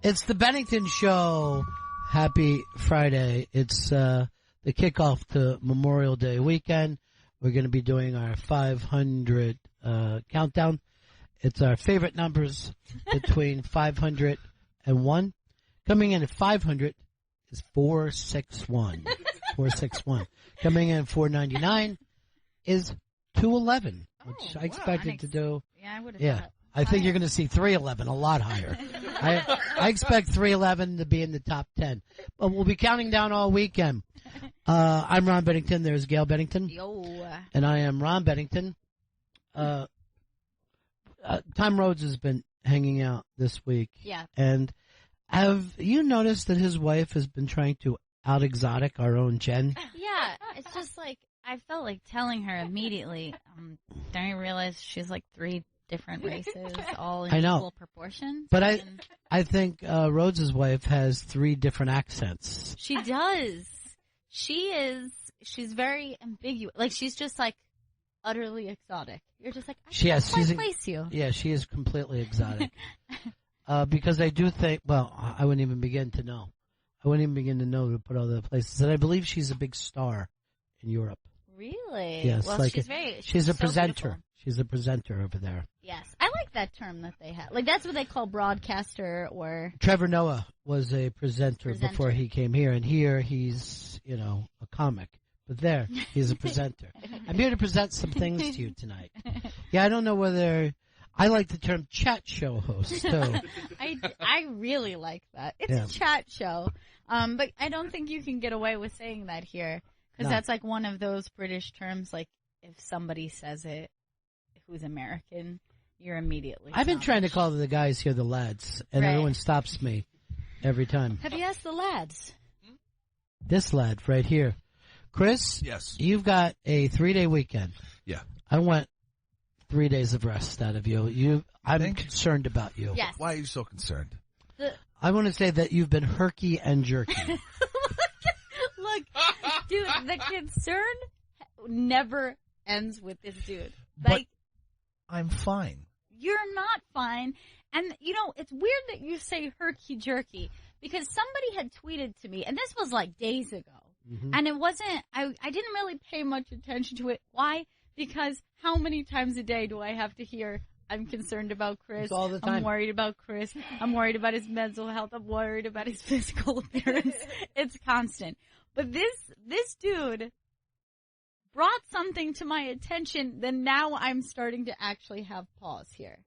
It's the Bennington Show. Happy Friday. It's the kickoff to Memorial Day weekend. We're going to be doing our 500 countdown. It's our favorite numbers between 500 and 1. Coming in at 500 is 461. 461. Coming in at 499 is 211, which I expected to do. Yeah, I would have thought. I think you're going to see 311 a lot higher. I expect 311 to be in the top 10. But we'll be counting down all weekend. I'm Ron Bennington. There's Gail Bennington. Yo. And I am Ron Bennington. Tom Rhodes has been hanging out this week. Yeah. And have you noticed that his wife has been trying to out-exotic our own Jen? Yeah. It's just like, I felt like telling her immediately. Then I realized she's like 3 different races, all in equal proportions. But I think Rhodes' wife has 3 different accents. She does. She's very ambiguous. Like, she's just like utterly exotic. You're just like, I can't quite place you. Yeah, she is completely exotic. Because I do think, well, I wouldn't even begin to know. I wouldn't even begin to know to put all the places. And I believe she's a big star in Europe. Really? Yes. Well, like she's a so presenter. Beautiful. She's a presenter over there. Yes. I like that term that they have. Like, that's what they call broadcaster or... Trevor Noah was a presenter before he came here. And here he's, a comic. But there, he's a presenter. I'm here to present some things to you tonight. Yeah, I don't know whether... I like the term chat show host, too. I really like that. It's a chat show. But I don't think you can get away with saying that here. Because that's like one of those British terms, like if somebody says it who's American, you're immediately I've been trying to call the guys here the lads, and everyone stops me every time. Have you asked the lads? This lad right here. Chris? Yes. You've got a 3-day weekend. Yeah. I want 3 days of rest out of you. I'm concerned about you. Yes. Why are you so concerned? I want to say that you've been herky and jerky. Look, dude, the concern never ends with this dude. But I'm fine. You're not fine. And, it's weird that you say herky-jerky because somebody had tweeted to me, and this was like days ago, and it wasn't, I didn't really pay much attention to it. Why? Because how many times a day do I have to hear, I'm concerned about Chris. It's all the time. I'm worried about Chris. I'm worried about his mental health. I'm worried about his physical appearance. It's constant. But this dude brought something to my attention, then now I'm starting to actually have pause here.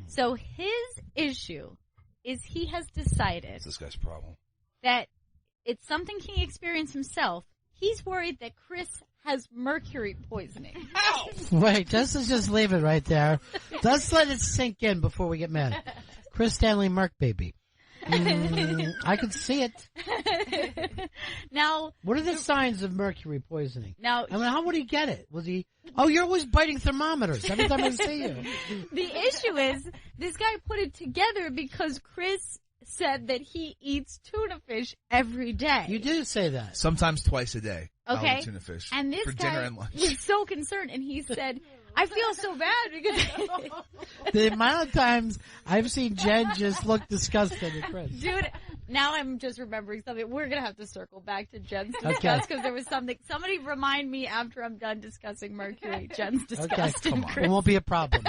So his issue is he has decided What's this guy's problem? that it's something he experienced himself. He's worried that Chris has mercury poisoning. Wait, just leave it right there. Let's let it sink in before we get mad. Chris Stanley Merc baby. I can see it. Now, what are the signs of mercury poisoning? Now, how would he get it? Was he? Oh, you're always biting thermometers every time I see you. The issue is this guy put it together because Chris said that he eats tuna fish every day. You do say that. Sometimes twice a day. Okay. I'll eat tuna fish and this for guy dinner and lunch. was so concerned, and he said, I feel so bad because... The amount of times I've seen Jen just look disgusted at Chris. Dude, now I'm just remembering something. We're going to have to circle back to Jen's disgust because there was something. Somebody remind me after I'm done discussing mercury. Jen's disgust and Chris. It won't be a problem.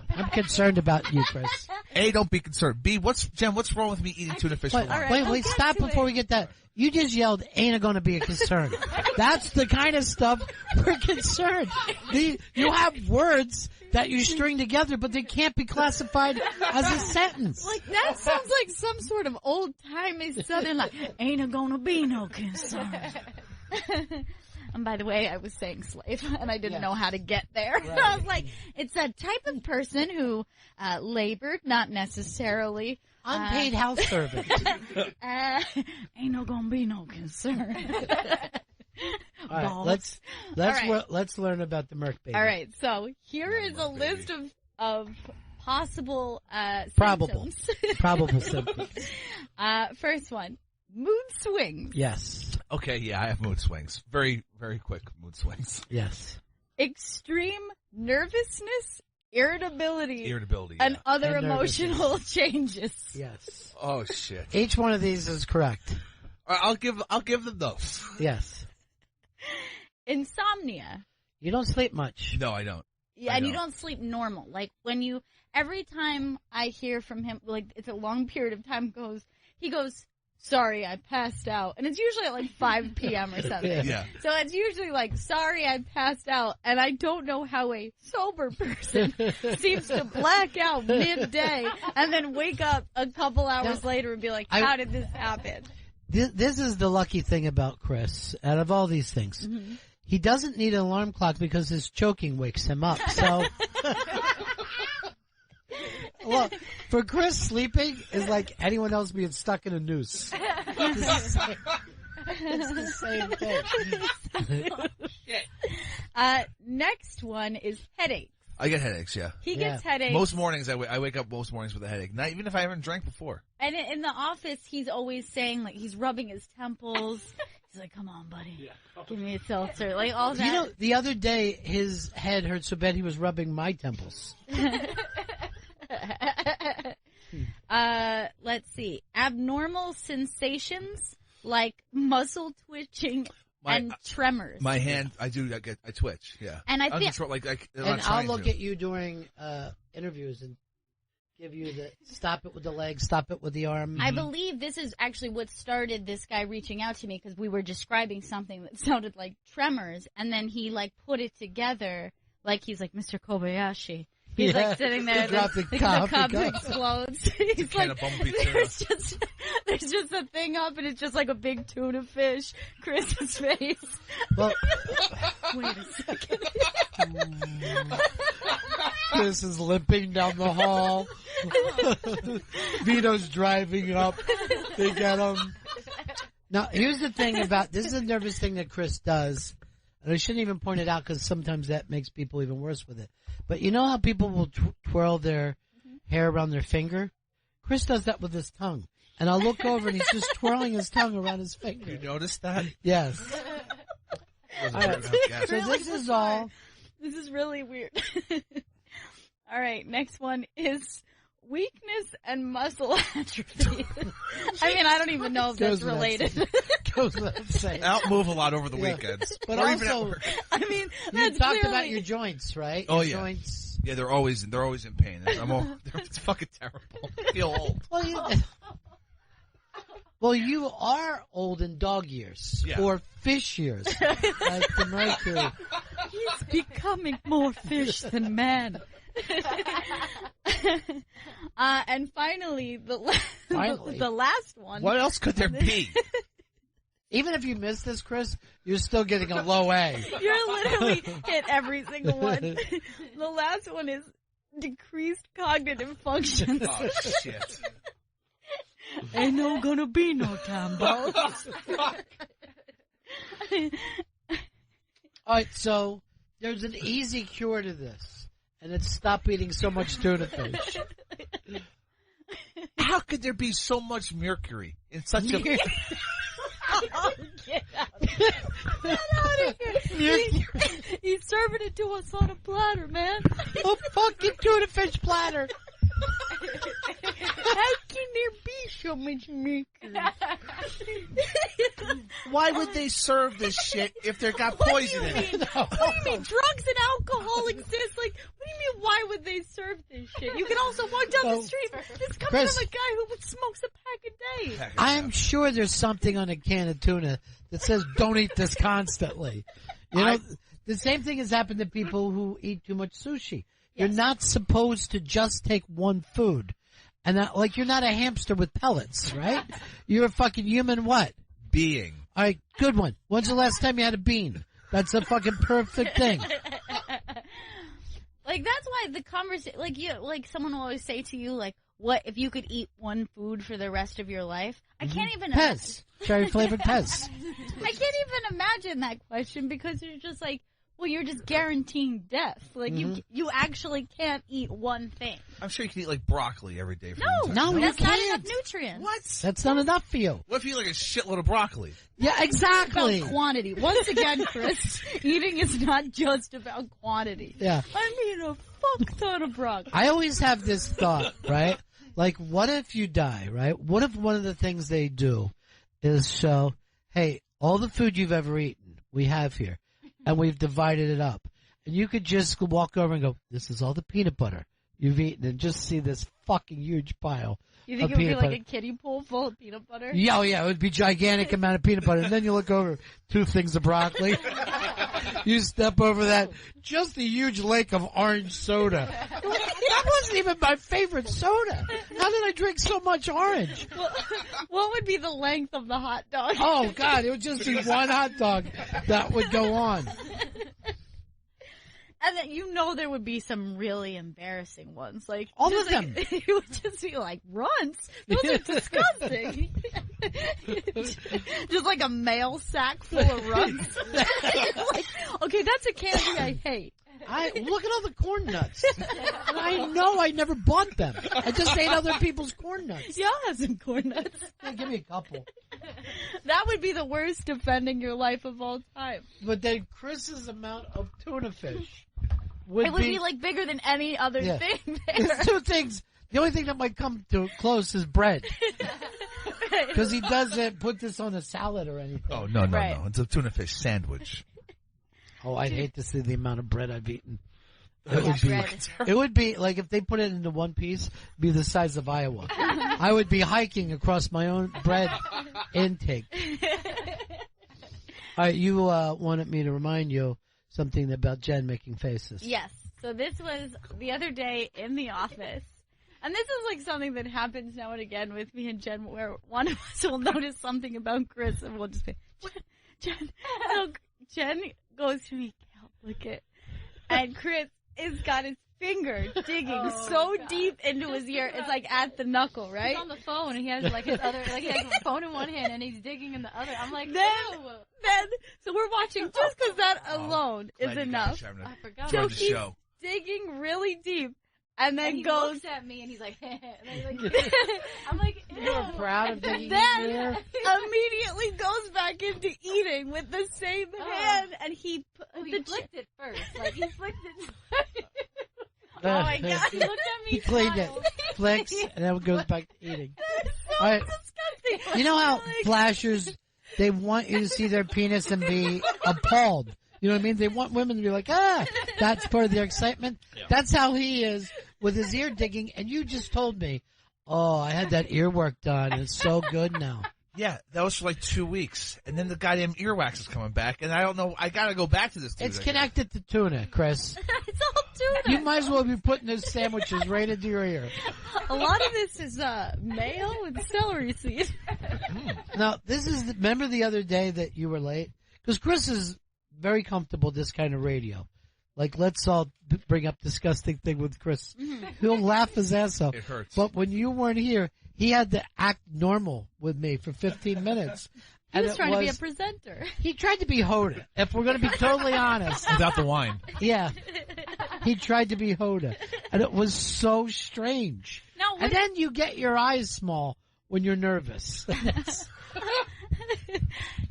I'm concerned about you, Chris. A, don't be concerned. B, what's wrong with me eating tuna fish for lunch? Wait, stop before we get that. You just yelled, ain't it going to be a concern. That's the kind of stuff we're concerned. You have words that you string together, but they can't be classified as a sentence. Like, that sounds like some sort of old-timey southern, like, ain't it going to be no concern. And by the way, I was saying slave, and I didn't know how to get there. Right. I was like, it's a type of person who labored, not necessarily unpaid house servant. Ain't no gonna be no concern. All right, let's learn about the Merc baby. All right, so here is a list of possible probable symptoms. First one. Mood swings. Yes. Okay, yeah, I have mood swings. Very, very quick mood swings. Yes. Extreme nervousness irritability, Irritability. and Yeah. other And emotional changes. Yes. Oh shit. Each one of these is correct. All right, I'll give them those. Yes. Insomnia. You don't sleep much. No, I don't. Yeah, I and you know. don't sleep normal. Like every time I hear from him, like it's a long period of time, he goes, sorry, I passed out. And it's usually at like 5 p.m. or something. Yeah. So it's usually like, sorry, I passed out. And I don't know how a sober person seems to black out midday and then wake up a couple hours later and be like, how did this happen? This is the lucky thing about Chris, out of all these things. Mm-hmm. He doesn't need an alarm clock because his choking wakes him up. So, well, for Chris, sleeping is like anyone else being stuck in a noose. It's the same thing. Next one is headaches. I get headaches. Yeah. He gets headaches. Most mornings I wake up most mornings with a headache. Not even if I haven't drank before. And in the office, he's always saying, like, he's rubbing his temples. He's like, come on, buddy. Give me a seltzer. Like, all that. You know, the other day, his head hurt so bad he was rubbing my temples. Let's see. Abnormal sensations like muscle twitching and tremors. My hand, I twitch. Yeah. And I think, And I'll look at you during interviews and give you the stop it with the leg, stop it with the arm. I believe this is actually what started this guy reaching out to me because we were describing something that sounded like tremors, and then he like put it together like he's like Mr. Kobayashi. He's like sitting there, the cup explodes. He's like, there's just a thing up, and it's just like a big tuna fish. Chris's face. Well, wait a second. Chris is limping down the hall. Vito's driving up. They get him. Now, here's the thing this is a nervous thing that Chris does. And I shouldn't even point it out because sometimes that makes people even worse with it. But you know how people will twirl their hair around their finger? Chris does that with his tongue. And I'll look over and he's just twirling his tongue around his finger. You noticed that? Yes. All right. So this is all. This is really weird. All right, next one is weakness and muscle atrophy. I mean, I don't even know if that's related. Goes without saying. I don't move a lot over the weekends. But or also, even at work. I mean, you talked about your joints, right? Oh, your yeah. Joints. Yeah, they're always in pain. It's fucking terrible. I feel old. Well, you are old in dog years or fish years, like the mercury. He's becoming more fish than man. And finally, the last one. What else could there be? Even if you miss this, Chris, you're still getting a low A. You're literally hit every single one. The last one is decreased cognitive functions. Oh, shit. Ain't no gonna be no time, boss. All right, so there's an easy cure to this, and it's stop eating so much tuna fish. How could there be so much mercury in such a... Oh, get out of here. He's serving it to us on a platter, man. A fucking tuna fish platter. How can there be so much mercury? Why would they serve this shit if they got poison in it? What do you mean? Drugs and alcohol exist. Like, what do you mean? Why would they serve this shit? You can also walk down the street. This comes Chris, from a guy who smokes a pack a day. I'm sure there's something on a can of tuna that says don't eat this constantly. You know, the same thing has happened to people who eat too much sushi. You're not supposed to just take one food. And that, like, you're not a hamster with pellets, right? You're a fucking human what? Being. All right, good one. When's the last time you had a bean? That's a fucking perfect thing. Like, that's why the conversation, like imagine will always say to you, like, what if you could eat one food for the rest of your life? I can't even Pez. Cherry flavored Pez. I can't even imagine that question because you're just like, Well, you're just guaranteeing death. Like, you actually can't eat one thing. I'm sure you can eat like broccoli every day. For No, you that's not can't. enough nutrients. What? That's not enough for you. What if you eat like a shitload of broccoli? Yeah, exactly. About quantity. Once again, Chris, eating is not just about quantity. Yeah. I mean, a fuck ton of broccoli. I always have this thought, right? Like, what if you die, right? What if one of the things they do is show, hey, all the food you've ever eaten, we have here, and we've divided it up. And you could just walk over and go, this is all the peanut butter you've eaten, and just see this fucking huge pile. You think of it would be peanut like butter. a kiddie pool full of peanut butter? Yeah, it would be gigantic amount of peanut butter. And then you look over, 2 things of broccoli. You step over that, just a huge lake of orange soda. That wasn't even my favorite soda. How did I drink so much orange? Well, what would be the length of the hot dog? Oh, God, it would just be one hot dog that would go on. And then there would be some really embarrassing ones. Like All just of them. Like, it would just be like runts. Those are disgusting. Just like a mail sack full of runts. Like, okay, that's a candy I hate. Look at all the corn nuts. And I know I never bought them. I just ate other people's corn nuts. Y'all have some corn nuts. Yeah, give me a couple. That would be the worst defending your life of all time. But then Chris's amount of tuna fish It would be like bigger than any other thing there. There's 2 things. The only thing that might come to close is bread. Because he doesn't put this on a salad or anything. Oh, no. Right. It's a tuna fish sandwich. Oh, I'd hate to see the amount of bread I've eaten. Bread. It would be like if they put it into one piece, be the size of Iowa. I would be hiking across my own bread intake. All right, you wanted me to remind you something about Jen making faces. Yes. So this was the other day in the office. And this is like something that happens now and again with me and Jen, where one of us will notice something about Chris and we'll just say, Jen. So Jen goes to me, look it. And Chris has got his finger digging deep into his ear. It's like at the knuckle, right? He's on the phone and he has like his other, like he has a phone in one hand and he's digging in the other. I'm like, So we're watching just because that alone is enough. I forgot. So the he's show. digging really deep and then he goes looks at me and he's like, and then he's like I'm like, You were proud of digging in then there? immediately goes back into eating with the same hand, and he flicked it first. Like he flicked it. Oh my God! He looked at me. He cleaned it, smiled. flicks, and then goes back to eating. So All right. disgusting. You know how Like, flashers, they want you to see their penis and be appalled. You know what I mean? They want women to be like, that's part of their excitement. Yeah. That's how he is with his ear digging. And you just told me, I had that ear work done. It's so good now. Yeah, that was for like 2 weeks. And then the goddamn earwax is coming back. And I don't know. I got to go back to this dude. It's connected to tuna, Chris. it's all tuna. You might as well be putting those sandwiches right into your ear. A lot of this is mayo and celery seed. Now, remember the other day that you were late? Because Chris is very comfortable this kind of radio. Like, let's all bring up disgusting thing with Chris. He'll laugh his ass off. It hurts. But when you weren't here, he had to act normal with me for 15 minutes. He was trying to be a presenter. He tried to be Hoda, if we're going to be totally honest. Without the wine. Yeah. He tried to be Hoda. And it was so strange. Now, And then you get your eyes small when you're nervous.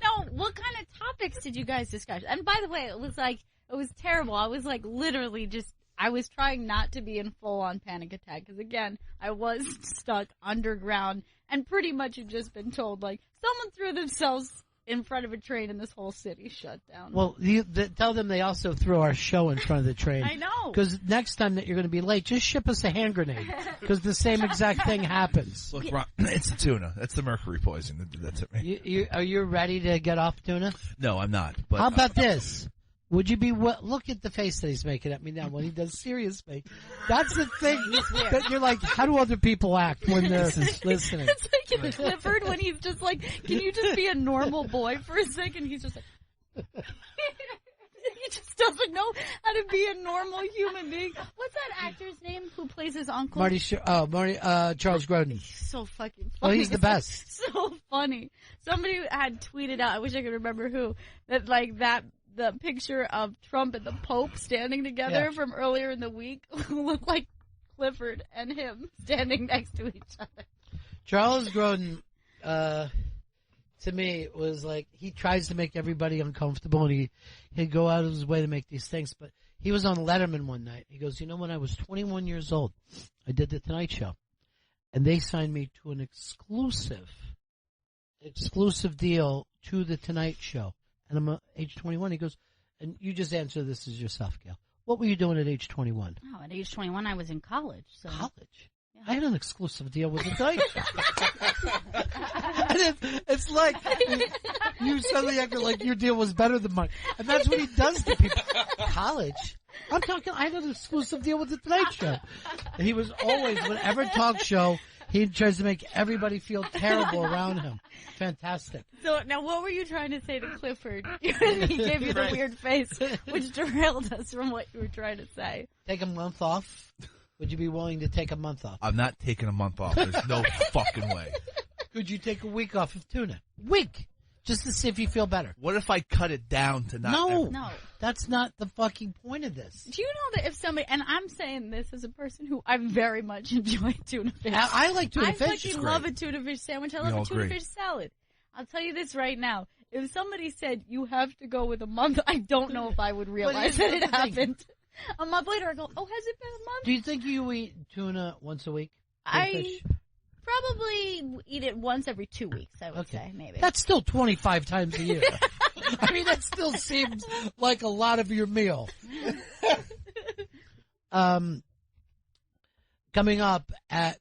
Now, what kind of topics did you guys discuss? And by the way, it was terrible. I was like literally I was trying not to be in full-on panic attack because, again, I was stuck underground and pretty much had just been told, like, someone threw themselves in front of a train and this whole city shut down. Well, tell them they also threw our show in front of the train. I know. Because next time that you're going to be late, just ship us a hand grenade. Because the same exact thing happens. Look, Ron, it's the tuna. That's the mercury poison that did that to me. Are you ready to get off, Tuna? No, I'm not. But, How about this? Would you be look at the face that he's making at me now when he does serious face. That's the thing that you're like, how do other people act when they're listening? It's like in Clifford when he's just like, can you just be a normal boy for a second? He's just like, he just doesn't know how to be a normal human being. What's that actor's name who plays his uncle? Charles Grodin. He's so fucking funny. Oh, he's the best. So funny. Somebody had tweeted out, I wish I could remember who, that like that the picture of Trump and the Pope standing together from earlier in the week, who looked like Clifford and him standing next to each other. Charles Grodin, to me, was like, he tries to make everybody uncomfortable, and he'd go out of his way to make these things. But he was on Letterman one night. He goes, when I was 21 years old, I did the Tonight Show, and they signed me to an exclusive deal to the Tonight Show. And I'm age 21. He goes, and you just answer this as yourself, Gail. What were you doing at age 21? Oh, at age 21, I was in college. So. College? Yeah. I had an exclusive deal with the Tonight Show. And it's like you suddenly act like your deal was better than mine. And that's what he does to people. College? I'm talking, I had an exclusive deal with the Tonight Show. He was always, whenever talk show, he tries to make everybody feel terrible around him. Fantastic. So now, what were you trying to say to Clifford? He gave you the weird face, which derailed us from what you were trying to say. Take a month off? Would you be willing to take a month off? I'm not taking a month off. There's no fucking way. Could you take a week off of tuna? Week! Just to see if you feel better. What if I cut it down to not? No. That's not the fucking point of this. Do you know that if somebody, and I'm saying this as a person who I very much enjoy tuna fish. I like tuna fish. I fucking love a tuna fish sandwich. I love a tuna fish salad. I'll tell you this right now. If somebody said you have to go with a month, I don't know if I would realize that it happened. A month later, I go, oh, has it been a month? Do you think you eat tuna once a week? I probably eat it once every 2 weeks, I would say, maybe. That's still 25 times a year. I mean, that still seems like a lot of your meal. Coming up at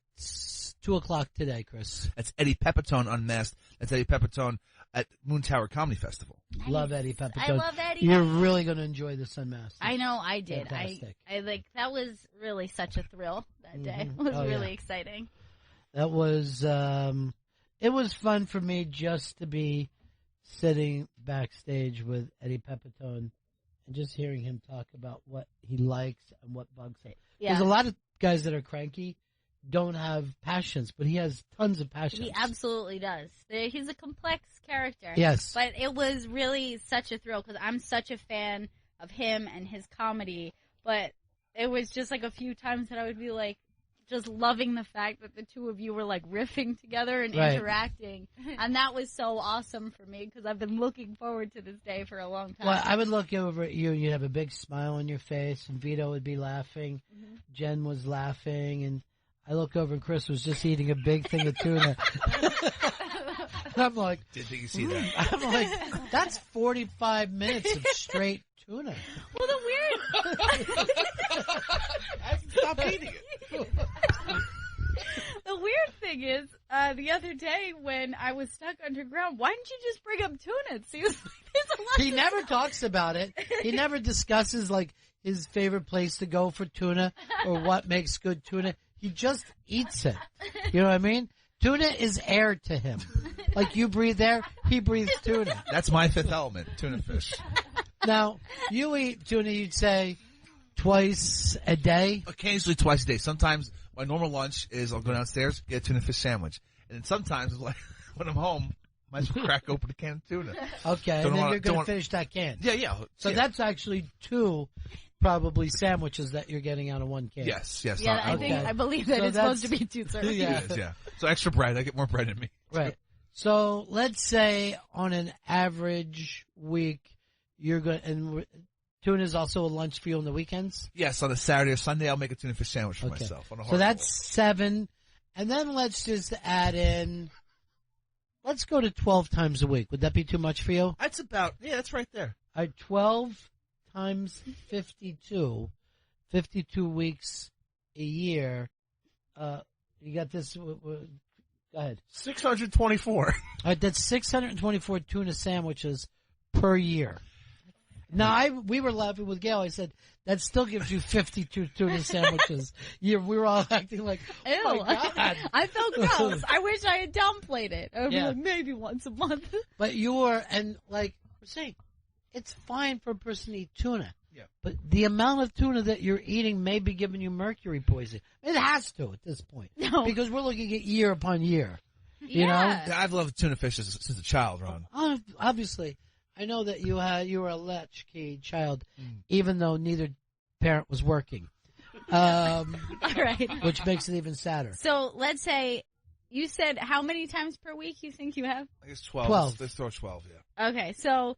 2 o'clock today, Chris. That's Eddie Pepitone Unmasked. That's Eddie Pepitone at Moon Tower Comedy Festival. Nice. Love Eddie Pepitone. I love Eddie. You're really going to enjoy this Unmasked. I know, I did. Fantastic. I like, that was really such a thrill that day. It was really exciting. That was, it was fun for me just to be sitting backstage with Eddie Pepitone and just hearing him talk about what he likes and what bugs him. Yeah. There's a lot of guys that are cranky, don't have passions, but he has tons of passions. He absolutely does. He's a complex character. Yes. But it was really such a thrill because I'm such a fan of him and his comedy. But it was just like a few times that I would be like, just loving the fact that the two of you were like riffing together and interacting. And that was so awesome for me because I've been looking forward to this day for a long time. Well, I would look over at you and you'd have a big smile on your face and Vito would be laughing. Jen was laughing and I look over and Chris was just eating a big thing of tuna. And I'm like, didn't think you see that. I'm like, that's 45 minutes of straight tuna. Well, the weird... I haven't stopped eating it. The weird thing is, the other day when I was stuck underground, why didn't you just bring up tuna? It seems like there's a lot He never talks about it. He never discusses, like, his favorite place to go for tuna or what makes good tuna. He just eats it. You know what I mean? Tuna is air to him. Like you breathe air, he breathes tuna. That's my fifth element, tuna fish. Now, you eat tuna, you'd say, twice a day? Occasionally twice a day. Sometimes my normal lunch is I'll go downstairs, get a tuna fish sandwich. And then sometimes, like, when I'm home, might as well crack open a can of tuna. Okay, and then you're going to finish that can. Yeah. So that's actually two probably sandwiches that you're getting out of one can. Yes. Yeah, I believe that it's supposed to be 2 servings. Yeah. It is, yeah. So extra bread. I get more bread in me. Right. So let's say on an average week, you're going and tuna is also a lunch for you on the weekends? Yes, on a Saturday or Sunday, I'll make a tuna fish sandwich for myself. On a so that's 7. And then let's just add in, let's go to 12 times a week. Would that be too much for you? That's about, that's right there. 12 times 52 weeks a year. You got this. Go ahead. 624. All right, that's 624 tuna sandwiches per year. Now, we were laughing with Gail. I said, that still gives you 52 tuna sandwiches. We were all acting like, oh, my God. I felt gross. I wish I had downplayed it. I would be like, maybe once a month. But and like we're saying, it's fine for a person to eat tuna. Yeah. But the amount of tuna that you're eating may be giving you mercury poisoning. It has to at this point. No. Because we're looking at year upon year. You know? Yeah, I've loved tuna fish since a child, Ron. Obviously. I know that you were a latchkey child, even though neither parent was working. All right. Which makes it even sadder. So let's say you said how many times per week you think you have? I guess 12. 12. Let's throw 12, yeah. Okay, so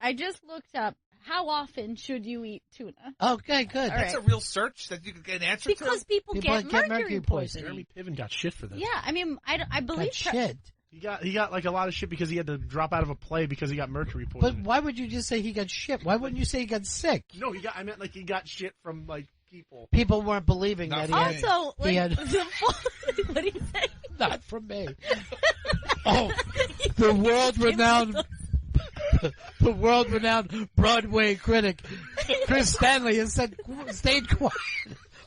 I just looked up how often should you eat tuna? Okay, good. All That's right. a real search that you could get an answer to? Because people get mercury poisoning. Jeremy Piven got shit for this. Yeah, I mean, I believe That shit. He got like a lot of shit because he had to drop out of a play because he got mercury But poisoning. why would you just say he got shit? Why wouldn't you say he got sick? No, I meant like he got shit from like people. People weren't believing Not that he had. Also, like, he had what do you say? not from me. Oh, the world-renowned Broadway critic Chris Stanley has stayed quiet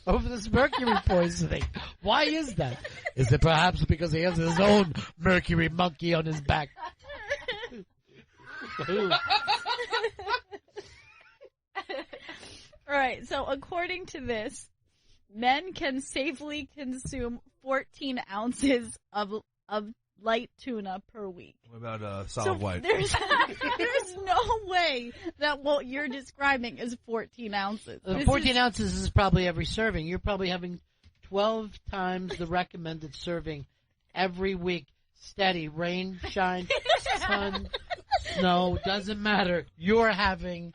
over this mercury poisoning. Why is that? Is it perhaps because he has his own mercury monkey on his back? All right, so according to this, men can safely consume 14 ounces of light tuna per week. What about solid white? There's no way that what you're describing is 14 ounces. 14 ounces is probably every serving. You're probably having 12 times the recommended serving every week. Steady, rain, shine, sun, snow, doesn't matter. You're having...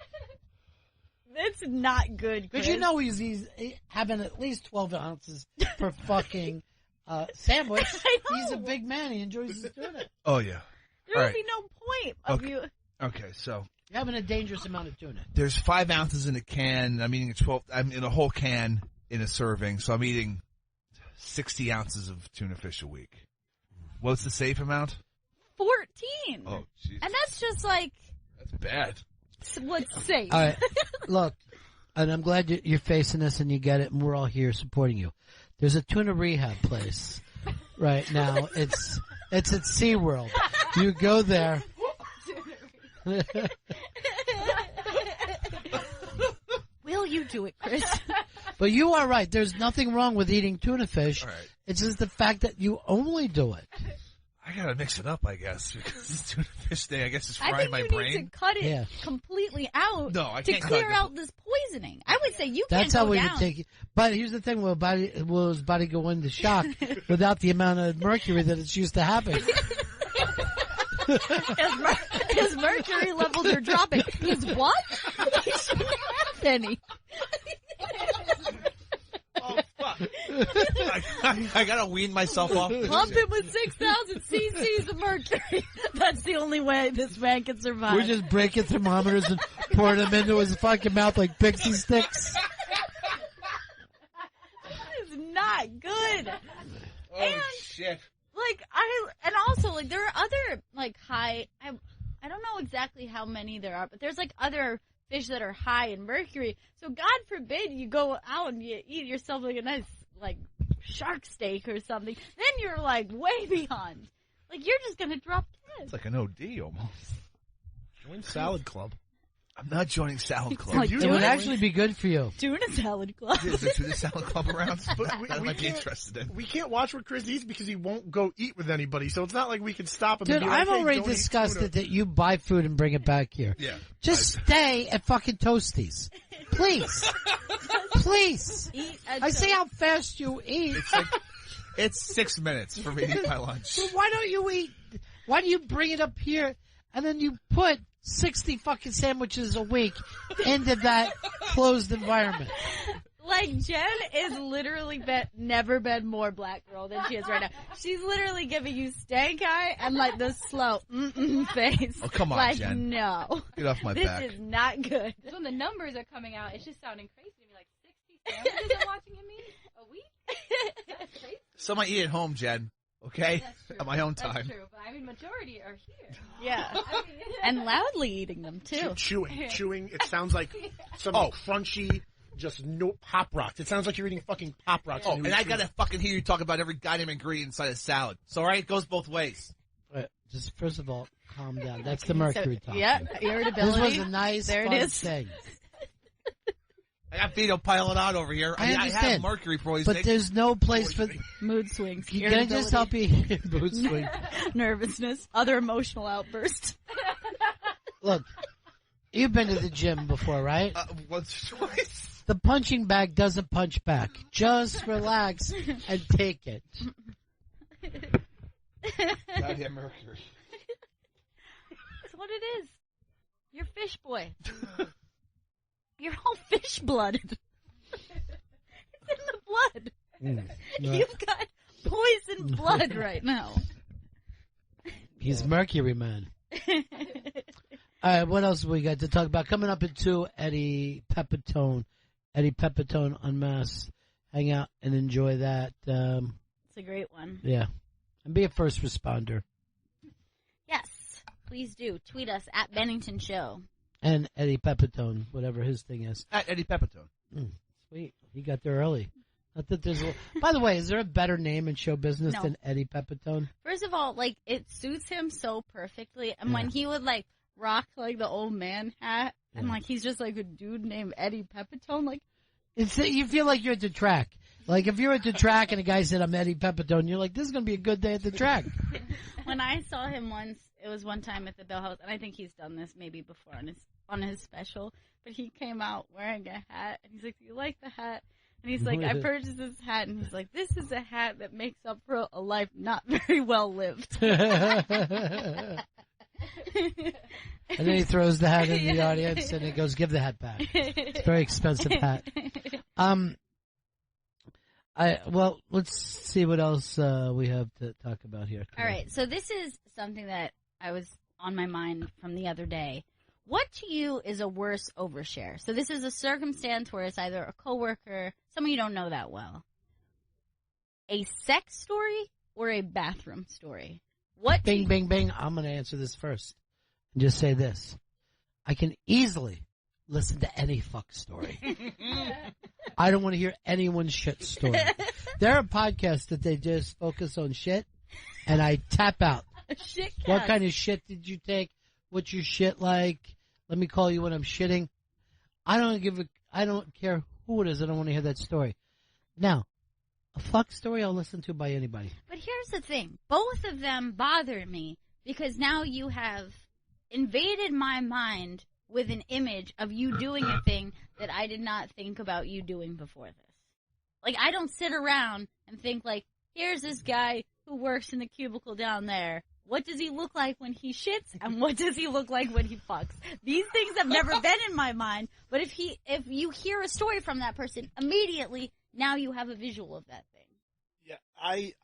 That's not good, Chris. Because you know he's having at least 12 ounces per fucking sandwich. I know. He's a big man. He enjoys his tuna. Oh, yeah. There All would right. be no point of you... Okay, so You're having a dangerous amount of tuna. there's 5 ounces in a can. I'm eating I'm in a whole can in a serving, so I'm eating 60 ounces of tuna fish a week. What's the safe amount? 14. Oh, jeez. And that's just like That's bad. what's safe. All right. Look, and I'm glad you're facing this and you get it, and we're all here supporting you. There's a tuna rehab place right now. It's at SeaWorld. You go there. Will you do it, Chris? But you are right. There's nothing wrong with eating tuna fish. All right. It's just the fact that you only do it. I gotta mix it up, I guess, because this tuna fish thing, I guess, is I frying think my you brain. need to cut it Yeah. completely out No, I to can't clear cut it. out this poisoning. I would say you That's can't how go we down. would take it. But here's the thing: will his body go into shock without the amount of mercury that it's used to having? His mercury levels are dropping. He's what? He shouldn't have any. Oh, fuck. I gotta wean myself off. Pump him with 6,000 cc's of mercury. That's the only way this man can survive. We're just breaking thermometers and pouring them into his fucking mouth like pixie sticks. It's not good. Oh, And- shit. Like and also like there are other like high. I don't know exactly how many there are, but there's like other fish that are high in mercury. So God forbid you go out and you eat yourself like a nice like shark steak or something. Then you're like way beyond. Like you're just gonna drop dead. It's like an OD almost. Join Salad Club. I'm not joining Salad Club. Like, It would actually be good for you. Tuna salad club. Is there tuna salad club around? But That I might be interested in. We can't watch what Chris eats because he won't go eat with anybody. So it's not like we can stop him. Dude, and be like, I've hey, already don't eat discussed tuna. it that you buy food and bring it back here. Yeah. Just stay at fucking Toasties. Please. Please. Eat I see how fast you eat. It's like, it's 6 minutes for me to eat my lunch. So why don't you eat? Why do you bring it up here and then you put 60 fucking sandwiches a week into that closed environment? Like, Jen is literally never been more black girl than she is right now. She's literally giving you stank eye and, like, the slow face. Oh, come on, like, Jen. no. Get off my This back. is not good. When the numbers are coming out, it's just sounding crazy to me. Like 60 sandwiches I'm watching him eat a week? That's crazy. Some I eat at home, Jen. Okay? That's true. At my own That's time. true, but I mean, majority are here. Yeah. I mean, And loudly eating them, too. Chewing. It sounds like some crunchy, just no Pop Rocks. It sounds like you're eating fucking Pop Rocks. Oh, when you and eat I tuna. gotta fucking hear you talk about every goddamn ingredient inside a salad. So, alright, it goes both ways. Just first of all, calm down. That's the mercury talking. Yeah, This irritability. was a nice, There it fun is. thing. I got Vito piling on over here. I I have understand. mercury poisoning. But there's no place for... Mood swings. Can I just help you? Mood swing. Nervousness. Other emotional outbursts. Look, you've been to the gym before, right? Once or twice. The punching bag doesn't punch back. Just relax and take it. Goddamn mercury. That's what it is. You're fish boy. You're all fish blooded. It's in the blood. You've got poison blood right now. He's Mercury Man. All right, what else we got to talk about? Coming up at 2, Eddie Pepitone. Eddie Pepitone Unmasked. Hang out and enjoy that. It's a great one. Yeah. And be a first responder. Yes, please do. Tweet us at Bennington Show. And Eddie Pepitone, whatever his thing is. At Eddie Pepitone. Sweet. He got there early. Not that there's by the way, is there a better name in show business than Eddie Pepitone? First of all, like, it suits him so perfectly. And when he would, like, rock, like, the old man hat, and, like, he's just, like, a dude named Eddie Pepitone, like. You feel like you're at the track. Like, if you're at the track and a guy said, I'm Eddie Pepitone, you're like, this is going to be a good day at the track. When I saw him once, it was one time at the Bell House, and I think he's done this maybe before on his special, but he came out wearing a hat, and he's like, do you like the hat? And he's like, I purchased this hat, and he's like, this is a hat that makes up for a life not very well lived. And then he throws the hat in the audience, and he goes, give the hat back. It's a very expensive hat. Well, let's see what else we have to talk about here today. All right, so this is something that I was on my mind from the other day. What to you is a worse overshare? So this is a circumstance where it's either a coworker, someone you don't know that well, a sex story, or a bathroom story. What? Bing, bing, bing. I'm going to answer this first and just say this. I can easily listen to any fuck story. I don't want to hear anyone's shit story. There are podcasts that they just focus on shit, and I tap out. Shit cast. What kind of shit did you take? What's your shit like? Let me call you when I'm shitting. I don't care who it is. I don't want to hear that story. Now, a fuck story I'll listen to by anybody. But here's the thing. Both of them bother me because now you have invaded my mind with an image of you doing a thing that I did not think about you doing before this. Like, I don't sit around and think, like, here's this guy who works in the cubicle down there. What does he look like when he shits, and what does he look like when he fucks? These things have never been in my mind, but if you hear a story from that person, immediately, now you have a visual of that thing. Yeah,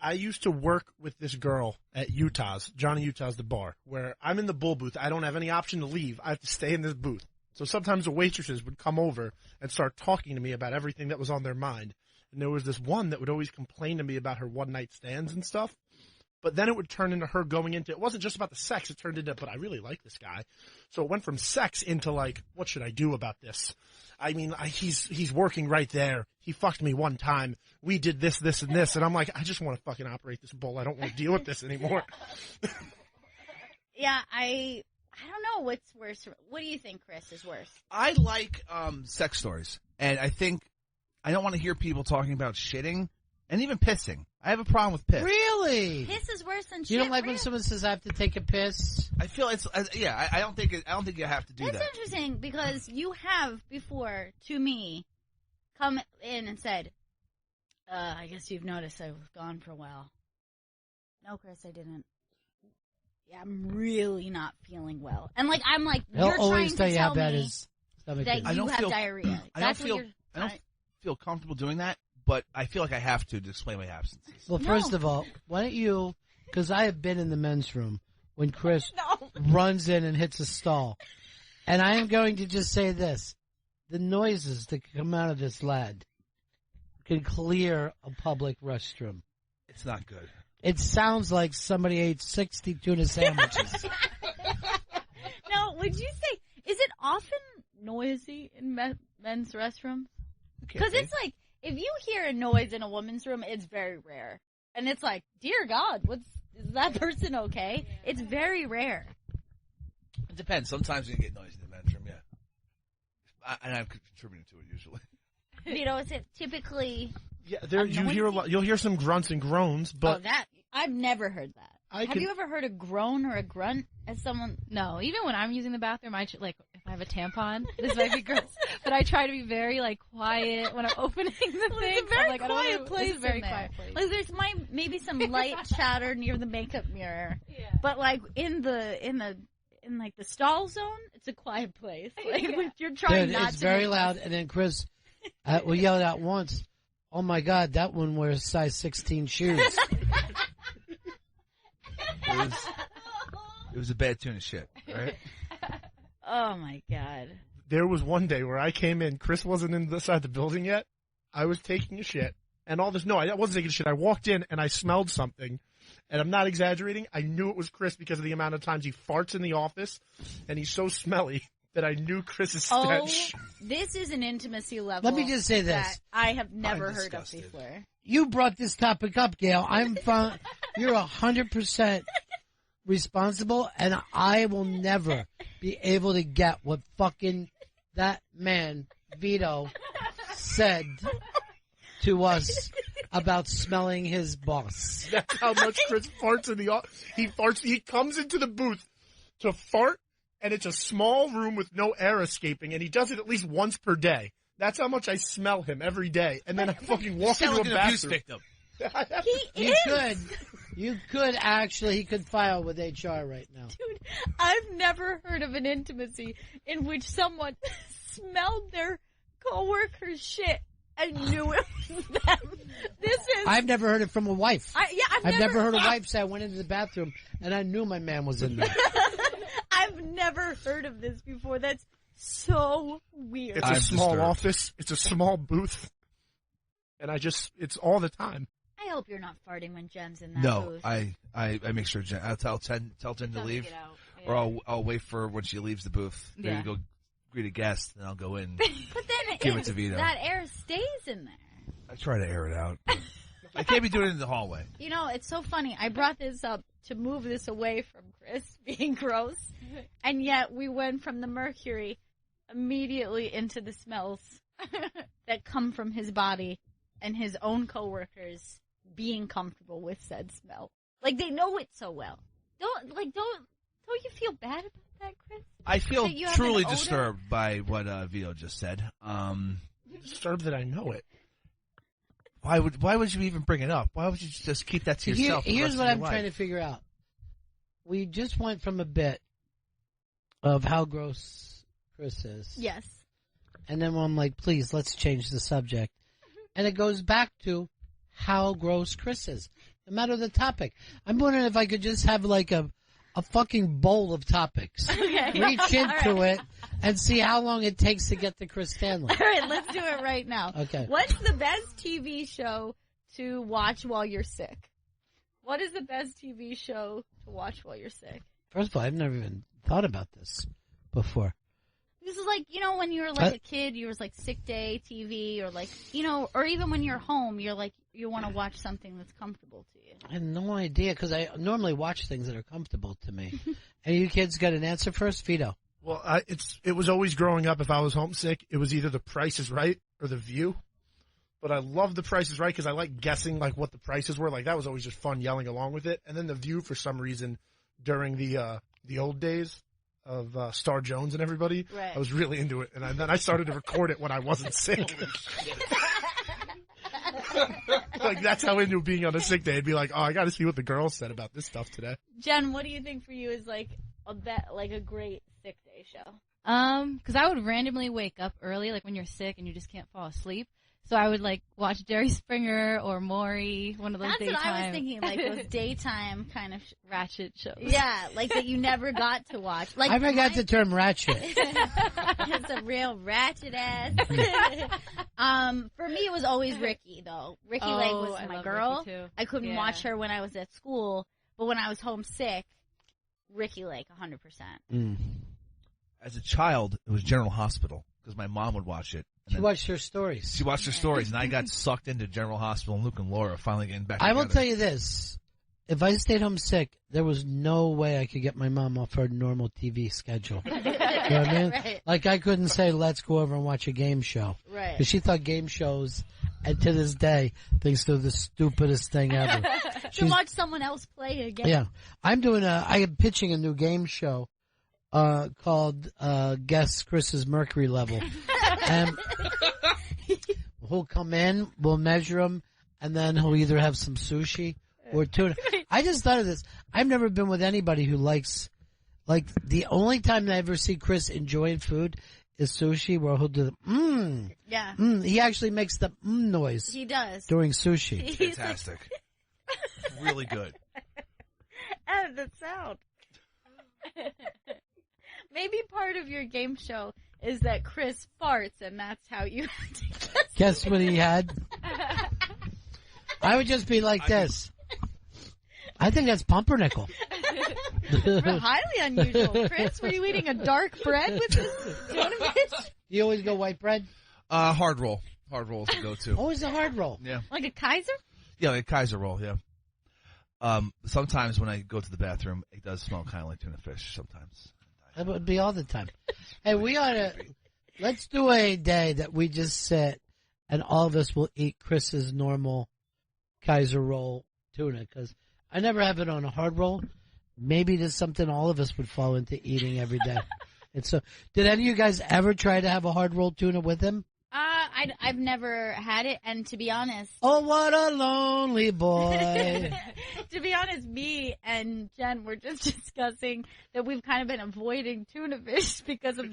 I used to work with this girl at Johnny Utah's, the bar, where I'm in the bull booth. I don't have any option to leave. I have to stay in this booth. So sometimes the waitresses would come over and start talking to me about everything that was on their mind. And there was this one that would always complain to me about her one-night stands and stuff. But then it would turn into her going into, it wasn't just about the sex, it turned into, but I really like this guy. So it went from sex into like, what should I do about this? I mean, he's working right there. He fucked me one time. We did this, this, and this. And I'm like, I just want to fucking operate this bull. I don't want to deal with this anymore. Yeah, I don't know what's worse. What do you think, Chris, is worse? I like sex stories. And I think I don't want to hear people talking about shitting and even pissing. I have a problem with piss. Really? Piss is worse than shit. You don't like when someone says I have to take a piss? I feel it's I don't think you have to do that. That's interesting because you have before to me come in and said, I guess you've noticed I've gone for a while. No, Chris, I didn't. Yeah, I'm really not feeling well. And I'm like, you're trying to tell you how bad his stomach is. I don't have feel diarrhea. I don't feel comfortable doing that. But I feel like I have to explain my absences. Well, first of all, why don't you, because I have been in the men's room when Chris runs in and hits a stall. And I am going to just say this. The noises that come out of this lad can clear a public restroom. It's not good. It sounds like somebody ate 60 tuna sandwiches. No, would you say, is it often noisy in men's restrooms? Because it's like, if you hear a noise in a woman's room, it's very rare. And it's like, dear God, is that person okay? It's very rare. It depends. Sometimes you can get noise in the men's room, yeah. And I'm contributing to it usually. You know, is it typically... Yeah, you'll hear some grunts and groans, but... Oh, I've never heard that. Have you ever heard a groan or a grunt as someone? No, even when I'm using the bathroom, like if I have a tampon, this might be gross, but I try to be very like quiet when I'm opening the thing. It's a very like, quiet place. It's a very in there. quiet place. Like there's maybe some light chatter near the makeup mirror, but like in like the stall zone, it's a quiet place. Like you're trying not to. It's very loud, and then Chris will yell out once, "Oh my God, that one wears size 16 shoes." It was a bad tuna shit, right? Oh my God. There was one day where I came in, Chris wasn't inside the building yet. I was taking a shit, and all this. No, I wasn't taking a shit. I walked in and I smelled something, and I'm not exaggerating. I knew it was Chris because of the amount of times he farts in the office, and he's so smelly that I knew Chris's stench. Oh, this is an intimacy level. Let me just say this. That I have never heard of disgusted. before. You brought this topic up, Gail. You're 100% responsible, and I will never be able to get what fucking that man, Vito, said to us about smelling his boss. That's how much Chris farts in the office. He farts. He comes into the booth to fart, and it's a small room with no air escaping, and he does it at least once per day. That's how much I smell him every day. And then I fucking walk into a bathroom. Victim. You could actually, he could file with HR right now. Dude, I've never heard of an intimacy in which someone smelled their coworker's shit and knew it was them. I've never heard it from a wife. I've never heard a wife say I went into the bathroom and I knew my man was in there. I've never heard of this before. That's so weird. It's a small office. It's a small booth. And it's all the time. I hope you're not farting when Jen's in that booth. No, I make sure Jen, I'll tell Jen to leave, or I'll wait for when she leaves the booth. Maybe go greet a guest, and I'll go in. But then give it to Vito. That air stays in there. I try to air it out. I can't be doing it in the hallway. You know, it's so funny. I brought this up to move this away from Chris being gross, and yet we went from the mercury immediately into the smells that come from his body and his own coworkers being comfortable with said smell. Like, they know it so well. Don't you feel bad about that, Chris? I feel That you have truly an odor? disturbed by what Vito just said. Disturbed that I know it. Why would you even bring it up? Why would you just keep that to yourself? Here's what I'm trying to figure out. We just went from a bit of how gross Chris is. Yes. And then I'm like, please, let's change the subject. And it goes back to how gross Chris is, no matter the topic. I'm wondering if I could just have like a fucking bowl of topics. Okay. Reach into it and see how long it takes to get to Chris Stanley. All right, let's do it right now. Okay. What's the best TV show to watch while you're sick? What is the best TV show to watch while you're sick? First of all, I've never even thought about this before. This is like, you know, when you were like a kid, you was like sick day TV, or like, you know, or even when you're home, you're like, you want to watch something that's comfortable to you. I have no idea, because I normally watch things that are comfortable to me. And you kids got an answer first? Vito. Well, it was always growing up, if I was homesick, it was either The Price is Right or The View. But I love The Price is Right because I like guessing like what the prices were. Like, that was always just fun yelling along with it. And then The View, for some reason, during the old days of Star Jones and everybody, right. I was really into it. And then I started to record it when I wasn't sick. Like, that's how into being on a sick day. I'd be like, oh, I got to see what the girls said about this stuff today. Jen, what do you think for you is like a great sick day show? Because I would randomly wake up early, like when you're sick and you just can't fall asleep. So I would like watch Jerry Springer or Maury, one of those That's daytime. what I was thinking, like those daytime kind of ratchet shows. Yeah, like that you never got to watch. Like I forgot the term ratchet. It's a real ratchet ass. For me, it was always Ricky though. Ricky like was I my love girl. Ricky, too. I couldn't watch her when I was at school, but when I was homesick, Ricky like 100%. As a child, it was General Hospital because my mom would watch it. She watched her stories. She watched her stories, and I got sucked into General Hospital, and Luke and Laura finally getting back I together. will tell you this. If I stayed home sick, there was no way I could get my mom off her normal TV schedule. You know what I mean? Right. Like, I couldn't say, let's go over and watch a game show. Right. Because she thought game shows and to this day thinks they're the stupidest thing ever. To watch someone else play a game. Yeah. I am pitching a new game show, called, Guess Chris's Mercury Level. And he'll come in, we'll measure him, and then he'll either have some sushi or tuna. I just thought of this. I've never been with anybody who likes, the only time I ever see Chris enjoying food is sushi, where he'll do the Yeah. He actually makes the noise He does. during sushi. Fantastic. Really good. And the sound. Maybe part of your game show is that Chris farts, and that's how you Guess what he had? I would just be like this. I think that's pumpernickel. highly unusual. Chris, were you eating a dark bread with this tuna fish? You always go white bread? Hard roll. Hard roll is the go-to. Always a hard roll. Yeah. Like a Kaiser? Yeah, like a Kaiser roll, yeah. Sometimes when I go to the bathroom, it does smell kind of like tuna fish sometimes. That would be all the time. Hey, let's do a day that we just sit and all of us will eat Chris's normal Kaiser roll tuna, because I never have it on a hard roll. Maybe there's something all of us would fall into eating every day. And so, did any of you guys ever try to have a hard roll tuna with him? I've never had it, and to be honest... Oh, what a lonely boy. To be honest, me and Jen were just discussing that we've kind of been avoiding tuna fish because of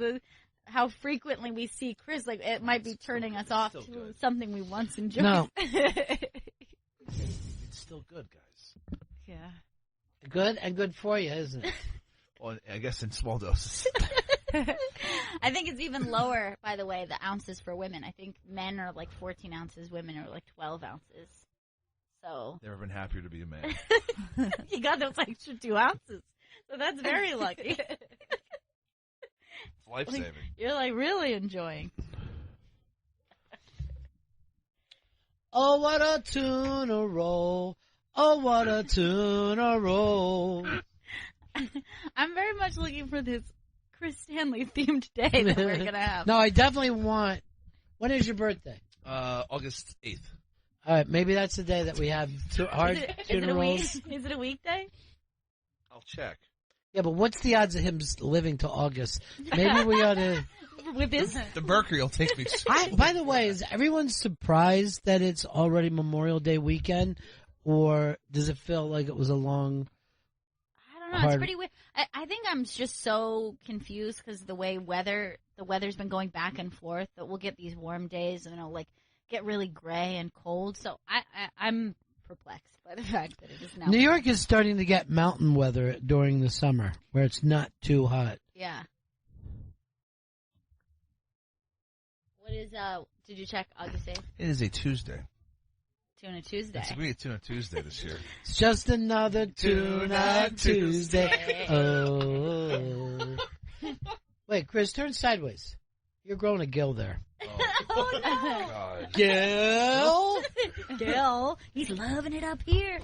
how frequently we see Chris. Like, it might be turning us off to something we once enjoyed. No. It's still good, guys. Yeah. Good and good for you, isn't it? Well, I guess in small doses. I think it's even lower, by the way, the ounces for women. I think men are like 14 ounces, women are like 12 ounces. So Never been happier to be a man. you got those extra 2 ounces. So that's very lucky. It's life-saving. You're like really enjoying. Oh, what a tuna roll. Oh, what a tuna roll. I'm very much looking for this Chris Stanley themed day that we're going to have. No, I definitely want. When is your birthday? August 8th. All right, maybe that's the day that we have hard tuna rolls. Is it a weekday? I'll check. Yeah, but what's the odds of him living to August? Maybe we ought to. With this? The mercury will take me. By the way, is everyone surprised that it's already Memorial Day weekend, or does it feel like it was a long? I don't know. It's pretty weird. I think I'm just so confused because the weather's been going back and forth. That we'll get these warm days and it'll like get really gray and cold. So I'm perplexed by the fact that it is now. New York is starting to get mountain weather during the summer, where it's not too hot. Yeah. What is did you check August 8th? It is a Tuesday. Tuna Tuesday. It's going to be a Tuna Tuesday this year. It's just another Tuna Tuesday. Oh. Wait, Chris, turn sideways. You're growing a gill there. Oh, no. God. Gill? Gil, he's loving it up here.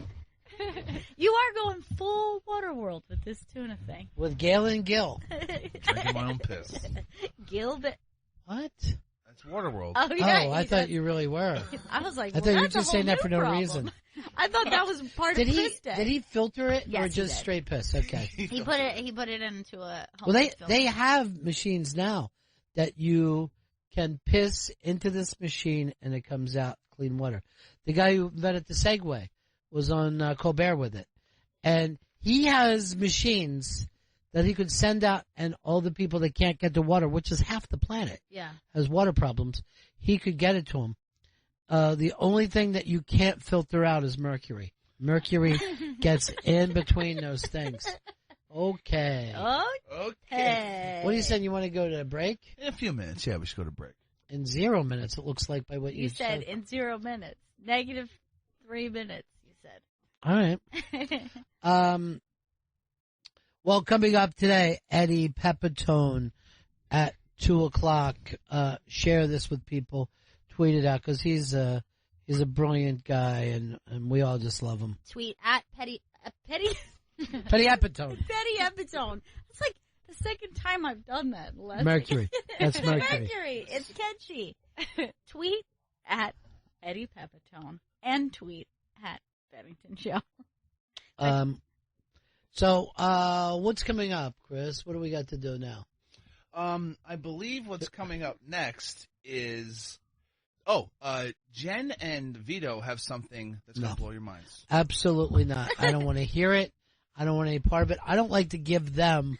You are going full Waterworld with this tuna thing. With Gail and Gil. Drinking my own piss. What? That's Waterworld. Oh, yeah. Oh, I thought you really were. I was like, I thought you were just saying that for no reason. I thought that was part of Piss Day. Did he filter it Yes, or just straight piss? Okay. He put it into a Well, filter. they have machines now that you can piss into this machine and it comes out clean water. The guy who invented the Segway was on Colbert with it. And he has machines that he could send out, and all the people that can't get the water, which is half the planet, has water problems, he could get it to them. The only thing that you can't filter out is mercury. Mercury gets in between those things. Okay. Okay. What are you saying? You want to go to a break? In a few minutes. Yeah, we should go to break. In 0 minutes, it looks like, by what you said. In 0 minutes. -3 minutes, you said. All right. Well, coming up today, Eddie Pepitone at 2:00. Share this with people. Tweet it out, because he's a brilliant guy, and we all just love him. Tweet at Petty Epitone. Petty Epitone. It's like the second time I've done that. Mercury. That's Mercury. Mercury. It's catchy. Tweet at Eddie Pepitone and tweet at Bennington Show. So, what's coming up, Chris? What do we got to do now? I believe what's coming up next is, Jen and Vito have something that's going to blow your minds. Absolutely not. I don't want to hear it. I don't want any part of it. I don't like to give them,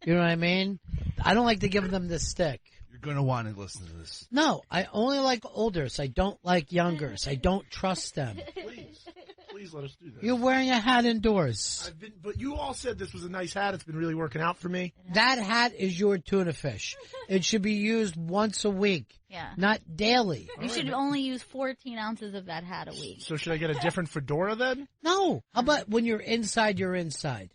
you know what I mean? I don't like to give them the stick. You're going to want to listen to this. No, I only like olders. I don't like youngers. I don't trust them. Please let us do this. You're wearing a hat indoors. But you all said this was a nice hat. It's been really working out for me. That hat is your tuna fish. It should be used once a week, not daily. You should only use 14 ounces of that hat a week. So should I get a different fedora then? No. How about when you're inside, you're inside?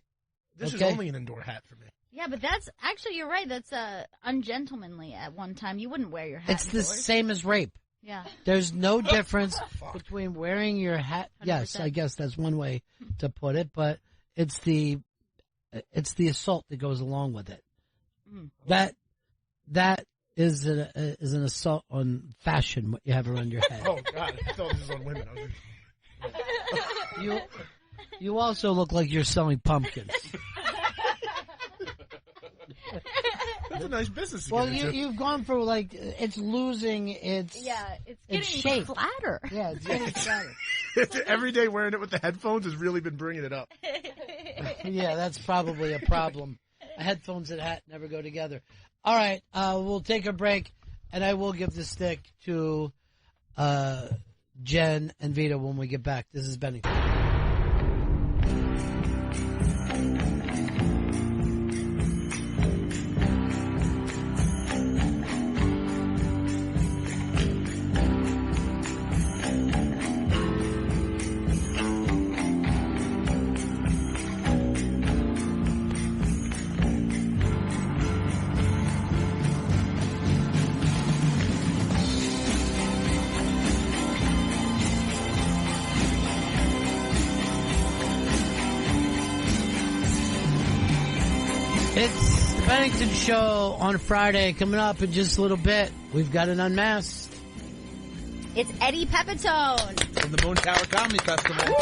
This is only an indoor hat for me. Yeah, but that's actually, you're right. That's ungentlemanly at one time. You wouldn't wear your hat It's the indoors. same as rape. Yeah. There's no difference between wearing your hat. 100%. Yes, I guess that's one way to put it, but it's the assault that goes along with it. That is an assault on fashion. What you have around your head. Oh God, I thought this was on women. You also look like you're selling pumpkins. That's a nice business. Well, you've gone for it's losing its it's shape. Flatter. Yeah, it's getting flatter. Every day wearing it with the headphones has really been bringing it up. Yeah, that's probably a problem. Headphones and hat never go together. All right, we'll take a break, and I will give the stick to Jen and Vito when we get back. This is Bennington. It's the Bennington Show on Friday. Coming up in just a little bit, we've got an unmasked. It's Eddie Pepitone. From the Moon Tower Comedy Festival.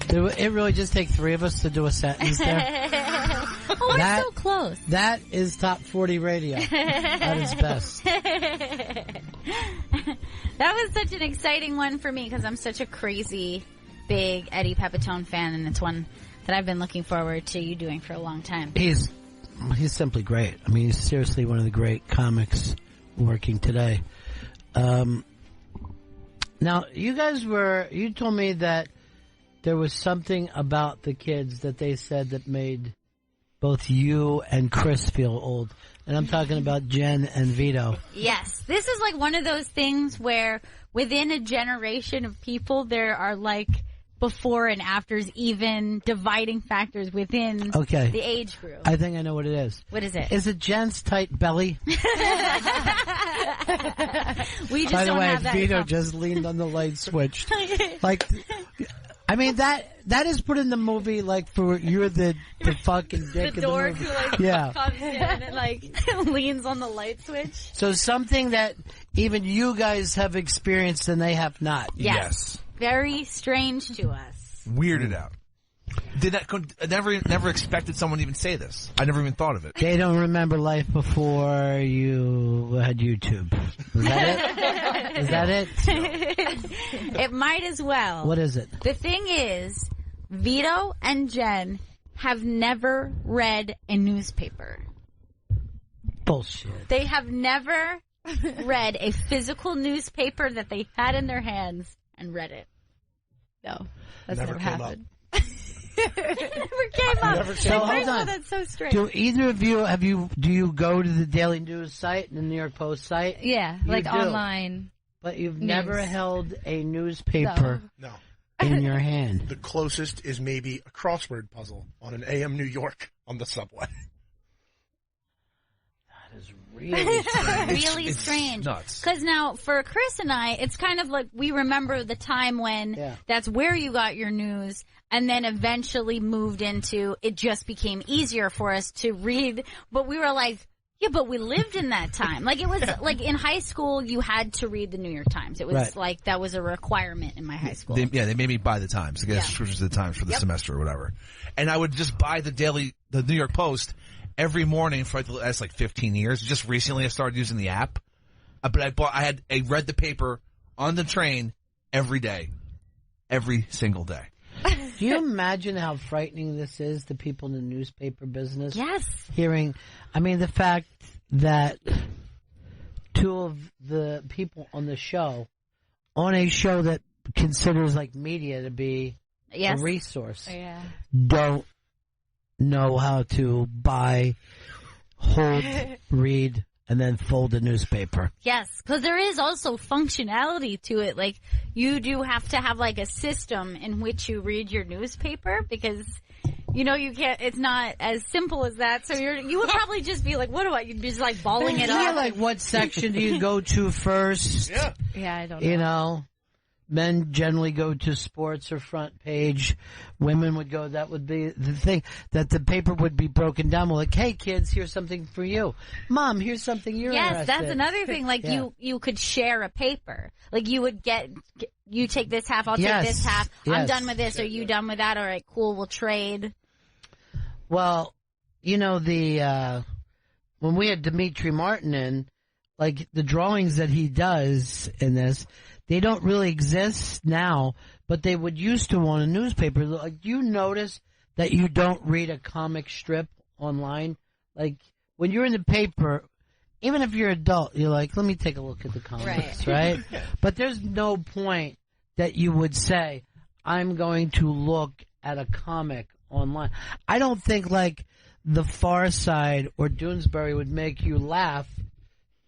Did it really just take three of us to do a sentence there? We're so close. That is top 40 radio. That is best. That was such an exciting one for me because I'm such a crazy, big Eddie Pepitone fan, and it's one that I've been looking forward to you doing for a long time. He's simply great. I mean, he's seriously one of the great comics working today. Now, you told me that there was something about the kids that they said that made both you and Chris feel old. And I'm talking about Jen and Vito. Yes. This is like one of those things where within a generation of people, there are like before and afters, even dividing factors within the age group. I think I know what it is. What is it? Is it Jen's tight belly? We just By the don't way, have that. Vito just leaned on the light switch. I mean, that is put in the movie like for you're the fucking dick the in the dork movie. who comes in and leans on the light switch. So something that even you guys have experienced and they have not. Yes. Very strange to us. Weirded out. I never expected someone to even say this. I never even thought of it. They don't remember life before you had YouTube. Is that it? Is that it? It might as well. What is it? The thing is, Vito and Jen have never read a newspaper. Bullshit. They have never read a physical newspaper that they had in their hands and read it. No, that's never happened. Never came up. So hold on. That's so strange. Do either of you do you go to the Daily News site and the New York Post site? Yeah, You like do. online. But you've News. never held a newspaper No. in your hand. The closest is maybe a crossword puzzle on an AM New York on the subway. That is really strange. Really strange. Nuts. Because now, for Chris and I, it's kind of like we remember the time when that's where you got your news, and then eventually moved into it just became easier for us to read. But we were like, Yeah, but we lived in that time. Like, it was, like, in high school, you had to read the New York Times. It was, Right. like, that was a requirement in my high school. They made me buy the Times. I guess switches to the Times for the semester or whatever. And I would just buy the New York Post every morning for the last, 15 years. Just recently I started using the app. But I read the paper on the train every day. Every single day. Do you imagine how frightening this is to people in the newspaper business? Yes. Hearing, the fact that two of the people on the show, on a show that considers media to be a resource, don't know how to buy, hold, read, and then fold a newspaper. Yes, because there is also functionality to it. Like, you do have to have, a system in which you read your newspaper because, you can't, it's not as simple as that. So you would probably just be like, what do I, you'd be just balling it up. What section do you go to first? Yeah, I don't know. Men generally go to sports or front page. Women would go, that would be the thing, that the paper would be broken down. We're like, hey kids, here's something for you. Mom, here's something you're interested in. Yes, that's another thing. You could share a paper. Like, you would you take this half, I'll take this half. I'm done with this. Are you done with that? All right, cool, we'll trade. Well, when we had Dimitri Martin in, the drawings that he does in this, they don't really exist now, but they would used to on a newspaper. Do you notice that you don't read a comic strip online? When you're in the paper, even if you're an adult, you're like, let me take a look at the comics, right? But there's no point that you would say, I'm going to look at a comic online. I don't think The Far Side or Doonesbury would make you laugh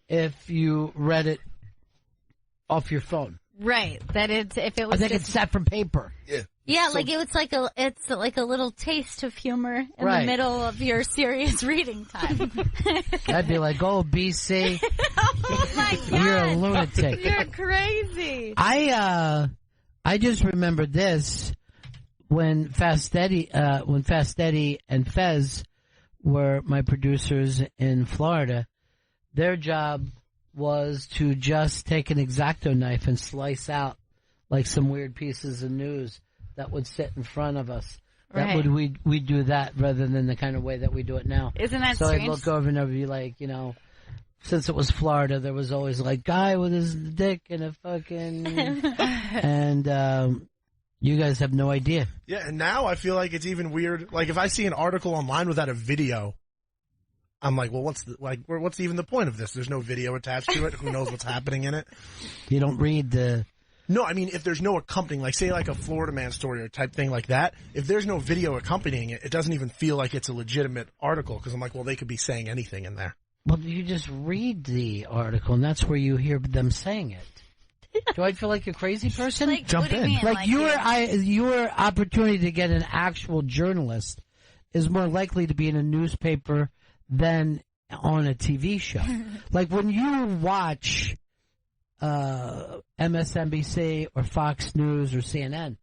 if you read it off your phone. Right. If it was I think it's set from paper. Yeah. Yeah, it's like a little taste of humor in the middle of your serious reading time. I'd be like, oh, BC. Oh my God. You're a lunatic. You're crazy. I just remember this when Fast Eddie and Fez were my producers in Florida. Their job was to just take an X-Acto knife and slice out some weird pieces of news that would sit in front of us. Right. We do that rather than the kind of way that we do it now. Isn't that so strange? I'd look over and I'd be like, since it was Florida, there was always guy with his dick in a fucking and you guys have no idea. Yeah, and now I feel like it's even weird. If I see an article online without a video, I'm like, well, what's even the point of this? There's no video attached to it. Who knows what's happening in it? You don't read the... No, if there's no accompanying, say a Florida Man story or type thing like that, if there's no video accompanying it, it doesn't even feel like it's a legitimate article because I'm like, well, they could be saying anything in there. Well, you just read the article and that's where you hear them saying it. Do I feel like a crazy person? Jump in. Your opportunity to get an actual journalist is more likely to be in a newspaper than on a TV show. When you watch MSNBC or Fox News or CNN,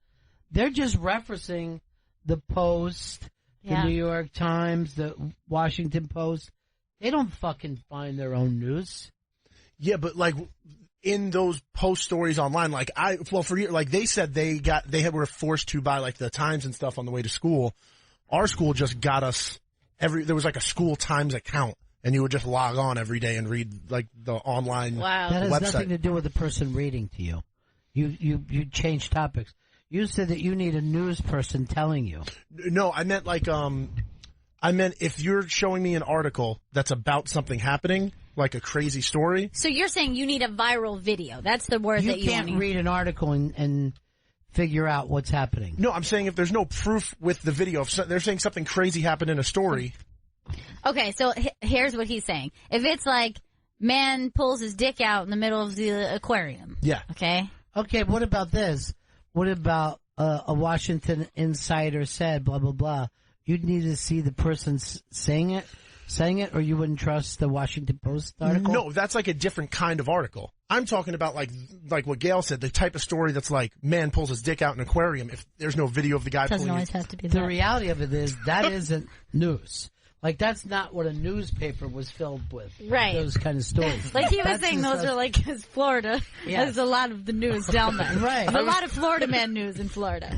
they're just referencing the Post, the New York Times, the Washington Post. They don't fucking find their own news. Yeah, but in those post stories online, they said they were forced to buy the Times and stuff on the way to school. Our school just got us there was a school Times account, and you would just log on every day and read the online wow. That has website. Nothing to do with the person reading to you. You change topics. You said that you need a news person telling you. No, I meant if you're showing me an article that's about something happening, like a crazy story. So you're saying you need a viral video. That's the word that you can't read an article and figure out what's happening. No, I'm saying if there's no proof with the video, if they're saying something crazy happened in a story. Okay, so here's what he's saying. If it's man pulls his dick out in the middle of the aquarium. Yeah. Okay. Okay, what about this? What about a Washington insider said blah, blah, blah. You'd need to see the person saying it, or you wouldn't trust the Washington Post article? No, that's a different kind of article. I'm talking about like what Gail said, the type of story that's man pulls his dick out in an aquarium if there's no video of the guy Doesn't pulling always it. have to be The that. reality of it is that isn't news. Like, that's not what a newspaper was filled with. Right. Those kind of stories. Like he was That's saying, the those stuff- are like his Florida. Yes. There's a lot of the news down there. Right. A lot of Florida man news in Florida.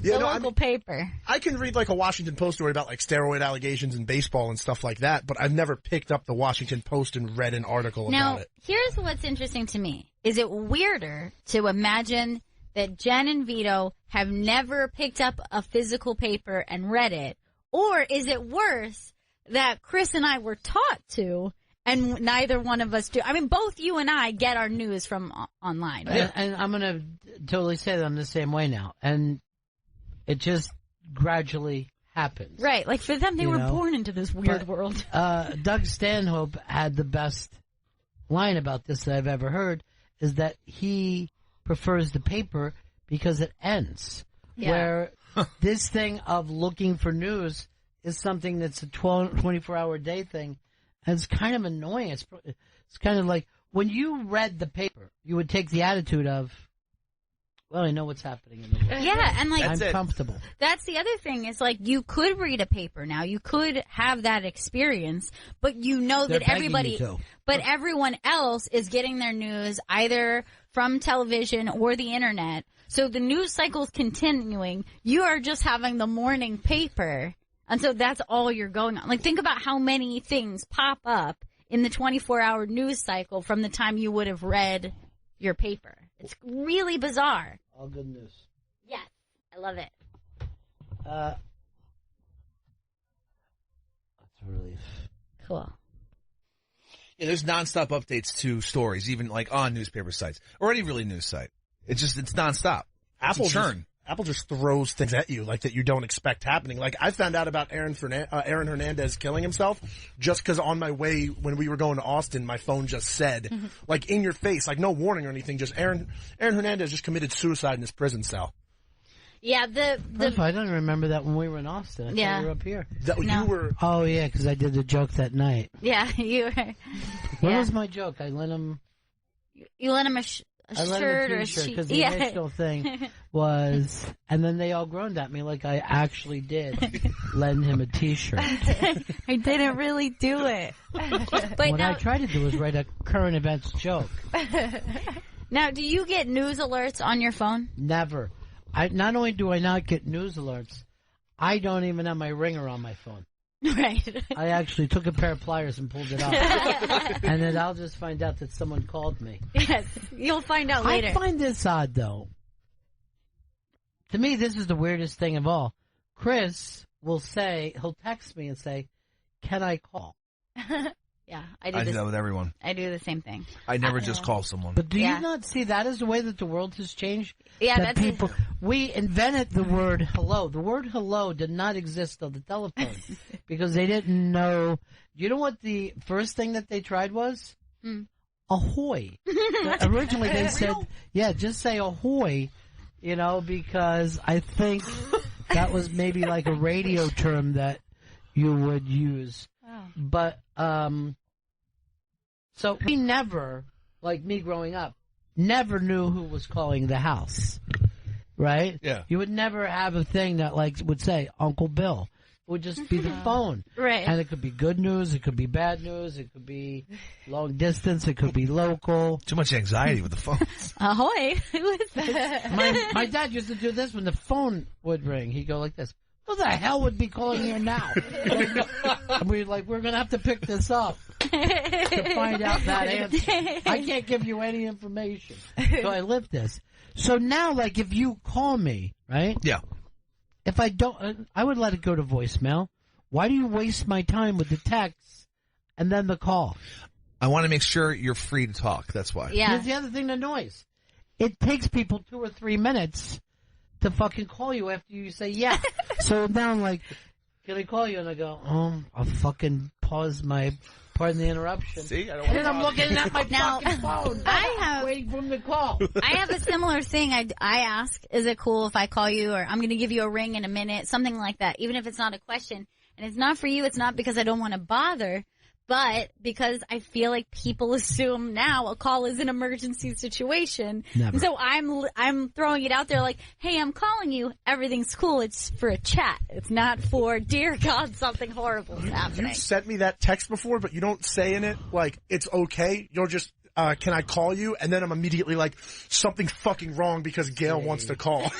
Yeah, The no, local paper. I can read like a Washington Post story about like steroid allegations in baseball and stuff like that, but I've never picked up the Washington Post and read an article Now, about it. here's what's interesting to me. Is it weirder to imagine that Jen and Vito have never picked up a physical paper and read it? Or is it worse that Chris and I were taught to and neither one of us do? I mean, both you and I get our news from online. Right? And I'm going to totally say that I'm the same way now. And it just gradually happens. Right. Like for them, they You were know? born into this weird world. Doug Stanhope had the best line about this that I've ever heard, is that he prefers the paper because it ends. Yeah. Where this thing of looking for news is something that's a 24-hour day thing, and it's kind of annoying. It's kind of like when you read the paper, you would take the attitude of, well, I know what's happening in the world. Yeah, and like I'm comfortable. that's the other thing is like you could read a paper now, you could have that experience, but you know They're that begging everybody, you to. but everyone else is getting their news either from television or the internet. So the news cycle's continuing. You are just having the morning paper, and so that's all you're going on. Like think about how many things pop up in the 24-hour news cycle from the time you would have read your paper. It's really bizarre. All good news. Yes, I love it. That's a relief. Cool. Yeah, there's nonstop updates to stories, even like on newspaper sites or any really news site. It's nonstop. Apple It's a churn. Apple just throws things at you like that you don't expect happening. Like I found out about Aaron Hernandez killing himself just because on my way when we were going to Austin, my phone just said, like in your face, like no warning or anything, just Aaron Hernandez just committed suicide in his prison cell. Yeah, I don't remember that when we were in Austin. I thought Yeah. we were up here. That No. you were. Oh, yeah, because I did the joke that night. yeah, you were. What Yeah. was my joke? I lent him You lent him a I lent shirt him or a a t-shirt sheet. because the Yeah. initial thing was, and then they all groaned at me like I actually did lend him a t-shirt. I didn't really do it. But What now, I tried to do was write a current events joke. now, do you get news alerts on your phone? Never. Not only do I not get news alerts, I don't even have my ringer on my phone. Right. I actually took a pair of pliers and pulled it out. And then I'll just find out that someone called me. Yes, you'll find out later. I find this odd, though. To me, this is the weirdest thing of all. Chris will say, he'll text me and say, can I call? Yeah, I do that with everyone. I do the same thing. I never just call someone. But do Yeah. you not see that as the way that the world has changed? Yeah, that that's people, we invented the word hello. The word hello did not exist on the telephone because they didn't know. You know what the first thing that they tried was? Ahoy. Originally they said, yeah, just say ahoy, you know, because I think that was maybe like a radio term that you would use. Oh. But, so we never, like me growing up, never knew who was calling the house, right? Yeah. You would never have a thing that like would say Uncle Bill. It would just be the phone. Right. And it could be good news, it could be bad news, it could be long distance, it could be local. Too much anxiety with the phone. Ahoy. Who is that? My dad used to do this when the phone would ring. He'd go like this. Who the hell would be calling here now? And we're going to have to pick this up to find out that answer. I can't give you any information. So I lived this. So now, like, if you call me, right? Yeah. If I don't, I would let it go to voicemail. Why do you waste my time with the text and then the call? I want to make sure you're free to talk. That's why. Yeah. Here's the other thing, the noise. It takes people 2 or 3 minutes to fucking call you after you say yeah. So now I'm like, can I call you? And I go, I'll fucking pause my, pardon the interruption. See, I don't And want then I'm looking at my Now, fucking phone. waiting for him to call. I have a similar thing. I ask, is it cool if I call you, or I'm going to give you a ring in a minute, something like that, even if it's not a question. And it's not for you. It's not because I don't want to bother, But because I feel like people assume now a call is an emergency situation. Never. And so I'm throwing it out there like, hey, I'm calling you. Everything's cool. It's for a chat. It's not for, dear God, something horrible is happening. You've sent me that text before, but you don't say in it, like, it's okay. You'll just, can I call you? And then I'm immediately like, something's fucking wrong because Gail wants to call.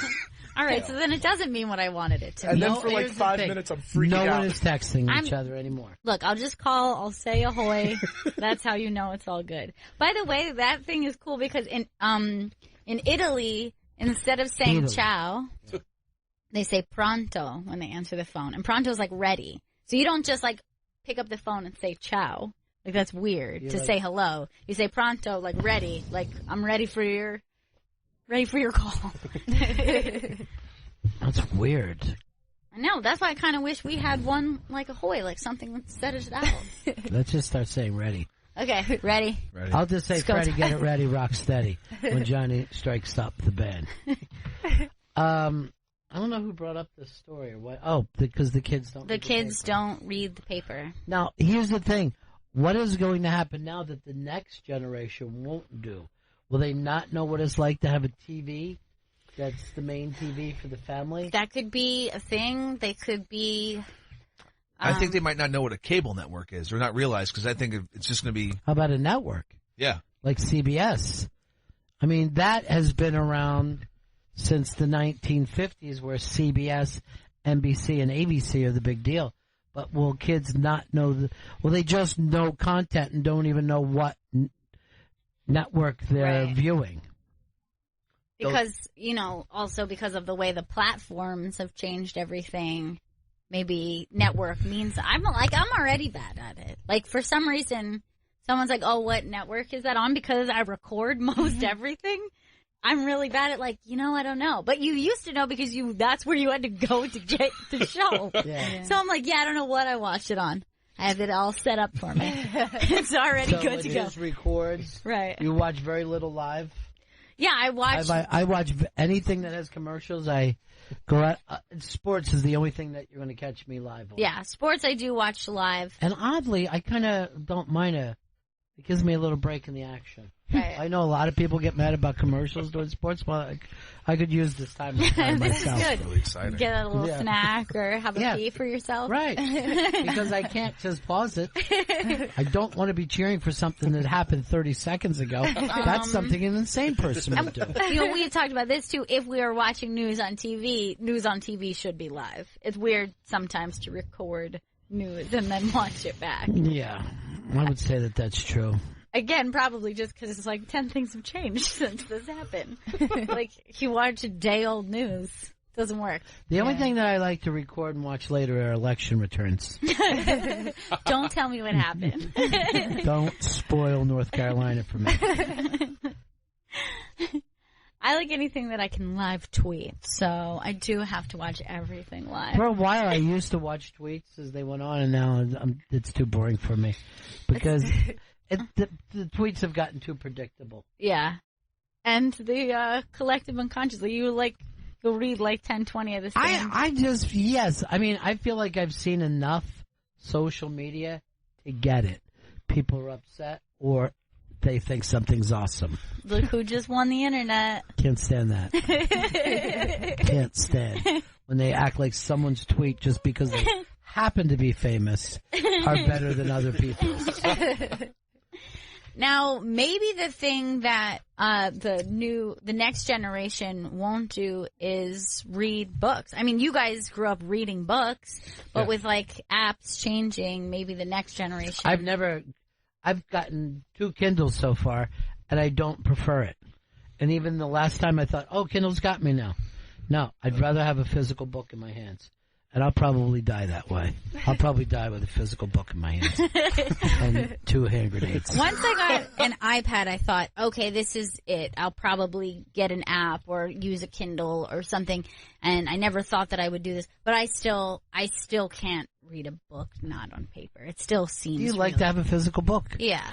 All right, so then it doesn't mean what I wanted it to And mean. then for like 5 minutes, I'm freaking out. No one is texting each other anymore. Look, I'll just call, I'll say ahoy. That's how you know it's all good. By the way, that thing is cool because in Italy, instead of saying ciao, they say pronto when they answer the phone. And pronto is like ready. So you don't just like pick up the phone and say ciao. Like that's weird to say hello. You say pronto, like ready. Like I'm ready for your call. That's weird. I know. That's why I kind of wish we had one like ahoy, like something that set it out. Let's just start saying ready. Okay, ready. I'll just say, Freddie, get it ready, rock steady, when Johnny strikes up the band. I don't know who brought up this story or what. Oh, because the kids don't. The kids don't read the paper. Now, here's the thing. What is going to happen now that the next generation won't do? Will they not know what it's like to have a TV that's the main TV for the family? That could be a thing. They could be... I think they might not know what a cable network is or not realize because I think it's just going to be... How about a network? Yeah. Like CBS. I mean, that has been around since the 1950s where CBS, NBC, and ABC are the big deal. But will kids not know... Well, they just know content and don't even know what network they're viewing. Because, also because of the way the platforms have changed everything, maybe network means I'm already bad at it. Like, for some reason, someone's like, oh, what network is that on? Because I record most everything. I'm really bad at, I don't know. But you used to know because that's where you had to go to get the show. Yeah. So I'm like, I don't know what I watched it on. I have it all set up for me. It's already good to go. So records, right. You watch very little live? Yeah, I watch. I watch anything that has commercials. I go out. Sports is the only thing that you're going to catch me live on. Yeah, sports I do watch live. And oddly, I kind of don't mind it gives me a little break in the action. Right. I know a lot of people get mad about commercials during sports, but I could use this time by myself. Good. Really exciting. Get a little snack or have a pee for yourself. Right. Because I can't just pause it. I don't want to be cheering for something that happened 30 seconds ago. That's something an insane person would do. We had talked about this too. If we are watching news on TV should be live. It's weird sometimes to record news and then watch it back. Yeah. I would say that that's true. Again, probably just because it's like 10 things have changed since this happened. Like, you watch day-old news. Doesn't work. The only thing that I like to record and watch later are election returns. Don't tell me what happened. Don't spoil North Carolina for me. I like anything that I can live tweet, so I do have to watch everything live. For a while, I used to watch tweets as they went on, and now it's too boring for me because the tweets have gotten too predictable. Yeah, and the collective unconsciously, you'll read 10, 20 of the same. Yes. I mean, I feel like I've seen enough social media to get it. People are upset or they think something's awesome. Look who just won the internet. Can't stand that. Can't stand when they act like someone's tweet just because they happen to be famous are better than other people's. Now, maybe the thing that the next generation won't do is read books. I mean, you guys grew up reading books, but with apps changing, maybe the next generation. I've gotten 2 Kindles so far, and I don't prefer it. And even the last time I thought, oh, Kindle's got me now. No, I'd rather have a physical book in my hands. And I'll probably die that way. I'll probably die with a physical book in my hands. And 2 hand grenades. Once I got an iPad, I thought, okay, this is it. I'll probably get an app or use a Kindle or something. And I never thought that I would do this. But I still can't read a book not on paper. It still seems Do you like to have a physical book? Yeah.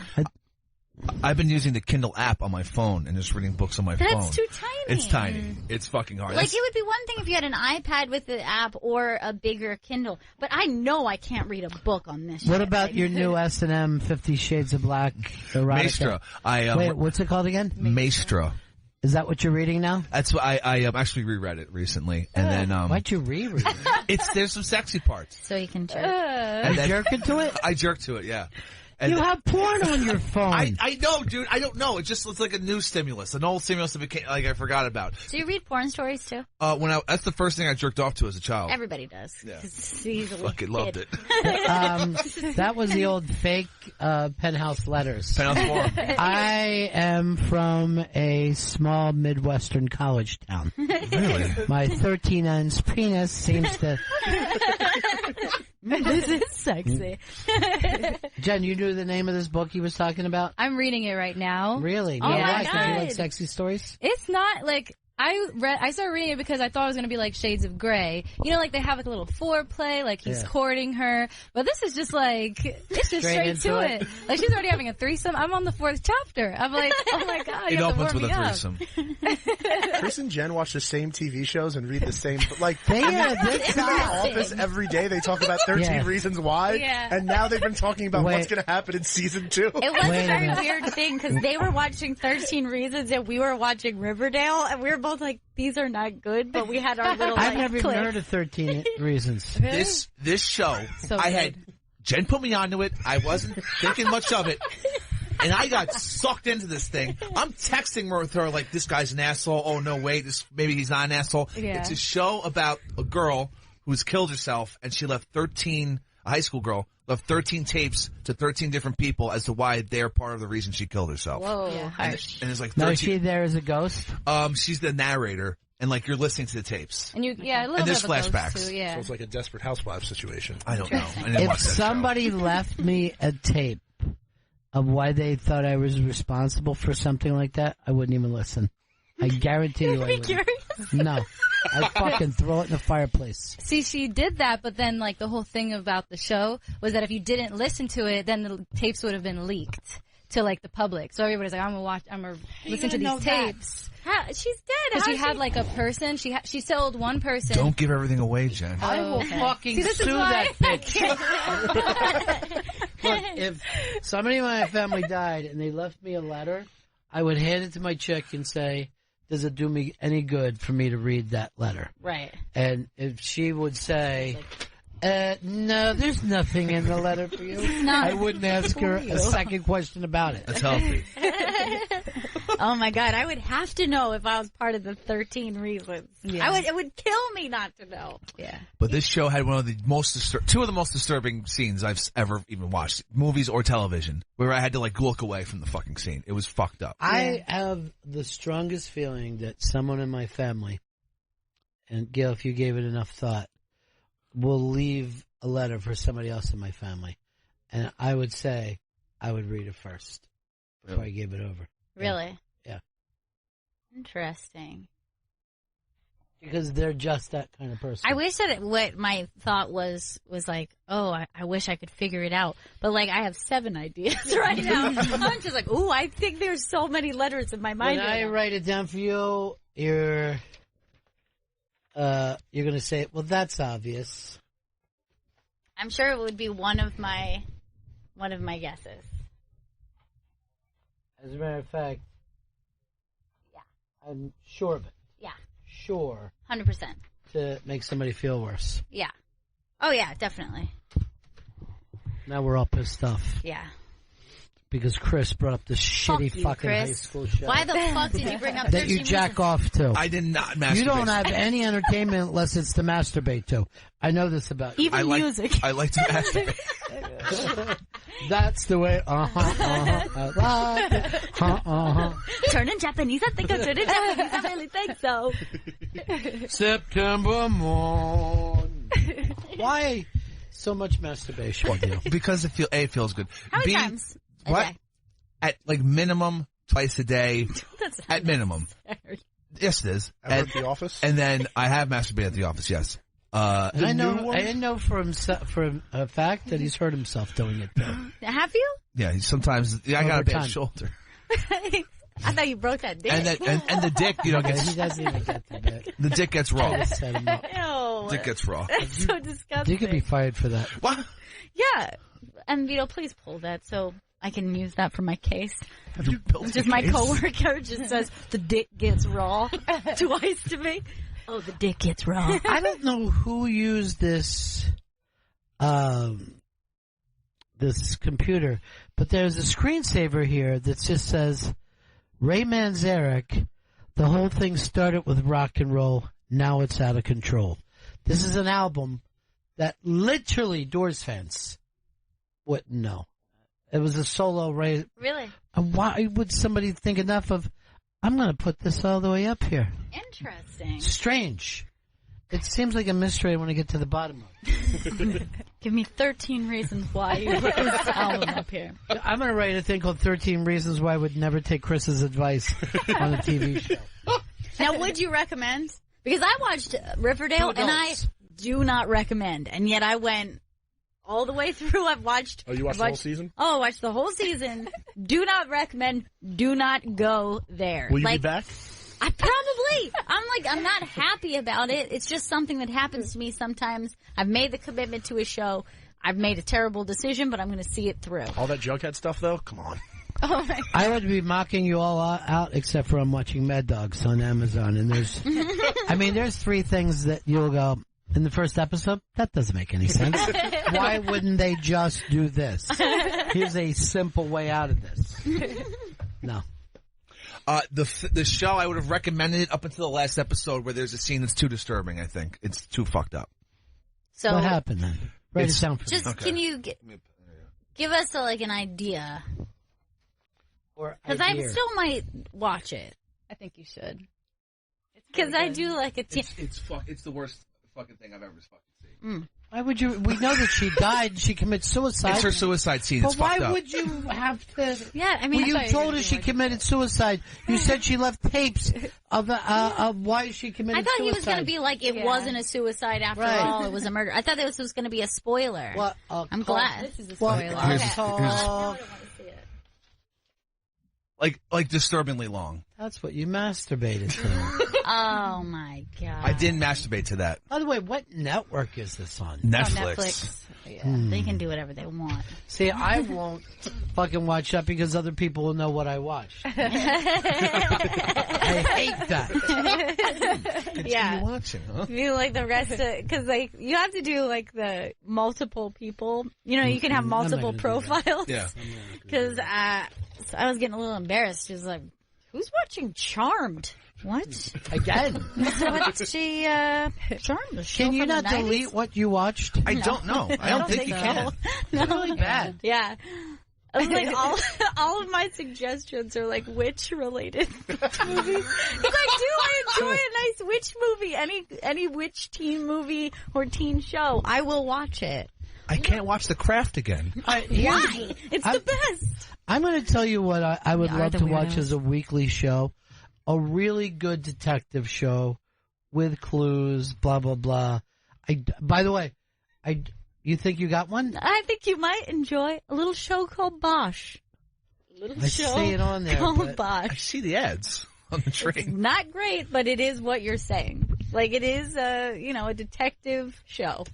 I've been using the Kindle app on my phone and just reading books on my phone. That's too tiny. It's tiny. It's fucking hard. Like, it would be one thing if you had an iPad with the app or a bigger Kindle, but I know I can't read a book on this. What shit. about your new S&M 50 Shades of Black erotica? Maestra. Wait, what's it called again? Maestra. Is that what you're reading now? That's what I actually reread it recently, and then Why'd you reread it? there's some sexy parts. So you can jerk. And You jerking to it? I jerk to it, yeah. And You have porn on your phone. I know, dude. I don't know. It's like a new stimulus, an old stimulus that became I forgot about. Do you read porn stories too? That's the first thing I jerked off to as a child. Everybody does. Yeah. He's a Fucking kid. loved it. That was the old fake penthouse letters. Penthouse Forum. I am from a small Midwestern college town. Really? My 13-inch penis seems to... This is sexy. Jen, you knew the name of this book he was talking about? I'm reading it right now. Really? Oh, my Why? 'Cause you God. like sexy stories? It's not like I started reading it because I thought it was going to be like Shades of Grey. You know, like they have like a little foreplay, like he's courting her. But this is just like, it's just straight to it. Like she's already having a threesome. I'm on the 4th chapter. I'm like, oh my God, you It have to opens warm with me a up. threesome. Chris and Jen watch the same TV shows and read the same, like, This in the guy. office every day they talk about 13 Yeah. Reasons Why, Yeah. and now they've been talking about Wait. what's going to happen in season 2. It was Wait a a very minute. weird thing because they were watching 13 Reasons and we were watching Riverdale, and we were both like, these are not good, but we had our little I've like, never even clip. heard of 13 Reasons. This show, So I good. had Jen put me onto it. I wasn't thinking much of it. And I got sucked into this thing. I'm texting her with her like, this guy's an asshole. Oh, no, wait, maybe he's not an asshole. Yeah. It's a show about a girl who's killed herself, and she left a high school girl, left 13 tapes to 13 different people as to why they're part of the reason she killed herself. Whoa. Yeah. And it's like Now, 13. is she there as a ghost? She's the narrator, and like you're listening to the tapes. And you, yeah, a little And bit there's of a ghost, flashbacks. too, yeah. So it's like a Desperate Housewives situation. I don't know. I didn't If watch that somebody left me a tape of why they thought I was responsible for something like that, I wouldn't even listen. I guarantee you I wouldn't. No. I'd fucking throw it in the fireplace. See, she did that, but then like the whole thing about the show was that if you didn't listen to it, then the tapes would have been leaked to like the public. So everybody's like, I'm gonna listen to these tapes. She's dead. Because How she had like a person. She told one person. Don't give everything away, Jen. I will fucking See, this is sue why that bitch. Look, if somebody in my family died and they left me a letter, I would hand it to my chick and say, does it do me any good for me to read that letter? Right. And if she would say, no, there's nothing in the letter for you, I wouldn't ask her a second question about it. That's healthy. Oh my God, I would have to know if I was part of the 13 Reasons. Yeah. It would kill me not to know. Yeah. But this show had one of the two of the most disturbing scenes I've ever even watched, movies or television, where I had to like look away from the fucking scene. It was fucked up. I have the strongest feeling that someone in my family, and Gail, if you gave it enough thought, will leave a letter for somebody else in my family. And I would say I would read it first before I gave it over. Really? Yeah. Interesting. Because they're just that kind of person. I wish that what my thought was like, oh, I wish I could figure it out. But like, I have 7 ideas right now. I'm just like, ooh, I think there's so many letters in my mind. When right I now. write it down for you, you're going to say, well, that's obvious. I'm sure it would be one of my guesses. As a matter of fact, Yeah. I'm sure of it. Yeah. Sure. 100%. To make somebody feel worse. Yeah. Oh yeah, definitely. Now we're all pissed off Yeah. because Chris brought up this shitty you, fucking Chris. high school show Why the fuck did you bring up that you 13 jack Reasons? off to. I did not masturbate. You don't have any entertainment unless it's to masturbate to. I know this about you. Even music. I like to masturbate. That's the way. I like it. Turn in Japanese. I think I turn in Japanese. I really think so. September morn. Why so much masturbation with you? Because it feels good. How many B, times a what? day? At like minimum twice a day. That's At minimum. Yes, it is. Ever at the office? And then I have masturbated at the office. Yes. And I new know. one? I know for a fact that he's hurt himself doing it. Though. Have you? Yeah, sometimes I got a bad Overtime. shoulder. I thought you broke that dick. And the dick, you know, He gets doesn't even get the bit. the dick gets raw. Set him up. Ew. Dick gets raw. That's so disgusting. You could be fired for that. What? Yeah. And Vito, please pull that so I can use that for my case. Have you built Just a my case? coworker just says the dick gets raw twice to me. Oh, the dick gets raw. I don't know who used this this computer, but there's a screensaver here that just says Ray Manzarek. The whole thing started with rock and roll. Now it's out of control. This is an album that literally Doors fans wouldn't know. It was a solo Ray. Really? And why would somebody think enough of, I'm going to put this all the way up here? Interesting. Strange. It seems like a mystery I want to get to the bottom of. Give me 13 reasons why you put this album up here. I'm going to write a thing called 13 Reasons Why I Would Never Take Chris's Advice on a TV show. Now, would you recommend? Because I watched Riverdale, and I do not recommend. And yet I went all the way through. I've watched... Oh, you watched the whole season? Oh, I watched the whole season. Do not recommend. Do not go there. Will you be back? I probably. I'm not happy about it. It's just something that happens to me sometimes. I've made the commitment to a show. I've made a terrible decision, but I'm going to see it through. All that Jughead stuff, though? Come on. Oh my God. I would be mocking you all out, except for I'm watching Mad Dogs on Amazon, and there's 3 things that you'll go, in the first episode, that doesn't make any sense. Why wouldn't they just do this? Here's a simple way out of this. No. The show, I would have recommended it up until the last episode where there's a scene that's too disturbing, I think. It's too fucked up. So what happened then? Write it down for just me. can you give us an idea? Because I still might watch it. I think you should. Because I do like a teen. It's the worst fucking thing I've ever fucking seen. Why would you? We know that she died. She committed suicide. It's her suicide scene. But It's fucked why up. would you have to? Yeah, I mean, Well, you told her she committed suicide. You said she left tapes of why she committed I thought suicide. he was going to be like, it wasn't a suicide after all. It was a murder. I thought this was going to be a spoiler. Well, I'm glad. This is a spoiler. Like disturbingly long. That's what you masturbated to. Oh my God. I didn't masturbate to that. By the way, what network is this on? Netflix. Yeah, they can do whatever they want. See, I won't fucking watch that because other people will know what I watch. I hate that. Yeah. What are you watching, huh? You like the rest of, because like you have to do like the multiple people. You know, you can have I'm not multiple gonna do profiles. Yeah. Because so I was getting a little embarrassed. She was like, "Who's watching Charmed? What? Again? What's she? Charmed? Can you not delete what you watched? I don't know. I don't think you can. It's really bad. Yeah. I was like, all of my suggestions are like witch related movies. Because I enjoy a nice witch movie. Any witch teen movie or teen show, I will watch it. I can't watch The Craft again. Why? It's the best. I'm going to tell you what I would We are love the to watch weirdos. as a weekly show. A really good detective show with clues, blah, blah, blah. By the way, you think you got one? I think you might enjoy a little show called Bosch. I see it on there. Called but- I Bosch. see the ads on the train. Not great, but it is what you're saying. Like it is a detective show.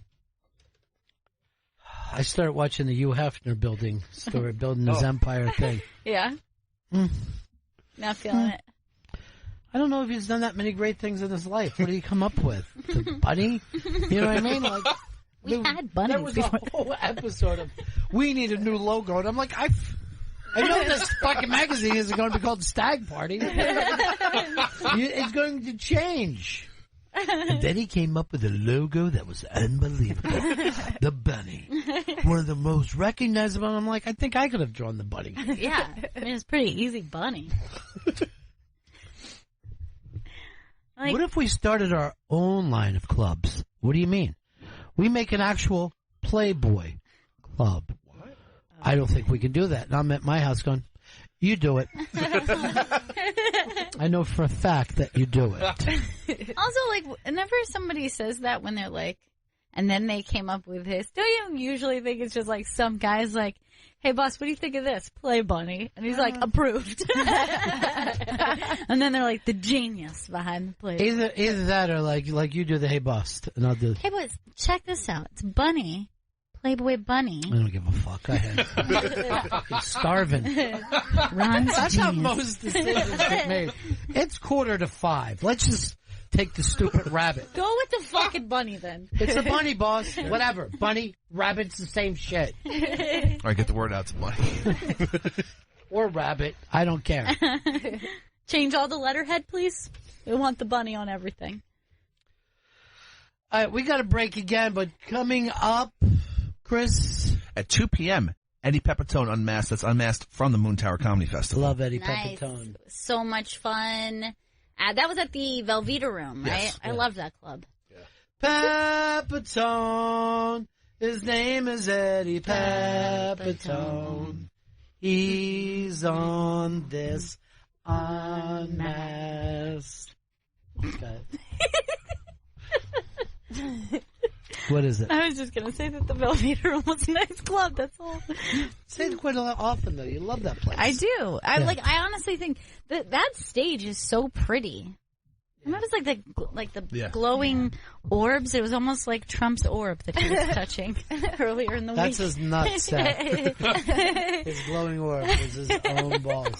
I started watching the Hugh Hefner building his empire thing. Yeah. Not feeling it. I don't know if he's done that many great things in his life. What did he come up with? The bunny? You know what I mean? Like We had bunnies There was before. a whole episode of, we need a new logo. And I'm like, I know this fucking magazine isn't going to be called Stag Party. It's going to change. And then he came up with a logo that was unbelievable. The bunny. One of the most recognizable. I'm like, I think I could have drawn the bunny. Yeah. I mean, it's pretty easy bunny. Like, What if we started our own line of clubs? What do you mean? We make an actual Playboy club. What? I don't think we can do that. And I'm at my house going, you do it. I know for a fact that you do it. also, like, whenever somebody says that when they're like, and then they came up with this, don't you usually think it's just like some guy's like, hey boss, what do you think of this? Play bunny. And he's like, approved. And then they're like, the genius behind the play. Either that or like you do the hey boss, and I'll do. Hey boys, check this out. It's Bunny. Playboy Bunny. I don't give a fuck. Go ahead. Fucking starving. Ron's That's how genius. most decisions get made. It's 4:45. Let's just take the stupid rabbit. Go with the fucking bunny then. It's a bunny, boss. Whatever. Bunny, rabbit's the same shit. All right, get the word out to Bunny. Or rabbit. I don't care. Change all the letterhead, please. We want the bunny on everything. All right, we got to break again, but coming up, Chris. At 2 p.m., Eddie Pepitone Unmasked. That's Unmasked from the Moon Tower Comedy Festival. Love Eddie Nice. Pepitone. So much fun. That was at the Velveeta Room, right? Yes. I love that club. Pepitone. His name is Eddie Pepitone. He's on this Unmasked. Okay. What is it? I was just going to say that the Velveeta Room was a nice club, that's all. Say it quite a lot often, though. You love that place. I do. I Yeah. I honestly think that stage is so pretty. I noticed the Yeah. glowing orbs. It was almost like Trump's orb that he was touching earlier in the That's week. his nutsack. His glowing orb is his own balls.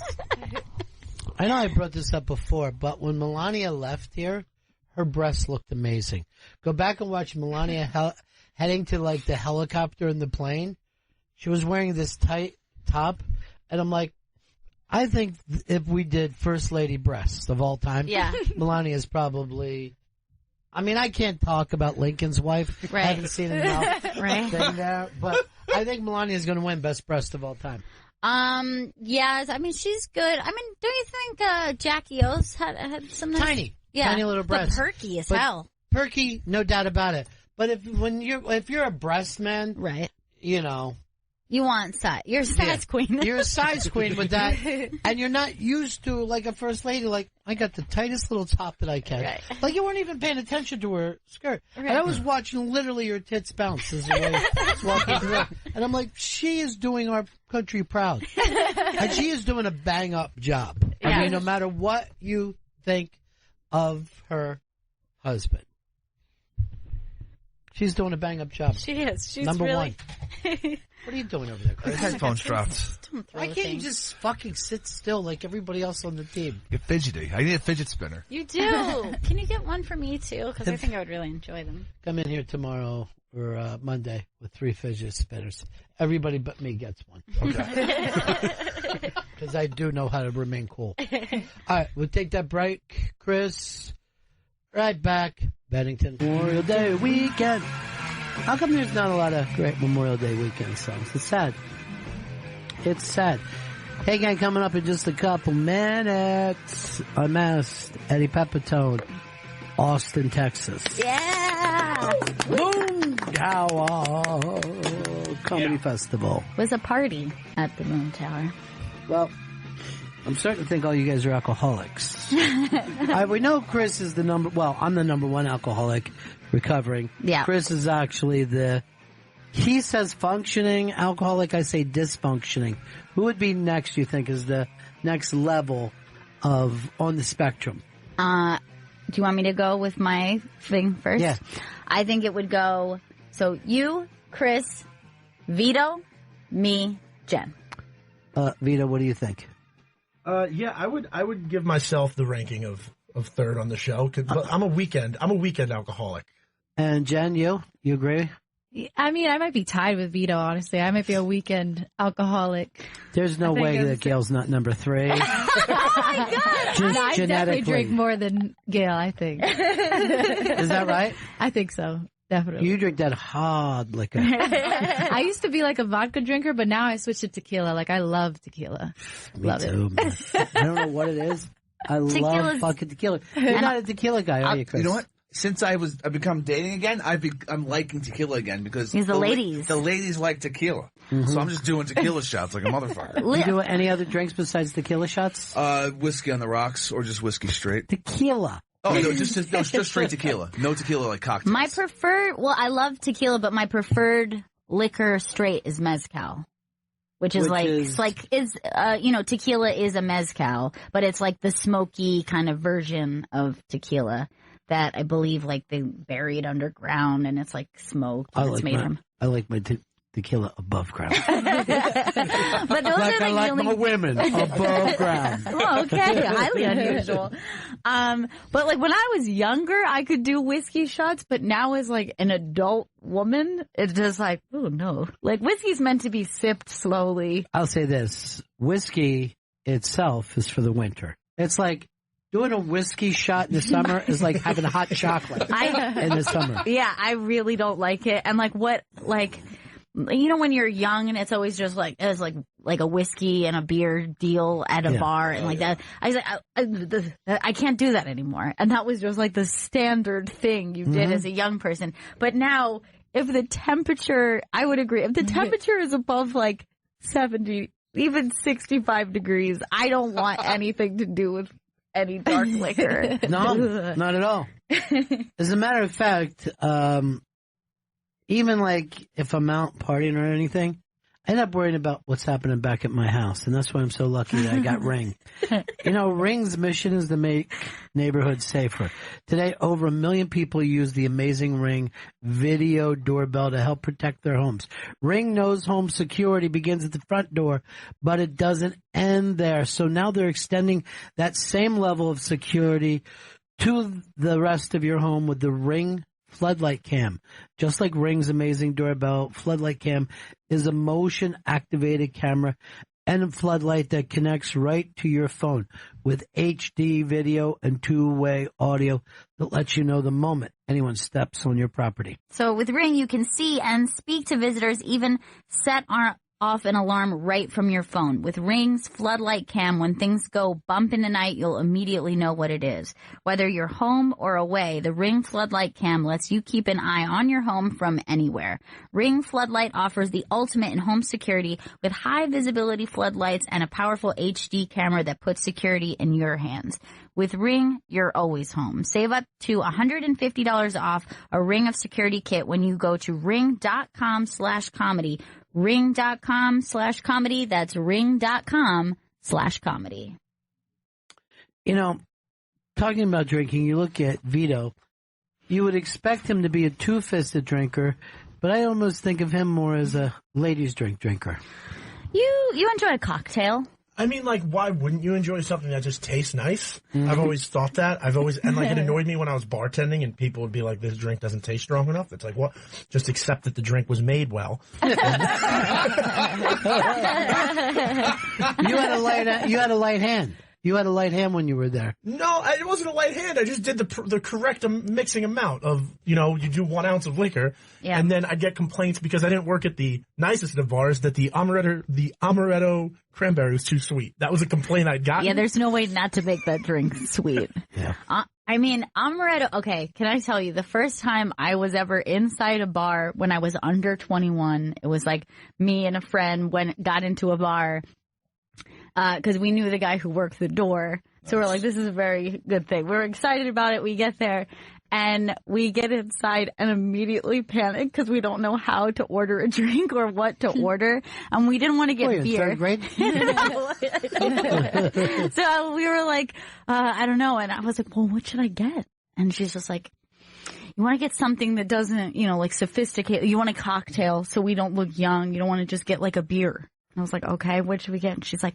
I know I brought this up before, but when Melania left here, her breasts looked amazing. Go back and watch Melania heading to the helicopter in the plane. She was wearing this tight top, and I'm like, I think if we did First Lady breasts of all time, Yeah. Melania's probably. I mean, I can't talk about Lincoln's wife. Right. I haven't seen enough Right. thing there, but I think Melania's going to win Best Breast of all time. Yes, I mean, she's good. I mean, don't you think, Jackie O's had some nice... Tiny. Yeah. Tiny little breasts. But perky as But- hell. Perky, no doubt about it. But if you're a breast man, Right. you know, You want size. You're a size queen. you're a size queen with that, and you're not used to like a first lady. Like I got the tightest little top that I can. Right. Like you weren't even paying attention to her skirt, and Right. I was watching literally her tits bounce as the way walking through, and I'm like, she is doing our country proud, and she is doing a bang up job. I Yeah. mean, no matter what you think of her husband. She's doing a bang-up job. She is. She's Number really... one. What are you doing over there, The Chris? headphones dropped. Don't throw Why can't you things. just fucking sit still like everybody else on the team? Get fidgety. I need a fidget spinner. You do. Can you get one for me, too? Because I think I would really enjoy them. Come in here tomorrow or Monday with 3 fidget spinners. Everybody but me gets one. Okay. Because I do know how to remain cool. All right, we'll take that break. Chris, right back. Bennington. Memorial Day weekend. How come there's not a lot of great Memorial Day weekend songs? It's sad. It's sad. Hey, gang, coming up in just a couple minutes. Unmasked, Eddie Pepitone, Austin, Texas. Yeah! Moon Tower Comedy Festival. It was a party at the Moon Tower. Well, I'm starting to think all you guys are alcoholics. We know Chris is I'm the number one alcoholic recovering. Yeah. Chris is actually he says functioning alcoholic, I say dysfunctioning. Who would be next, you think, is the next level on the spectrum? Do you want me to go with my thing first? Yeah. I think it would go, so you, Chris, Vito, me, Jen. Vito, what do you think? Yeah, I would give myself the ranking of third on the show. But I'm a weekend alcoholic. And Jen, you agree? I mean, I might be tied with Vito, honestly. I might be a weekend alcoholic. There's no I think way I'm that Gail's not number 3. Oh my God! Just I definitely genetically. drink more than Gail, I think. Is that right? I think so. Definitely. You drink that hard liquor. I used to be like a vodka drinker, but now I switched to tequila. Like, I love tequila. Me Love too, man. I don't know what it is. I love Tequila's- fucking tequila. You're not a tequila guy, are you, Chris? You know what? Since I've become dating again, I'm liking tequila again because He's the ladies. The ladies like tequila, so I'm just doing tequila shots like a motherfucker. You do any other drinks besides tequila shots? Whiskey on the rocks or just whiskey straight. Tequila. Oh no, just straight tequila. No tequila like cocktails. My preferred, I love tequila, but my preferred liquor straight is mezcal. which is tequila is a mezcal, but it's like the smoky kind of version of tequila that I believe like they bury it underground and it's like smoked. I like my tequila above ground. But those I like my women above ground. Oh, okay, highly unusual. But like when I was younger, I could do whiskey shots, but now as like an adult woman, it's just like, oh no. Like whiskey's meant to be sipped slowly. I'll say this. Whiskey itself is for the winter. It's like doing a whiskey shot in the summer is like having a hot chocolate in the summer. Yeah, I really don't like it. And you know, when you're young and it's always just like, it's like a whiskey and a beer deal at a bar and like that. I was like, I can't do that anymore. And that was just like the standard thing you did as a young person. But now, if the temperature, I would agree, if the temperature is above like 70, even 65 degrees, I don't want anything to do with any dark liquor. No, not at all. As a matter of fact, even like if I'm out partying or anything, I end up worrying about what's happening back at my house. And that's why I'm so lucky that I got Ring. You know, Ring's mission is to make neighborhoods safer. Today, over 1 million people use the amazing Ring video doorbell to help protect their homes. Ring knows home security begins at the front door, but it doesn't end there. So now they're extending that same level of security to the rest of your home with the Ring Floodlight Cam. Just like Ring's amazing doorbell, Floodlight Cam is a motion-activated camera and a floodlight that connects right to your phone with HD video and two-way audio that lets you know the moment anyone steps on your property. So with Ring, you can see and speak to visitors, even set off an alarm right from your phone. With Ring's Floodlight Cam, when things go bump in the night, you'll immediately know what it is. Whether you're home or away, the Ring Floodlight Cam lets you keep an eye on your home from anywhere. Ring Floodlight offers the ultimate in home security with high visibility floodlights and a powerful HD camera that puts security in your hands. With Ring, you're always home. Save up to $150 off a Ring of Security kit when you go to ring.com/comedy. Ring.com/comedy. That's ring.com/comedy. You know, talking about drinking, you look at Vito, you would expect him to be a two-fisted drinker, but I almost think of him more as a ladies' drink drinker. You enjoy a cocktail? I mean, like, why wouldn't you enjoy something that just tastes nice? I've always thought that. And like, it annoyed me when I was bartending and people would be like, this drink doesn't taste strong enough. It's like, what? Just accept that the drink was made well. You had a light hand. You had a light hand when you were there. No, it wasn't a light hand. I just did the correct mixing amount of, you do 1 ounce of liquor. Yeah. And then I get complaints because I didn't work at the nicest of bars that the amaretto cranberry was too sweet. That was a complaint I'd gotten. Yeah, there's no way not to make that drink sweet. Yeah. I mean, amaretto, okay, can I tell you, the first time I was ever inside a bar when I was under 21, it was like me and a friend got into a bar. Cause we knew the guy who worked the door. So we're like, this is a very good thing. We're excited about it. We get there and we get inside and immediately panic because we don't know how to order a drink or what to order. And we didn't want to get beer. So we were like, I don't know. And I was like, well, what should I get? And she's just like, you want to get something that doesn't, like sophisticated. You want a cocktail so we don't look young. You don't want to just get like a beer. I was like, okay, what should we get? And she's like,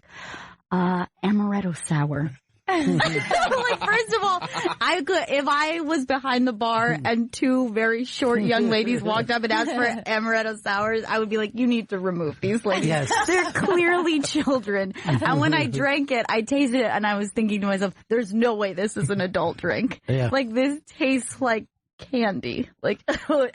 amaretto sour. Like, first of all, if I was behind the bar and two very short young ladies walked up and asked for amaretto sours, I would be like, you need to remove these ladies. Yes. They're clearly children. And when I drank it, I tasted it and I was thinking to myself, there's no way this is an adult drink. Yeah. Like, this tastes like candy. Like,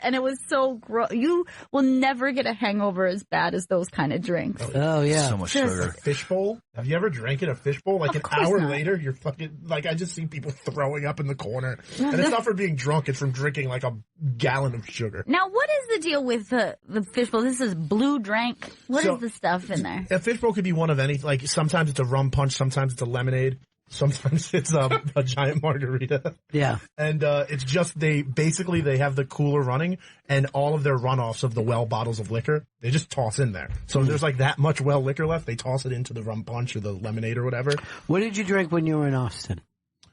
and it was so gross. You will never get a hangover as bad as those kind of drinks. Oh, yeah. So much sugar. A fishbowl? Have you ever drank in a fishbowl? Like, an hour later, you're fucking, like, I just see people throwing up in the corner. And it's not from being drunk, it's from drinking like a gallon of sugar. Now, what is the deal with the fishbowl? This is blue drink. What is the stuff in there? A fishbowl could be one of any, like, sometimes it's a rum punch, sometimes it's a lemonade. Sometimes it's a giant margarita. Yeah. And it's just they have the cooler running, and all of their runoffs of the well bottles of liquor, they just toss in there. So if there's like that much well liquor left, they toss it into the rum punch or the lemonade or whatever. What did you drink when you were in Austin?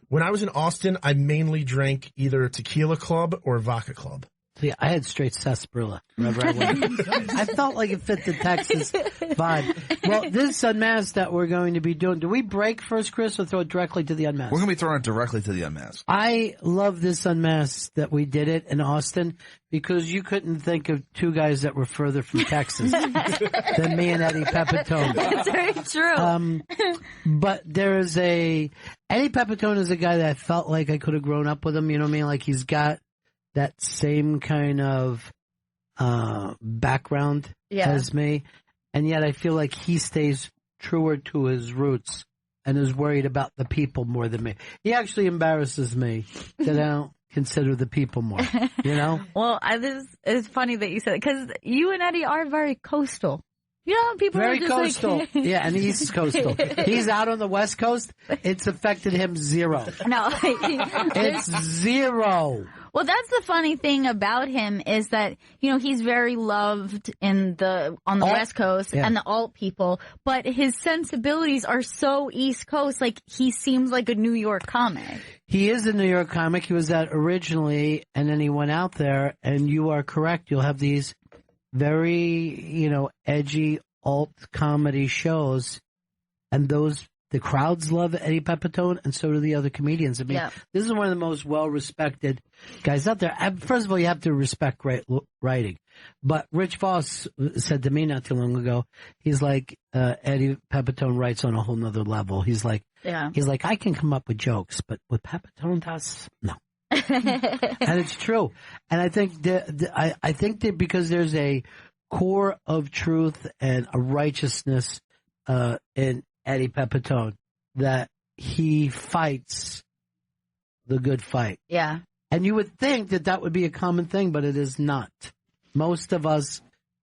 When I was in Austin, I mainly drank either Tequila Club or Vodka Club. See, I had straight sarsaparilla wherever I went. I felt like it fit the Texas vibe. Well, this unmasked that we're going to be doing, do we break first, Chris, or throw it directly to the unmasked? We're going to be throwing it directly to the unmasked. I love this unmasked that we did it in Austin because you couldn't think of two guys that were further from Texas than me and Eddie Pepitone. That's very true. But Eddie Pepitone is a guy that I felt like I could have grown up with him. You know what I mean? Like he's got that same kind of background as me, and yet I feel like he stays truer to his roots and is worried about the people more than me. He actually embarrasses me that I don't consider the people more, you know? Well, it's funny that you said it, because you and Eddie are very coastal. You know, people very are just coastal. like... Yeah, and East Coastal. He's out on the West Coast. It's affected him zero. No. It's zero. Well, that's the funny thing about him is that, you know, he's very loved on the West Coast and the alt people, but his sensibilities are so East Coast. Like, he seems like a New York comic. He is a New York comic. He was that originally, and then he went out there, and you are correct. You'll have these very, you know, edgy alt comedy shows, and the crowds love Eddie Pepitone, and so do the other comedians. I mean, this is one of the most well-respected guys out there. First of all, you have to respect great writing. But Rich Voss said to me not too long ago, he's like, Eddie Pepitone writes on a whole nother level. He's like, I can come up with jokes, but what Pepitone does, no. And it's true. And I think that because there's a core of truth and a righteousness in Eddie Pepitone, that he fights the good fight. Yeah. And you would think that would be a common thing, but it is not. Most of us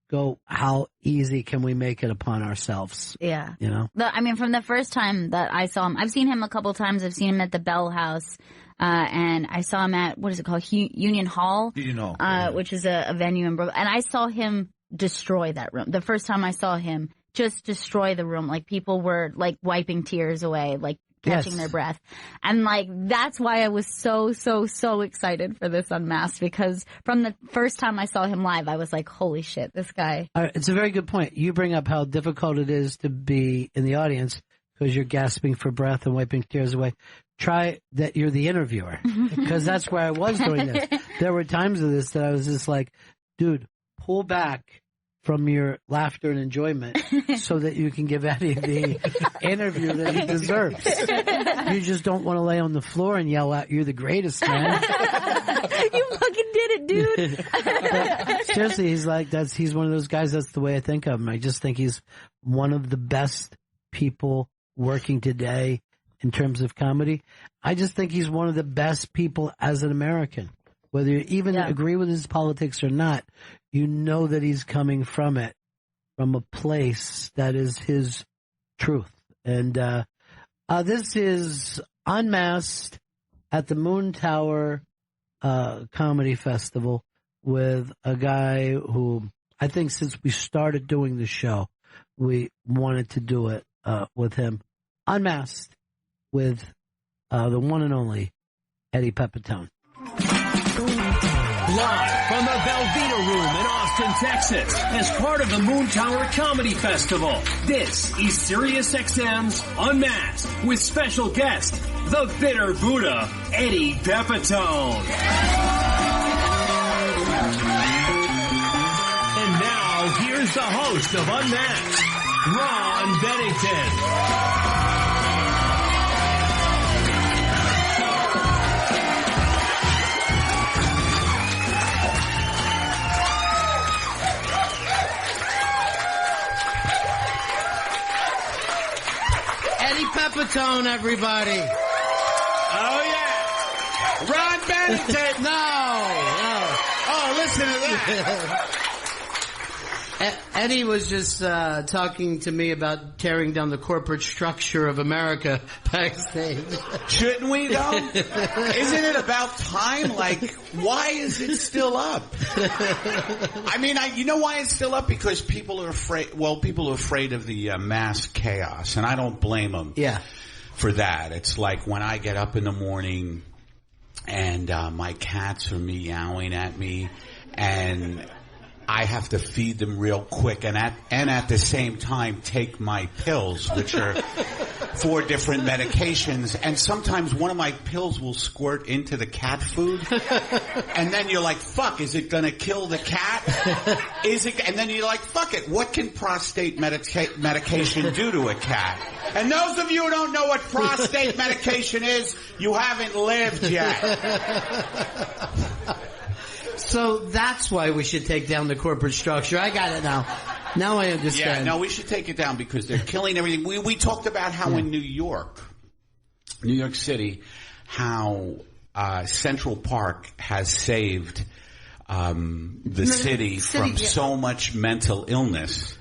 go, how easy can we make it upon ourselves? Yeah. You know? I mean, from the first time that I saw him, I've seen him a couple times. I've seen him at the Bell House. And I saw him at, what is it called? Union Hall. Which is a venue in Brooklyn. And I saw him destroy that room. The first time I saw him, just destroy the room. Like, people were, like, wiping tears away, like, catching their breath. And, like, that's why I was so excited for this Unmasked, because from the first time I saw him live, I was like, holy shit, this guy. It's a very good point. You bring up how difficult it is to be in the audience because you're gasping for breath and wiping tears away. Try that you're the interviewer, because that's where I was doing this. There were times of this that I was just like, dude, pull back from your laughter and enjoyment so that you can give Eddie the interview that he deserves. You just don't want to lay on the floor and yell out, you're the greatest, man. You fucking did it, dude. But seriously, he's one of those guys, that's the way I think of him. I just think he's one of the best people working today in terms of comedy. I just think he's one of the best people as an American. Whether you even agree with his politics or not, you know that he's coming from a place that is his truth. And this is Unmasked at the Moon Tower Comedy Festival with a guy who I think since we started doing the show, we wanted to do it with him. Unmasked with the one and only Eddie Pepitone. Live from the Velveeta Room in Austin, Texas, as part of the Moon Tower Comedy Festival, this is SiriusXM's Unmasked with special guest, the Bitter Buddha, Eddie Pepitone. And now, here's the host of Unmasked, Ron Bennington. Pepitone, everybody. Oh, yeah. Ron Bennington. No. Oh, listen to that. Eddie was just talking to me about tearing down the corporate structure of America backstage. Shouldn't we, though? Isn't it about time? Like, why is it still up? I mean, you know why it's still up? Because people are afraid. Well, people are afraid of the mass chaos, and I don't blame them. Yeah. For that. It's like when I get up in the morning and my cats are meowing at me, and I have to feed them real quick, and at the same time take my pills, which are 4 different medications, and sometimes one of my pills will squirt into the cat food, and then you're like, fuck, is it gonna kill the cat? And then you're like, fuck it, what can prostate medication do to a cat? And those of you who don't know what prostate medication is, you haven't lived yet. So that's why we should take down the corporate structure. I got it now. Now I understand. Yeah, no, we should take it down because they're killing everything. We talked about how in New York City, how Central Park has saved the city from so much mental illness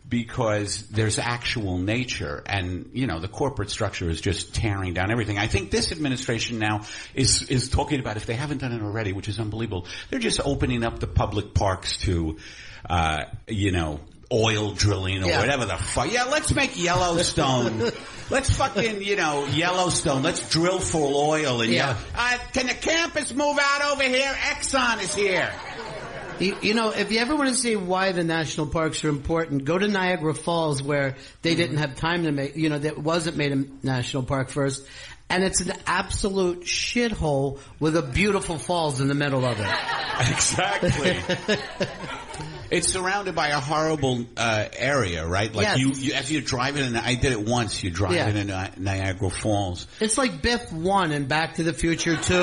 because there's actual nature, and the corporate structure is just tearing down everything. I think this administration now is talking about, if they haven't done it already, which is unbelievable, they're just opening up the public parks to oil drilling or whatever the fuck. Yeah, let's make Yellowstone. Let's fucking, Yellowstone. Let's drill for oil. And can the campus move out over here? Exxon is here. If you ever want to see why the national parks are important, go to Niagara Falls, where they didn't have time to make, that wasn't made a national park first. And it's an absolute shithole with a beautiful falls in the middle of it. Exactly. It's surrounded by a horrible area, right? Like you as you're driving, and I did it once, you're driving in Niagara Falls. It's like Biff 1 and Back to the Future 2,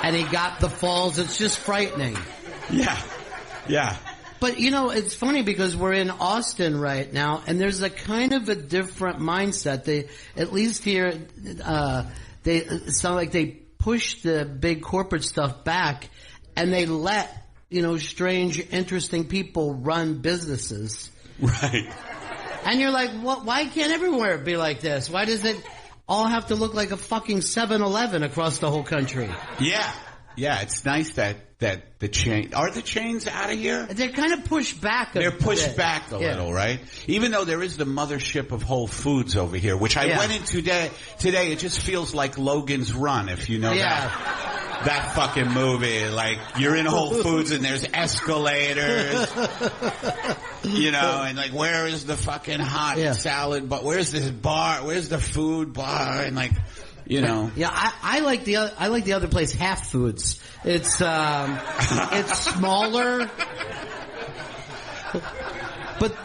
and he got the falls. It's just frightening. Yeah. But, it's funny because we're in Austin right now, and there's a kind of a different mindset. They, at least here, they sound like they push the big corporate stuff back, and they let, strange, interesting people run businesses. Right. And you're like, why can't everywhere be like this? Why does it all have to look like a fucking 7-Eleven across the whole country? Yeah, it's nice that the chain, are the chains out of here? They're kind of pushed back a They're pushed bit. back a little, right? Even though there is the mothership of Whole Foods over here, which I went in today, it just feels like Logan's Run, if you know that fucking movie. Like, you're in Whole Foods and there's escalators, and like, where is the fucking hot salad, but where's this bar, where's the food bar, and like, Yeah, I like the other place, Half Foods. It's it's smaller, but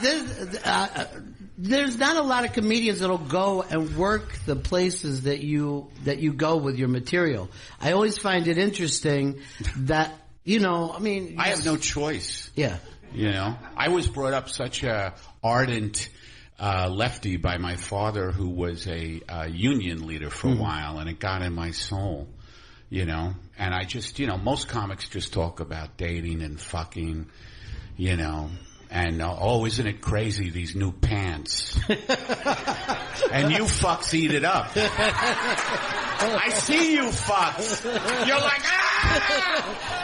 there's not a lot of comedians that'll go and work the places that you go with your material. I always find it interesting that I have no choice. Yeah, I was brought up such a ardent lefty by my father, who was a union leader for a while, and it got in my soul, and I just, most comics just talk about dating and fucking, and isn't it crazy, these new pants? And you fucks eat it up. I see you fucks. You're like,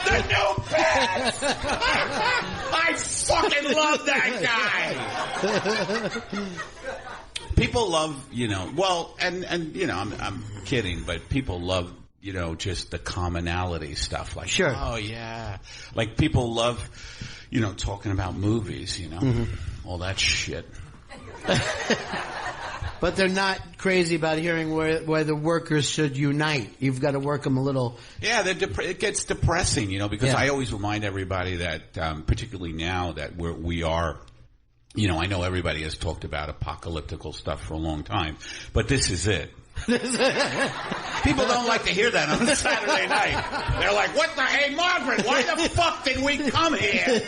the new pants! I fucking love that guy! People love, I'm kidding, but people love, just the commonality stuff. Like, oh yeah. Like, people love, talking about movies, all that shit. But they're not crazy about hearing where the workers should unite. You've got to work them a little. Yeah, it gets depressing, because I always remind everybody that, particularly now that we are, I know everybody has talked about apocalyptical stuff for a long time, but this is it. People don't like to hear that on a Saturday night. They're like, hey Margaret, why the fuck did we come here?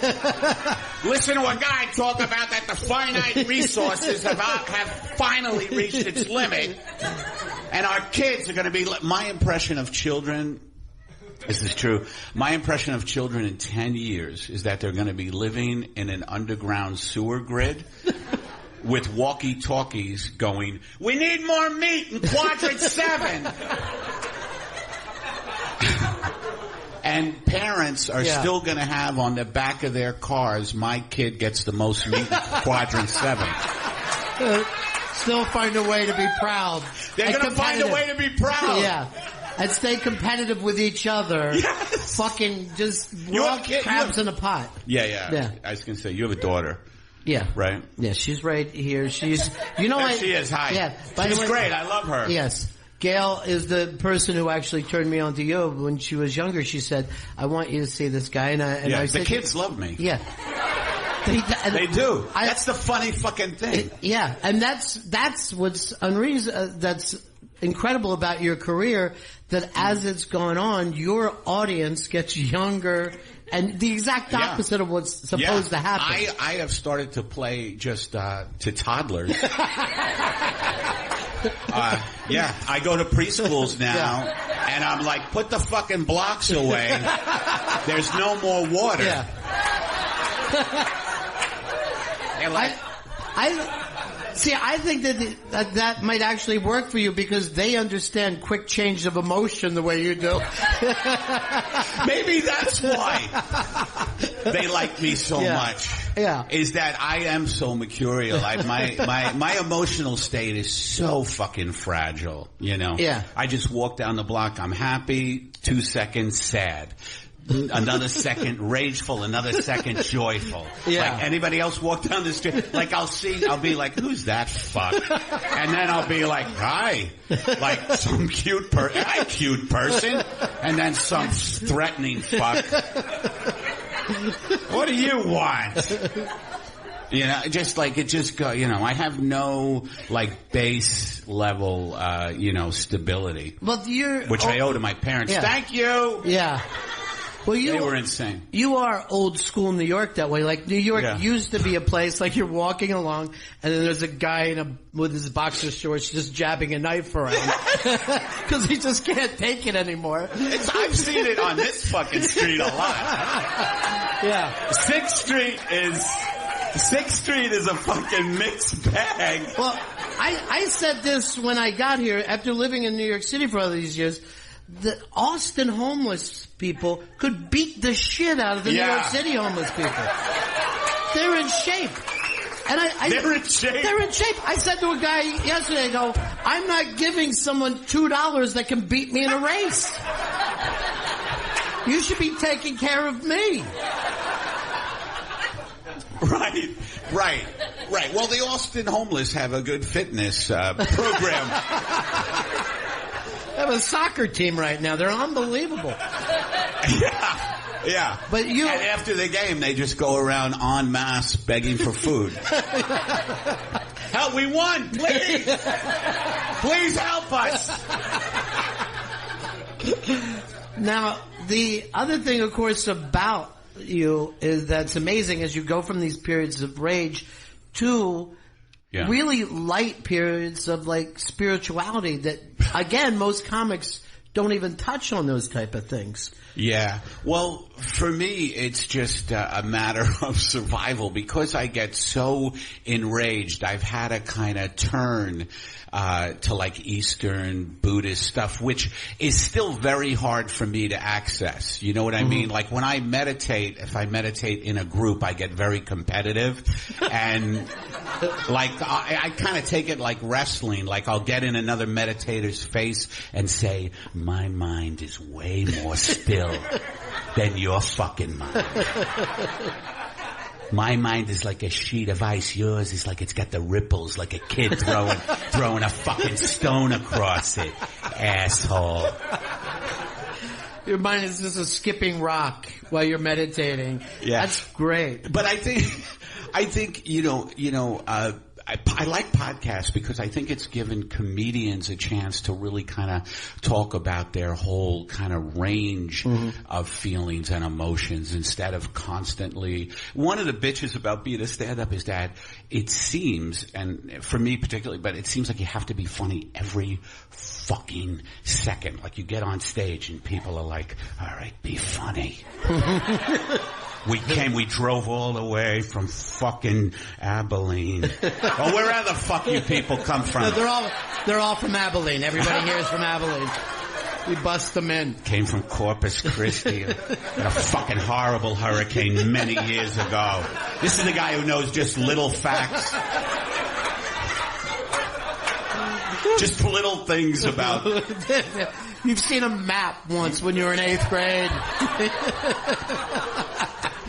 Listen to a guy talk about that the finite resources have finally reached its limit, and our kids are going to be, my impression of children This is true. My impression of children in 10 years is that they're going to be living in an underground sewer grid with walkie-talkies going, "We need more meat in quadrant 7." And parents are still going to have on the back of their cars, "My kid gets the most meat in quadrant 7. Still find a way to be proud. They're going to find a way to be proud. Yeah. And stay competitive with each other. Yes. Fucking just crabs in a pot. Yeah. I was going to say, you have a daughter. Yeah. Right? Yeah, she's right here. She's, you know what? She is. Hi. Yeah. She's great. I love her. Yes. Gail is the person who actually turned me on to you. When she was younger, she said, "I want you to see this guy." And I said, the kids love me. Yeah. They do. That's the funny fucking thing. Yeah. And that's what's that's incredible about your career, that as it's gone on, your audience gets younger, and the exact opposite of what's supposed to happen. I have started to play just to toddlers. I go to preschools now, and I'm like, put the fucking blocks away. There's no more water. Yeah. Like, I think that might actually work for you, because they understand quick change of emotion the way you do. Maybe that's why they like me so much. Yeah. Is that I am so mercurial. My emotional state is so fucking fragile, you know? Yeah. I just walk down the block, I'm happy, 2 seconds sad. Another second rageful, another second joyful. Yeah. Like anybody else walk down the street, like I'll be like, "Who's that fuck?" And then I'll be like, "Hi," like some cute person, and then some threatening fuck. What do you want? You know, just like it just go. You know, I have no like base level, stability. Well, which I owe to my parents. Yeah. Thank you. Yeah. Well, they were insane. You are old school New York that way. Like, New York used to be a place, like you're walking along, and then there's a guy with his boxer shorts just jabbing a knife around. Because he just can't take it anymore. I've seen it on this fucking street a lot. Yeah. 6th Street is a fucking mixed bag. Well, I said this when I got here, after living in New York City for all these years. The Austin homeless people could beat the shit out of the New York City homeless people. They're in shape. And they're in shape? They're in shape. I said to a guy yesterday, I go, I'm not giving someone $2 that can beat me in a race. You should be taking care of me. Right. Well, the Austin homeless have a good fitness program. They have a soccer team right now. They're unbelievable. Yeah. But and after the game, they just go around en masse begging for food. Help, we won, please. Please help us. Now, the other thing, of course, about you is that's amazing as you go from these periods of rage to really light periods of like spirituality that, again, most comics don't even touch on those type of things. Yeah. Well, for me, it's just a matter of survival. Because I get so enraged, I've had to kind of turn to like Eastern Buddhist stuff, which is still very hard for me to access. You know what I mean? Like when I meditate, if I meditate in a group, I get very competitive. And like I kind of take it like wrestling. Like I'll get in another meditator's face and say, my mind is way more still than your fucking mind. My mind is like a sheet of ice. Yours is like it's got the ripples, like a kid throwing a fucking stone across it. Asshole. Your mind is just a skipping rock while you're meditating. Yeah. That's great. But I think, I like podcasts because I think it's given comedians a chance to really kind of talk about their whole kind of range of feelings and emotions instead of constantly. One of the bitches about being a stand-up is that it seems, and for me particularly, but it seems like you have to be funny every fucking second. Like you get on stage and people are like, all right, be funny. We drove all the way from fucking Abilene. Or wherever the fuck you people come from. No, they're all from Abilene. Everybody here is from Abilene. We bust them in. Came from Corpus Christi in a fucking horrible hurricane many years ago. This is the guy who knows just little facts. Just little things about... You've seen a map once when you were in 8th grade.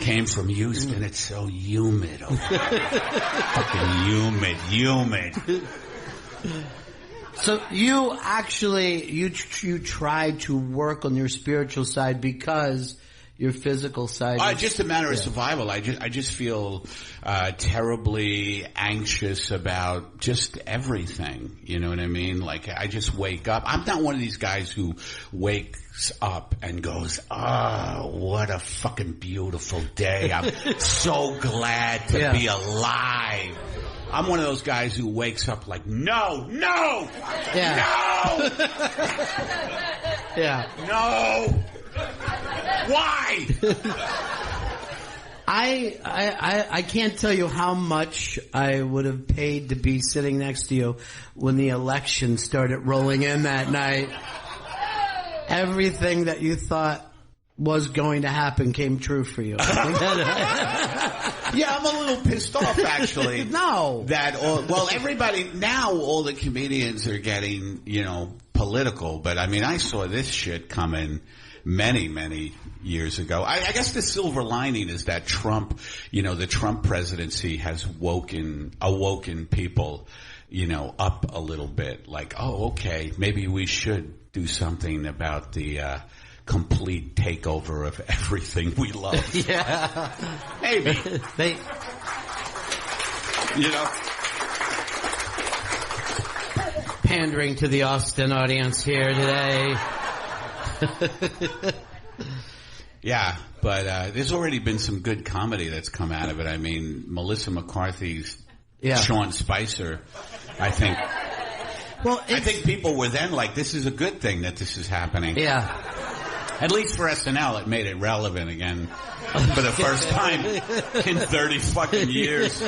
Came from Houston. It's so humid over there. Fucking humid. So you actually, you tried to work on your spiritual side because your physical side just a matter of survival. I just feel terribly anxious about just everything. You know what I mean? Like I just wake up. I'm not one of these guys who wakes up and goes, "Oh, what a fucking beautiful day. I'm so glad to be alive." I'm one of those guys who wakes up like, no! No! Why? I can't tell you how much I would have paid to be sitting next to you when the election started rolling in that night. Everything that you thought was going to happen came true for you. Yeah, I'm a little pissed off, actually. No. Everybody, now all the comedians are getting, political, but I mean, I saw this shit coming many, many years ago. I guess the silver lining is that Trump, the Trump presidency has awoken people, up a little bit. Like, oh, okay, maybe we should do something about the, complete takeover of everything we love. Yeah. Maybe. Pandering to the Austin audience here today. Yeah, but there's already been some good comedy that's come out of it. I mean, Melissa McCarthy's Sean Spicer, I think. Well, I think people were then like, this is a good thing that this is happening. Yeah. At least for SNL, it made it relevant again for the first time in 30 fucking years.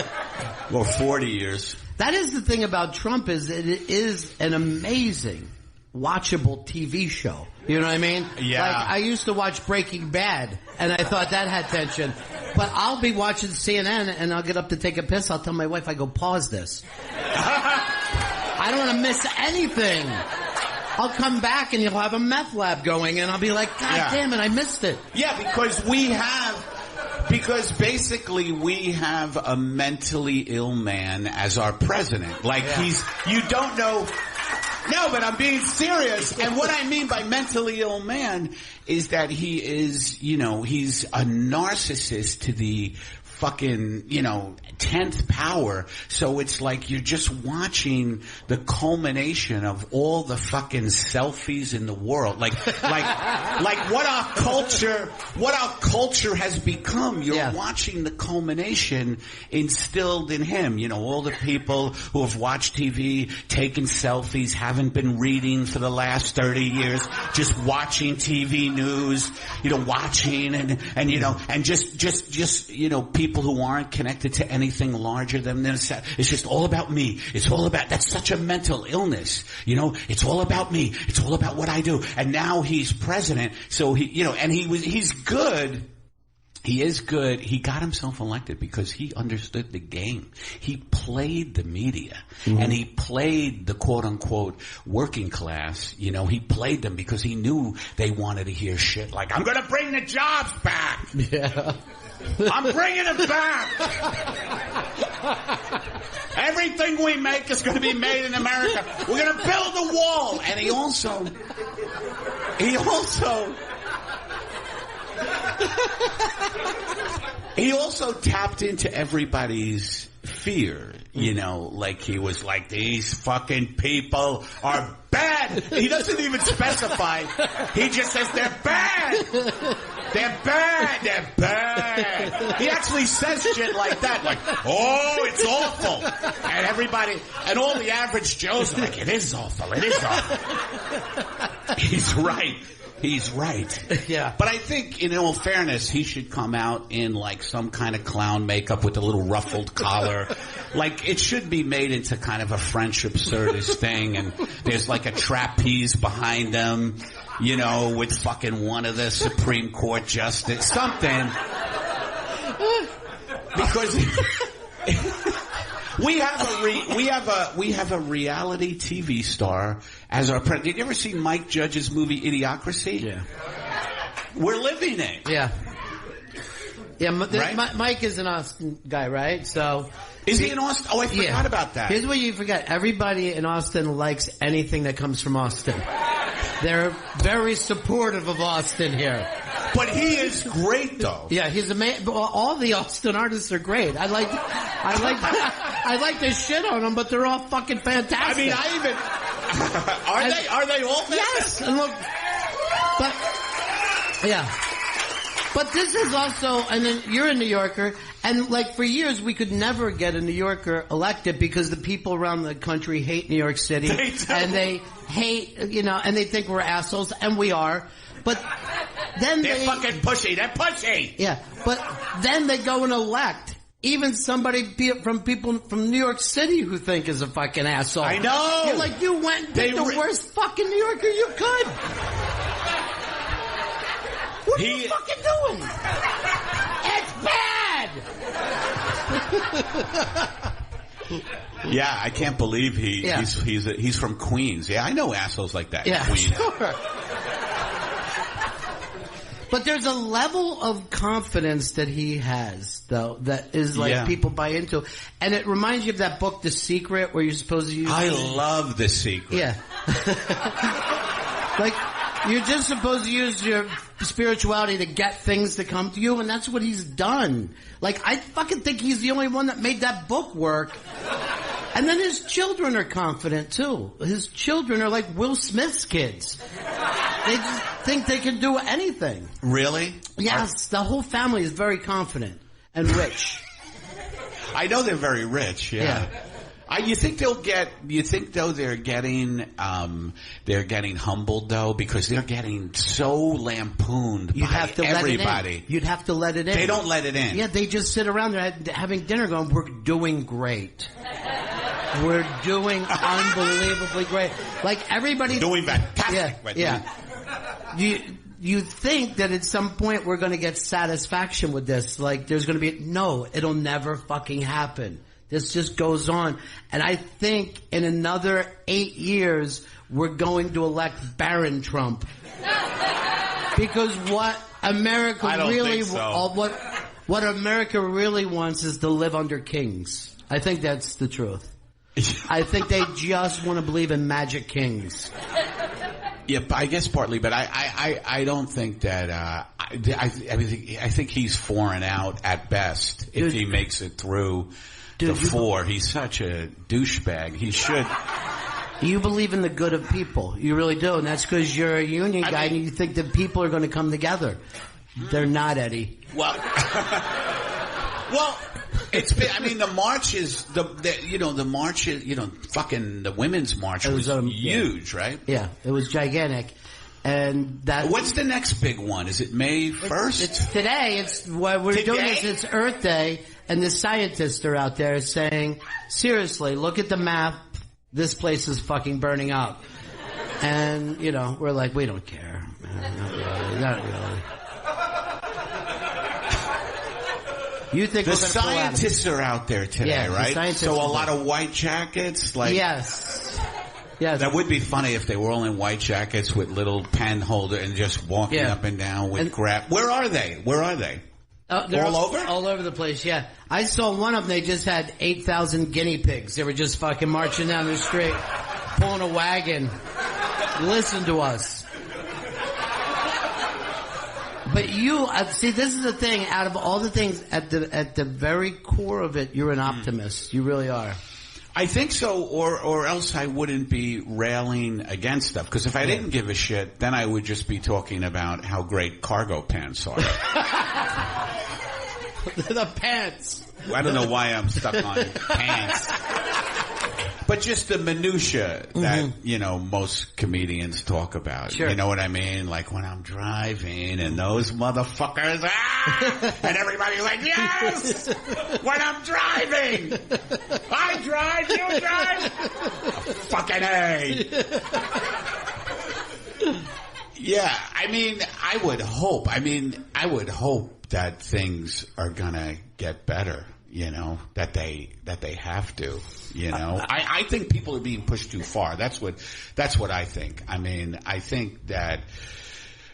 Or 40 years. That is the thing about Trump is it is an amazing, watchable TV show. You know what I mean? Yeah. Like, I used to watch Breaking Bad, and I thought that had tension. But I'll be watching CNN, and I'll get up to take a piss. I'll tell my wife, I go, pause this. I don't want to miss anything. I'll come back and you'll have a meth lab going and I'll be like, God damn it, I missed it. Yeah, because basically we have a mentally ill man as our president. Like you don't know. No, but I'm being serious. And what I mean by mentally ill man is that he is, he's a narcissist to the fucking, 10th power. So it's like you're just watching the culmination of all the fucking selfies in the world. Like what our culture has become. You're watching the culmination instilled in him. All the people who have watched TV, taken selfies, haven't been reading for the last 30 years, just watching TV news, watching and just people who aren't connected to anything larger than themselves. It's just all about me. It's all about, that's such a mental illness. It's all about me. It's all about what I do. And now he's president. So he's good. He is good. He got himself elected because he understood the game. He played the media and he played the quote unquote working class. He played them because he knew they wanted to hear shit like, I'm going to bring the jobs back. Yeah. I'm bringing it back. Everything we make is going to be made in America. We're going to build a wall. And he also tapped into everybody's fear. you know, like he was like, these fucking people are bad. He doesn't even specify. He just says they're bad. They're bad. They're bad. He actually says shit like that, like, oh, it's awful. And everybody, and all the average Joes are like, it is awful. It is awful. He's right. He's right. Yeah. But I think, in all fairness, he should come out in like some kind of clown makeup with a little ruffled collar. Like, it should be made into kind of a French absurdist thing, and there's like a trapeze behind him, you know, with fucking one of the Supreme Court justice, something. Because we have a reality TV star as our president. Did you ever see Mike Judge's movie Idiocracy? Yeah. We're living it. Yeah. Yeah, Right? Mike is an Austin guy, right? So is he in Austin? Oh, I forgot about that. Here's what you forget. Everybody in Austin likes anything that comes from Austin. They're very supportive of Austin here. But he is great, though. Yeah, he's amazing. All the Austin artists are great. I like to shit on them, but they're all fucking fantastic. I mean, are they all fantastic? Yes. And look, but yeah. But this is also, and then you're a New Yorker, and like for years we could never get a New Yorker elected because the people around the country hate New York City. They do. And they hate, you know, and they think we're assholes, and we are. But then they're fucking pussy. They're pussy. Yeah, but then they go and elect even somebody from people from New York City who think is a fucking asshole. I know. You're like, you went and picked the worst fucking New Yorker you could. What are you fucking doing? It's bad. Yeah, I can't believe he's from Queens. Yeah, I know assholes like that. Yeah, in Queens. Sure. But there's a level of confidence that he has, though, that is like people buy into. And it reminds you of that book, The Secret, where you're supposed to use... I love The Secret. Yeah. Like, you're just supposed to use your spirituality to get things to come to you, and that's what he's done. Like, I fucking think he's the only one that made that book work. And then his children are confident, too. His children are like Will Smith's kids. They just think they can do anything. Really? Yes, the whole family is very confident and rich. I know they're very rich, yeah. You think they're getting humbled though, because they're getting so lampooned by everybody. You'd have to let it in. They don't let it in. Yeah, they just sit around there having dinner going, we're doing great. We're doing unbelievably great. Like everybody... Doing fantastic. Yeah. You think that at some point we're going to get satisfaction with this. Like there's going to be... No, it'll never fucking happen. This just goes on. And I think in another 8 years, we're going to elect Baron Trump. Because what America what America really wants is to live under kings. I think that's the truth. I think they just want to believe in magic kings. Yeah, I guess partly, but I don't think that, I think he's 4 and out at best if he makes it through the 4. He's such a douchebag. He should. You believe in the good of people. You really do. And that's because you're a union guy and you think that people are going to come together. They're not, Eddie. Well, it's been, I mean, the march is, the women's march was huge, right? Yeah, it was gigantic. And what's the next big one? Is it May 1st? It's today. It's what we're doing is it's Earth Day, and the scientists are out there saying, seriously, look at the map. This place is fucking burning up. And, we're like, we don't care. Not really. You think the scientists are out there today, right? So a lot of white jackets, like yes. That would be funny if they were all in white jackets with little pen holder and just walking up and down with crap. Where are they? They're all over? All over the place, yeah. I saw one of them. They just had 8,000 guinea pigs. They were just fucking marching down the street, pulling a wagon. Listen to us. But you see, this is the thing. Out of all the things, at the very core of it, you're an optimist. You really are. I think so, or else I wouldn't be railing against stuff. Because if I didn't give a shit, then I would just be talking about how great cargo pants are. The pants. I don't know why I'm stuck on pants. But just the minutia that, you know, most comedians talk about. Sure. You know what I mean? Like when I'm driving and those motherfuckers, and everybody's like, yes! When I'm driving! I drive, you drive! Fucking A! Yeah, I mean, I would hope that things are gonna get better. You know, that they have to, you know. I think people are being pushed too far. That's what I think. I mean, I think that,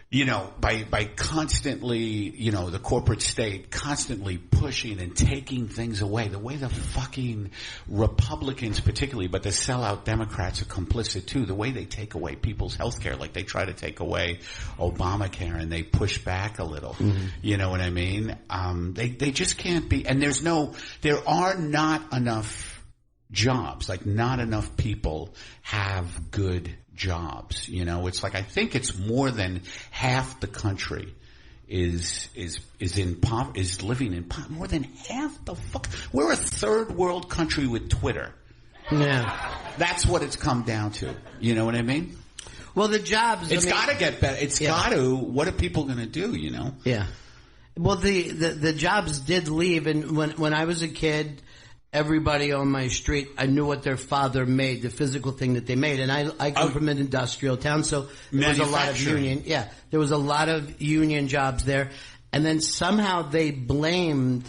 you know, by constantly, you know, the corporate state constantly pushing and taking things away, the way the fucking Republicans particularly, but the sellout Democrats are complicit too, the way they take away people's health care, like they try to take away Obamacare and they push back a little. You know what I mean? They just can't be, and there are not enough jobs, like not enough people have good jobs. You know, it's like, I think it's more than half the country is living in poverty. More than half the fuck. We're a third world country with Twitter. Yeah. That's what it's come down to. You know what I mean? Well, the jobs. It's got to get better. It's got to. What are people going to do? You know? Yeah. Well, the jobs did leave, and when I was a kid, everybody on my street, I knew what their father made, the physical thing that they made. And I come from an industrial town, so there was a lot of union. Yeah, there was a lot of union jobs there. And then somehow they blamed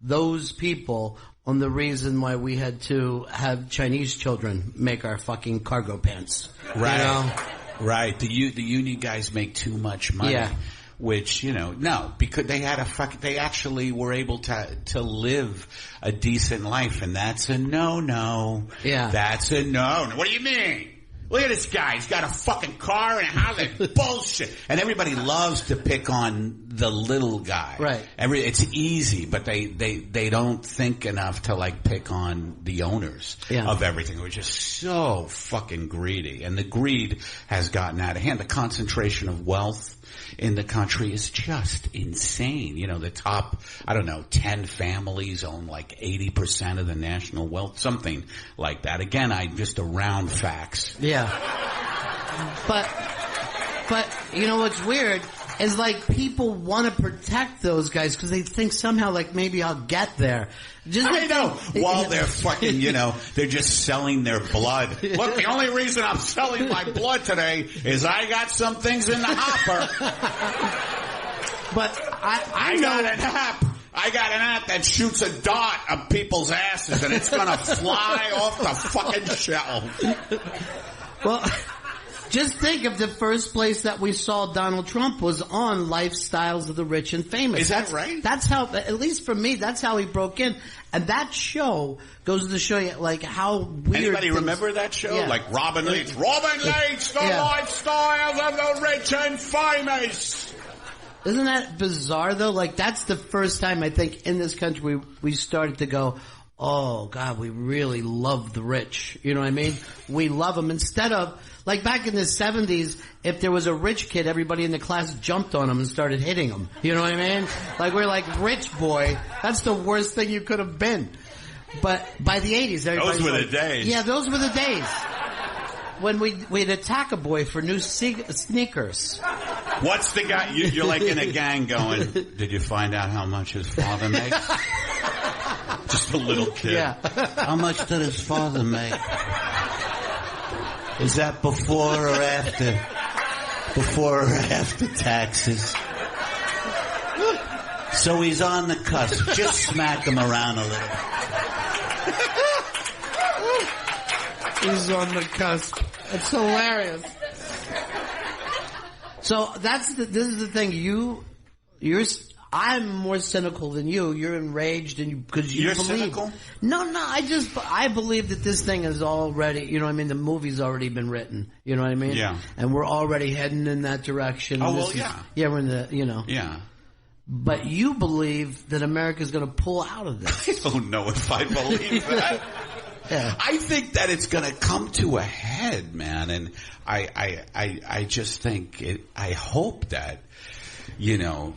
those people on the reason why we had to have Chinese children make our fucking cargo pants. Right. You know? Right. The union guys make too much money. Yeah. Which, you know, no, because they actually were able to live a decent life, and that's a no-no. Yeah. That's a no. What do you mean? Look at this guy. He's got a fucking car and a house. Like, bullshit. And everybody loves to pick on the little guy. Right. It's easy, but they don't think enough to like pick on the owners of everything. We're just so fucking greedy. And the greed has gotten out of hand. The concentration of wealth in the country is just insane. You know, the top, 10 families own like 80% of the national wealth, something like that. Again, just around facts. Yeah. But you know what's weird is like people want to protect those guys because they think somehow like maybe I'll get there. I know. While they're fucking, they're just selling their blood. Look, the only reason I'm selling my blood today is I got some things in the hopper. But I got an app. I got an app that shoots a dart of people's asses and it's gonna fly off the fucking shelf. Well, just think of the first place that we saw Donald Trump was on Lifestyles of the Rich and Famous. Is that right? That's how, at least for me, that's how he broke in. And that show goes to show you, like, how weird. Anybody remember that show? Yeah. Like Robin Leach. Robin Leach, the Lifestyles of the Rich and Famous. Isn't that bizarre, though? Like, that's the first time, I think, in this country we started to go, oh, God, we really love the rich. You know what I mean? We love them. Instead of, like back in the 70s, if there was a rich kid, everybody in the class jumped on him and started hitting him. You know what I mean? Like, we're like, rich boy, that's the worst thing you could have been. But by the 80s, everybody. Those were the days. Yeah, those were the days. When we'd attack a boy for new sneakers. What's the guy? You're like in a gang going, did you find out how much his father makes? Just a little kid. Yeah. How much did his father make? Is that before or after? Before or after taxes? So he's on the cusp. Just smack him around a little. He's on the cusp. It's hilarious. So this is the thing. I'm more cynical than you. You're enraged and because you You're believe. cynical? No, I believe that this thing is already, you know what I mean? The movie's already been written. You know what I mean? Yeah. And we're already heading in that direction. Oh, And well, this is- yeah. Yeah, we're in the, you know. Yeah. But you believe that America's going to pull out of this. I don't know if I believe that. Yeah. I think that it's going to come to a head, man, and I just think I hope that, you know,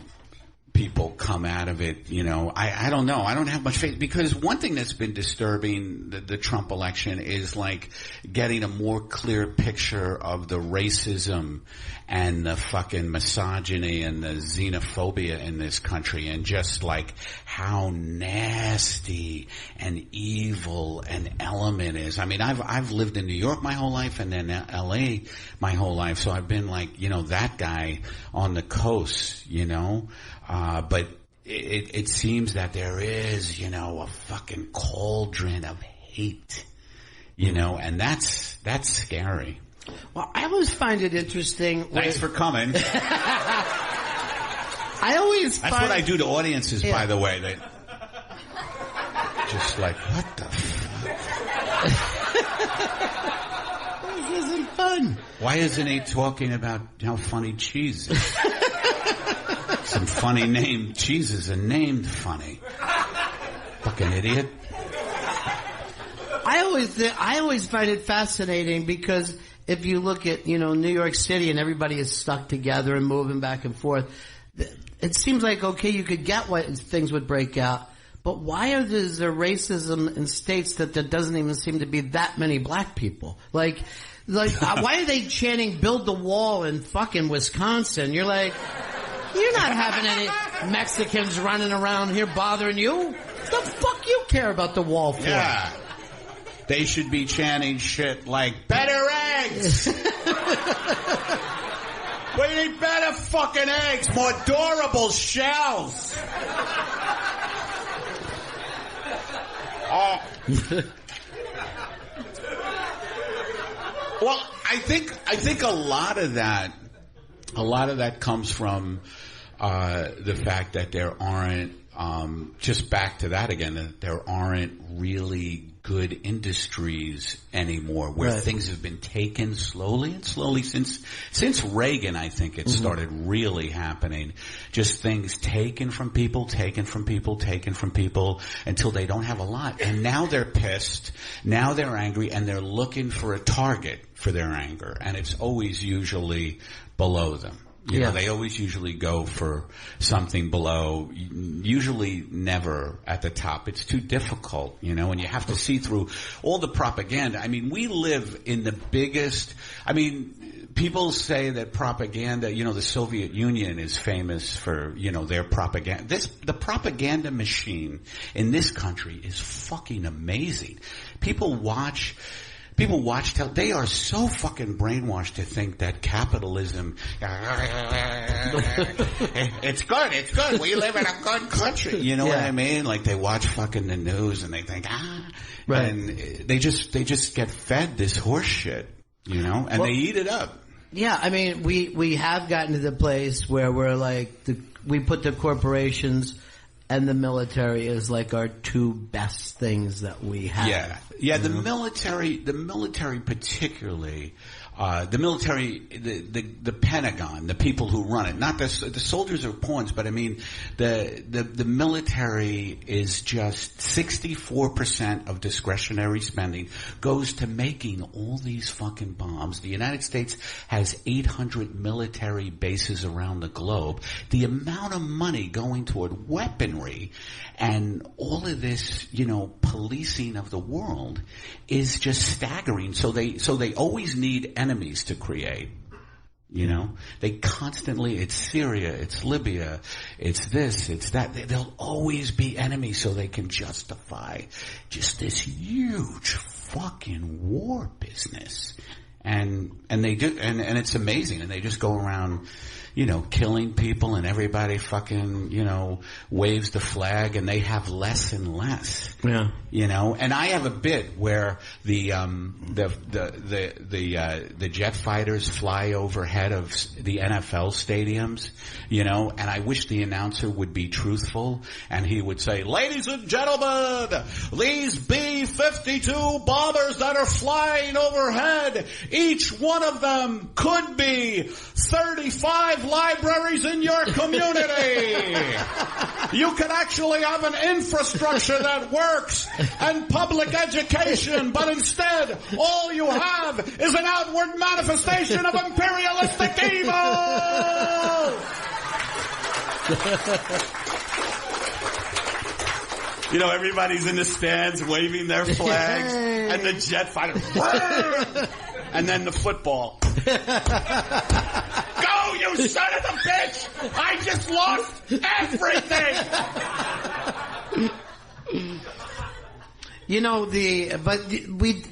people come out of it, you know. I don't know. I don't have much faith because one thing that's been disturbing the Trump election is like getting a more clear picture of the racism and the fucking misogyny and the xenophobia in this country and just like how nasty and evil an element is. I mean, I've lived in New York my whole life and then LA my whole life, so I've been like, you know, that guy on the coast, you know. But it seems that there is, you know, a fucking cauldron of hate, you know, and that's scary. Well, I always find it interesting. Thanks for coming. I always That's find... what I do to audiences, by the way. They just like, what the fuck? This isn't fun. Why isn't he talking about how funny cheese is? Some funny named cheeses are named funny. Fucking idiot. I always find it fascinating because if you look at, you know, New York City and everybody is stuck together and moving back and forth, it seems like, okay, you could get why things would break out, but why is there racism in states that there doesn't even seem to be that many black people? Like, why are they chanting "Build the Wall" in fucking Wisconsin? You're like, you're not having any Mexicans running around here bothering you. The fuck you care about the wall for? Yeah. They should be chanting shit like, better eggs! We need better fucking eggs, more durable shells! Well, I think a lot of that comes from the fact that there aren't, just back to that again, that there aren't really good industries anymore where things have been taken slowly since Reagan. I think it started really happening. Just things taken from people until they don't have a lot. And now they're pissed. Now they're angry and they're looking for a target for their anger. And it's always usually below them. You know, they always usually go for something below, usually never at the top. It's too difficult, you know, and you have to see through all the propaganda. I mean, we live in the biggest, I mean, people say that propaganda, you know, the Soviet Union is famous for, you know, their propaganda. The propaganda machine in this country is fucking amazing. People watch, they are so fucking brainwashed to think that capitalism, it's good, we live in a good country. You know what I mean? Like they watch fucking the news and they think, and they just get fed this horse shit, you know, and they eat it up. Yeah, I mean, we have gotten to the place where we're like, we put the corporations and the military is like our two best things that we have. Yeah. The military particularly, the Pentagon, the people who run it, not the soldiers are pawns, but I mean, the military is just 64% of discretionary spending goes to making all these fucking bombs. The United States has 800 military bases around the globe. The amount of money going toward weaponry and all of this, you know, policing of the world is just staggering. So they always need enemies to create. You know, they constantly, it's Syria, it's Libya, it's this, it's that. They'll always be enemies so they can justify just this huge fucking war business. And they do, and it's amazing. And they just go around killing people, and everybody fucking, waves the flag, and they have less and less. Yeah. And I have a bit where the jet fighters fly overhead of the NFL stadiums, and I wish the announcer would be truthful, and he would say, "Ladies and gentlemen, these B-52 bombers that are flying overhead, each one of them could be 35 libraries in your community. You can actually have an infrastructure that works and public education, but instead all you have is an outward manifestation of imperialistic evil." Everybody's in the stands waving their flags, and the jet fighter, and then the football. Go, you son of a bitch! I just lost everything!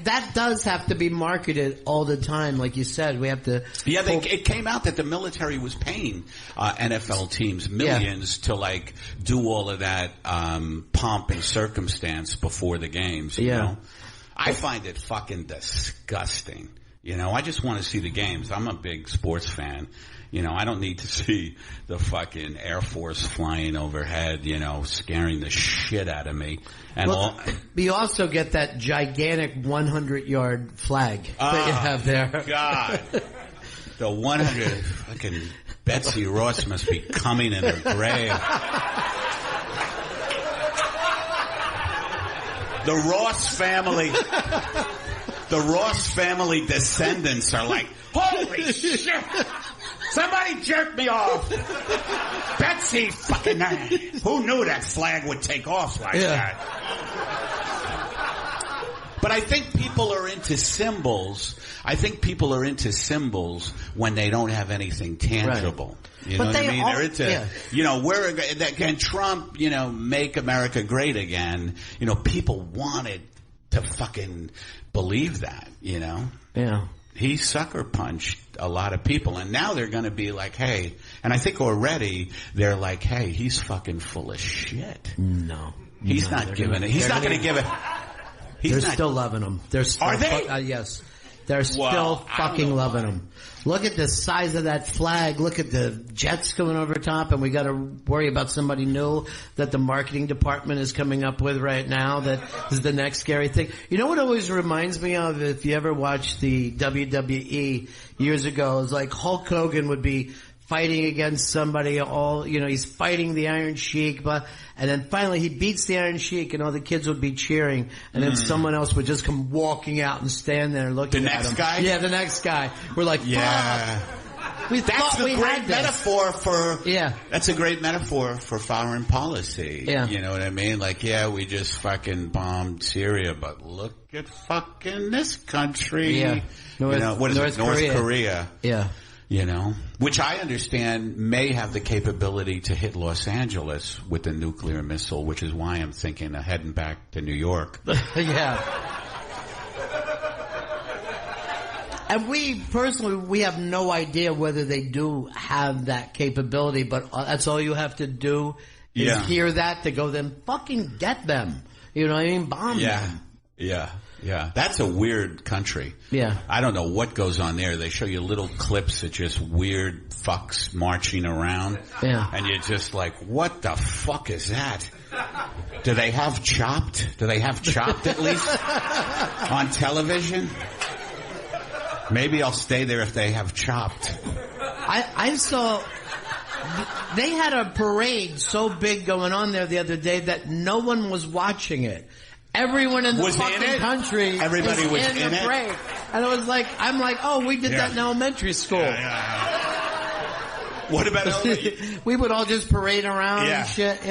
that does have to be marketed all the time, like you said. We have to. Yeah, it came out that the military was paying NFL teams millions to do all of that pomp and circumstance before the games. You know? I find it fucking disgusting. I just want to see the games. I'm a big sports fan. I don't need to see the fucking Air Force flying overhead, scaring the shit out of me. And you also get that gigantic 100-yard flag that you have there. God. The 100, fucking Betsy Ross must be coming in her grave. The Ross family descendants are like, holy shit! Somebody jerk me off! Betsy fucking... Who knew that flag would take off like that? But I think people are into symbols. When they don't have anything tangible. Right. You know what I mean? They're into, can Trump, make America great again? People wanted to fucking believe that, Yeah. He sucker punched a lot of people, and now they're going to be like, hey, and I think already they're like, hey, he's fucking full of shit. No. He's not giving it. He's not going to give it. They're still loving him. Are they? Yes. They're still fucking loving him. Look at the size of that flag. Look at the jets going over top, and we got to worry about somebody new that the marketing department is coming up with right now. That is the next scary thing. You know what always reminds me of? If you ever watched the WWE years ago, it's like Hulk Hogan would be fighting against somebody, he's fighting the Iron Sheik, and then finally he beats the Iron Sheik, and all the kids would be cheering, and then someone else would just come walking out and stand there looking at him. The next guy? Yeah, the next guy. We're like, yeah. That's a great metaphor for. Yeah. That's a great metaphor for foreign policy. Yeah. You know what I mean? Like, yeah, we just fucking bombed Syria, but look at fucking this country. Yeah. North Korea. Yeah. Which I understand may have the capability to hit Los Angeles with a nuclear missile, which is why I'm thinking of heading back to New York. Yeah. And we have no idea whether they do have that capability, but that's all you have to do is hear that to go, then fucking get them. You know what I mean? Bomb them. Yeah. Yeah, that's a weird country. Yeah. I don't know what goes on there. They show you little clips of just weird fucks marching around. Yeah. And you're just like, what the fuck is that? Do they have Chopped? Do they have Chopped at least on television? Maybe I'll stay there if they have Chopped. I saw... They had a parade so big going on there the other day that no one was watching it. Everyone in the fucking country Everybody was in the parade. And it was like, I'm like, oh, we did that in elementary school. What about we would all just parade around and shit,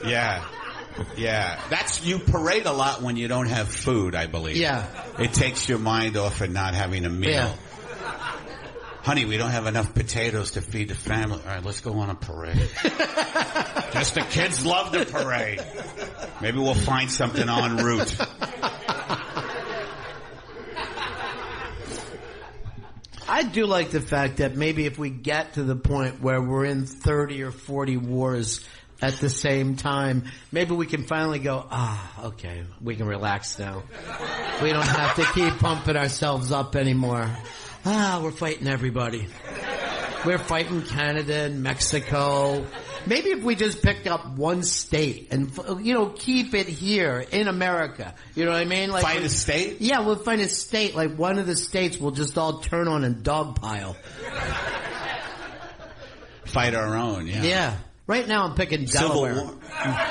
Yeah. You parade a lot when you don't have food, I believe. Yeah. It takes your mind off of not having a meal. Yeah. Honey, we don't have enough potatoes to feed the family. All right, let's go on a parade. Just the kids love the parade. Maybe we'll find something en route. do like the fact that maybe if we get to the point where we're in 30 or 40 wars at the same time, maybe we can finally go, okay, we can relax now. We don't have to keep pumping ourselves up anymore. We're fighting everybody. We're fighting Canada and Mexico. Maybe if we just picked up one state and, keep it here in America. You know what I mean? Like, find a state? Yeah, we'll find a state. Like one of the states we'll just all turn on and dogpile. Fight our own, yeah. Yeah. Right now I'm picking Delaware. Civil War.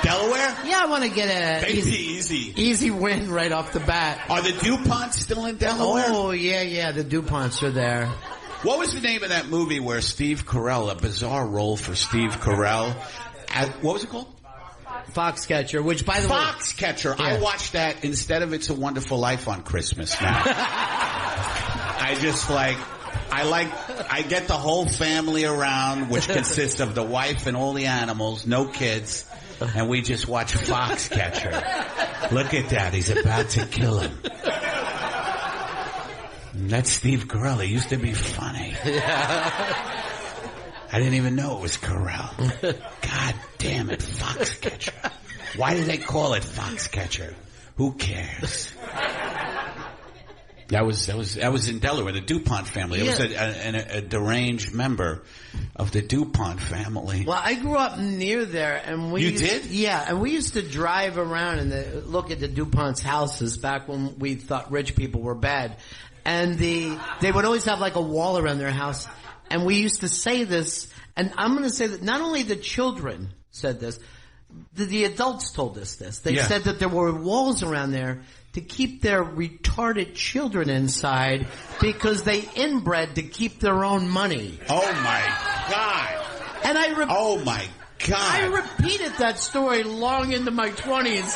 Delaware? Yeah, I want to get a easy win right off the bat. Are the DuPonts still in Delaware? Oh, yeah, the DuPonts are there. What was the name of that movie where Steve Carell, a bizarre role for Steve Carell, what was it called? Foxcatcher, which by the way... Foxcatcher. Yeah. I watched that instead of It's a Wonderful Life on Christmas now. I get the whole family around, which consists of the wife and all the animals, no kids, and we just watch Foxcatcher. Look at that, he's about to kill him. That's Steve Carell. He used to be funny. Yeah. I didn't even know it was Carell. God damn it, Foxcatcher. Why do they call it Foxcatcher? Who cares? That was in Delaware, the DuPont family. It was a deranged member of the DuPont family. Well, I grew up near there, and we did? Yeah, and we used to drive around and look at the DuPont's houses back when we thought rich people were bad. And they would always have like a wall around their house. And we used to say this, and I'm going to say that not only the children said this, the adults told us this. They said that there were walls around there to keep their retarded children inside because they inbred to keep their own money. Oh my God. And oh my God. I repeated that story long into my 20s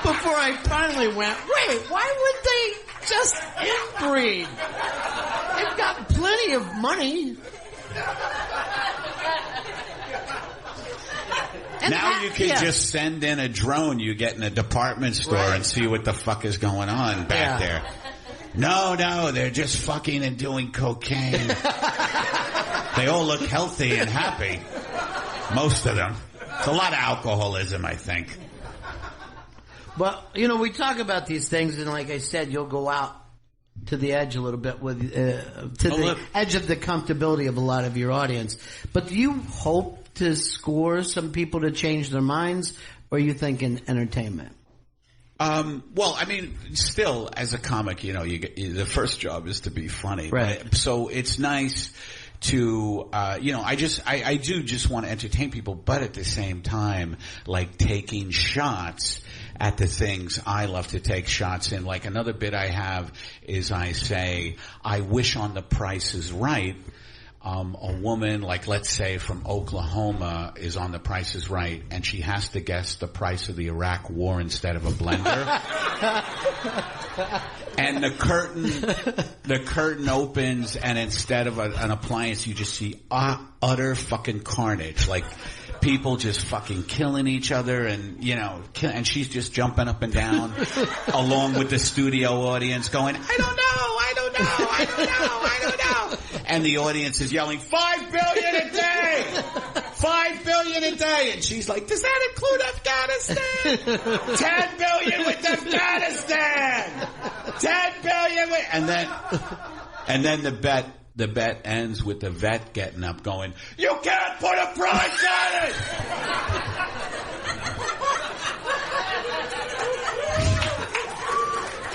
before I finally went, wait, why would they just inbreed? They've got plenty of money. And now you can just send in a drone you get in a department store and see what the fuck is going on back there. No, they're just fucking and doing cocaine. They all look healthy and happy. Most of them. It's a lot of alcoholism, I think. Well, we talk about these things, and like I said, you'll go out to the edge a little bit with the edge of the comfortability of a lot of your audience. But do you hope to score some people to change their minds, or are you thinking entertainment? Well, I mean, still, as a comic, the first job is to be funny. Right. So it's nice to, I do just want to entertain people, but at the same time, like taking shots at the things I love to take shots in. Like another bit I have is I say, I wish on The Price is Right, a woman, like let's say from Oklahoma, is on The Price is Right, and she has to guess the price of the Iraq War instead of a blender. And the curtain opens, and instead of an appliance, you just see utter fucking carnage. Like people just fucking killing each other, and and she's just jumping up and down along with the studio audience going, I don't know. And the audience is yelling, 5 billion a day! 5 billion a day! And she's like, does that include Afghanistan? 10 billion with Afghanistan! 10 billion with... And then the bet ends with the vet getting up going, you can't put a price on it!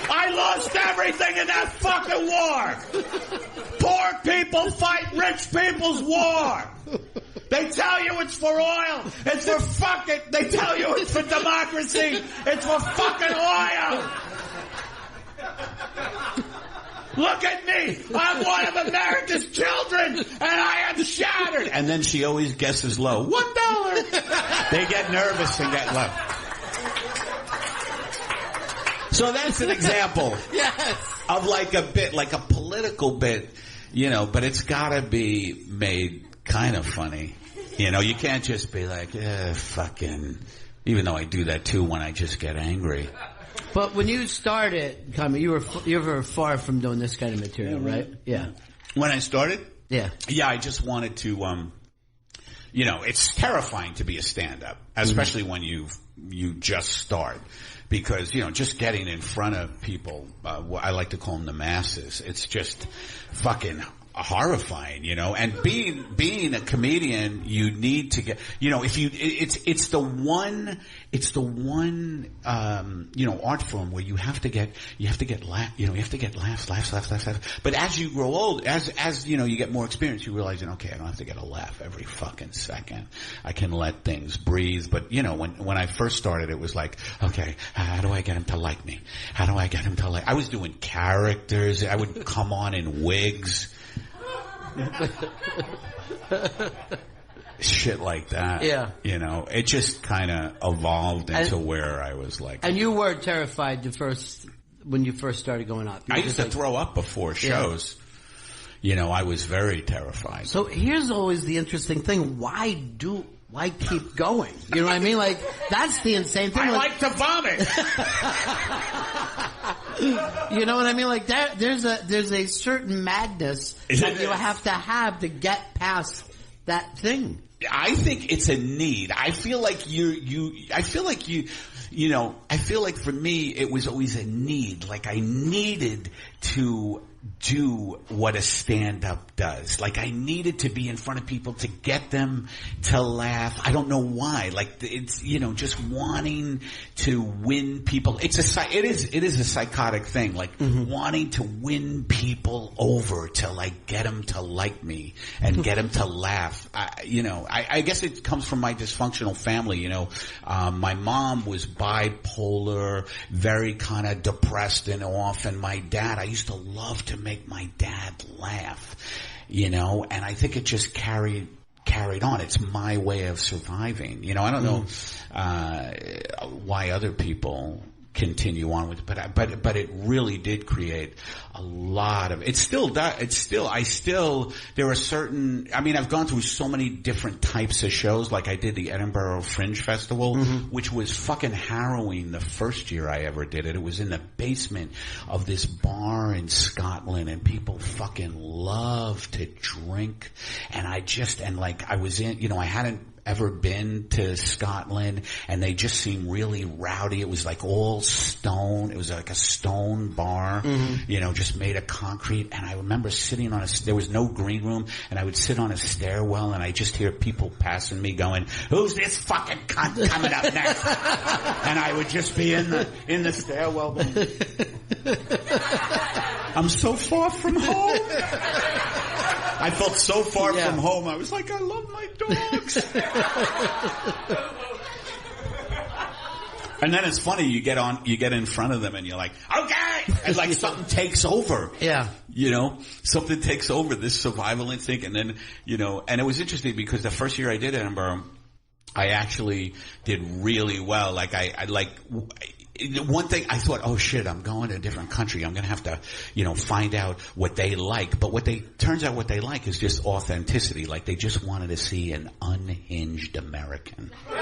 I lost everything in that fucking war! Poor people fight rich people's war! They tell you it's for oil. It's for fucking... They tell you it's for democracy. It's for fucking oil! Look at me! I'm one of America's children, and I am shattered! And then she always guesses low. $1! They get nervous and get low. So that's an example of like a bit, like a political bit, but it's gotta be made kind of funny. You can't just be like, fucking, even though I do that too when I just get angry. But when you started, you were far from doing this kind of material, right? Yeah. When I started? Yeah. Yeah, I just wanted to, it's terrifying to be a stand-up, especially when you just start. Because, just getting in front of people, I like to call them the masses, it's just fucking horrifying, and being a comedian, you need to get, it's the one, art form where you have to get laughs. But as you grow old, as you get more experience, you realize, okay, I don't have to get a laugh every fucking second. I can let things breathe. But, when I first started, it was like, okay, how do I get him to like me? How do I get him to like, I was doing characters. I would come on in wigs. Shit like that. Yeah. It just kind of evolved into where I was like. And you were terrified when you first started going up. I used to throw up before shows. Yeah. I was very terrified. So here's always the interesting thing. Why keep going? You know what I mean? Like, that's the insane thing. I like to vomit. You know what I mean? Like that, there's a certain madness that you have to get past that thing. I think it's a need. I feel like for me, it was always a need. Like I needed to do what a stand-up does. Like I needed to be in front of people to get them to laugh. I don't know why. Like it's, just wanting to win people. It is a psychotic thing. Like wanting to win people over to like get them to like me and get them to laugh. I guess it comes from my dysfunctional family. My mom was bipolar, very kind of depressed and off, and my dad, I used to love to make my dad laugh, and I think it just carried on. It's my way of surviving. I don't know why other people continue on with it, but it really did create a lot of, there are certain, I've gone through so many different types of shows. Like I did the Edinburgh Fringe Festival, which was fucking harrowing the first year I ever did it. It was in the basement of this bar in Scotland, and people fucking love to drink. And I was in, I hadn't ever been to Scotland, and they just seemed really rowdy. It was like all stone. It was like a stone bar, just made of concrete. And I remember sitting there was no green room, and I would sit on a stairwell, and I just hear people passing me going, "Who's this fucking cunt coming up next?" And I would just be in the stairwell going, "I'm so far from home." I felt so far from home. I was like, I love my dogs. And then it's funny, you get in front of them and you're like, okay! And like something takes over. Yeah. Something takes over, this survival instinct. And then, and it was interesting because the first year I did Edinburgh, I actually did really well. Like one thing I thought, oh shit, I'm going to a different country. I'm going to have to, find out what they like. But turns out what they like is just authenticity. Like they just wanted to see an unhinged American. And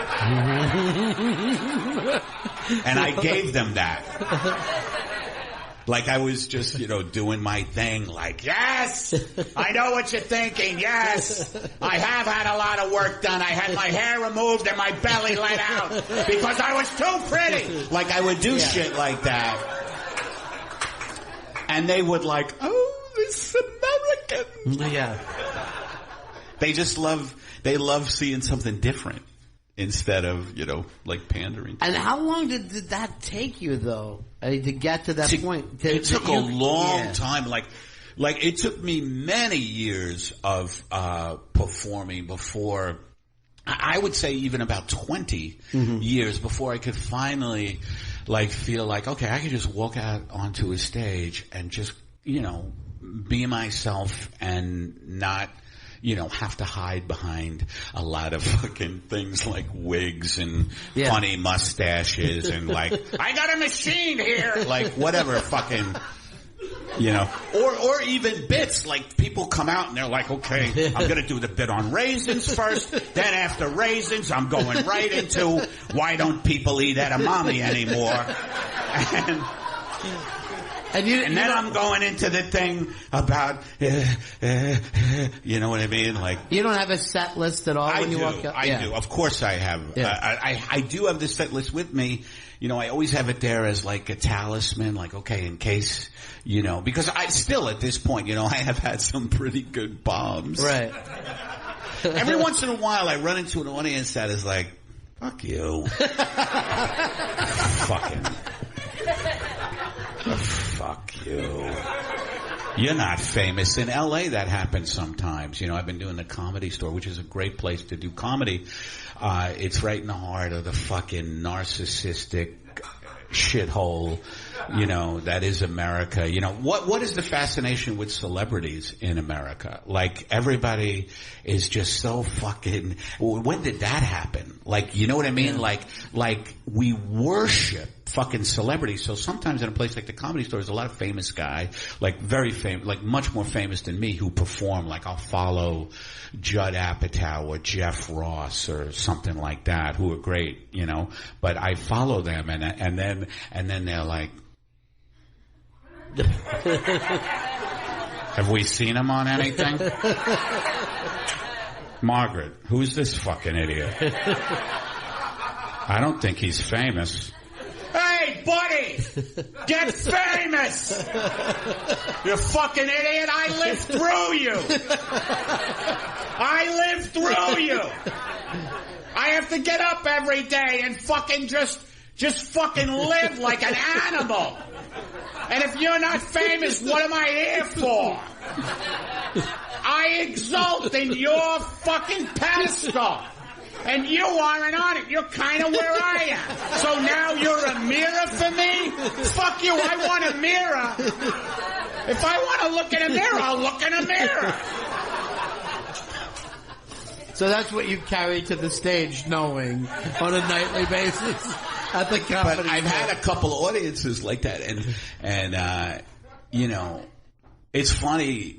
I gave them that. Like I was just, doing my thing like, yes, I know what you're thinking. Yes, I have had a lot of work done. I had my hair removed and my belly let out because I was too pretty. Like I would do shit like that. And they would like, oh, this American. Yeah. They love seeing something different. Instead of, like pandering. And how long did that take you, though, to get to that point? It took a long time. Like it took me many years of performing before, I would say even about 20 years before I could finally, feel like, okay, I could just walk out onto a stage and just, be myself and not have to hide behind a lot of fucking things like wigs and funny mustaches and like, I got a machine here! Like, whatever fucking, or even bits, like people come out and they're like, okay, I'm gonna do the bit on raisins first, then after raisins, I'm going right into why don't people eat edamame anymore? And then I'm going into the thing about, you know what I mean? Like, you don't have a set list at all when you walk out? I do. Of course I have. Yeah. I do have the set list with me. You know, I always have it there as like a talisman, like, okay, in case, you know, because I still at this point, you know, I have had some pretty good bombs. Right. Every once in a while I run into an audience that is like, fuck you. Fuck you. You're not famous. In LA that happens sometimes. You know, I've been doing the Comedy Store, which is a great place to do comedy. It's right in the heart of the fucking narcissistic shithole, you know, that is America. You know, what is the fascination with celebrities in America? Like, everybody is just so fucking, when did that happen? Like, you know what I mean? Like we worship fucking celebrities. So sometimes in a place like the Comedy Store, there's a lot of famous guy, like very famous, like much more famous than me, who perform. Like, I'll follow Judd Apatow or Jeff Ross or something like that, who are great, you know. But I follow them, and then they're like, have we seen him on anything? Margaret, who's this fucking idiot? I don't think he's famous. Hey, buddy! Get famous! You fucking idiot! I lived through you! I have to get up every day and fucking just fucking live like an animal. And if you're not famous, what am I here for? I exult in your fucking pedestal. And you aren't on it. You're kind of where I am. So now you're a mirror for me? Fuck you, I want a mirror. If I want to look in a mirror, I'll look in a mirror. So that's what you carry to the stage, knowing on a nightly basis at the comedy. But I've had a couple of audiences like that, and you know, it's funny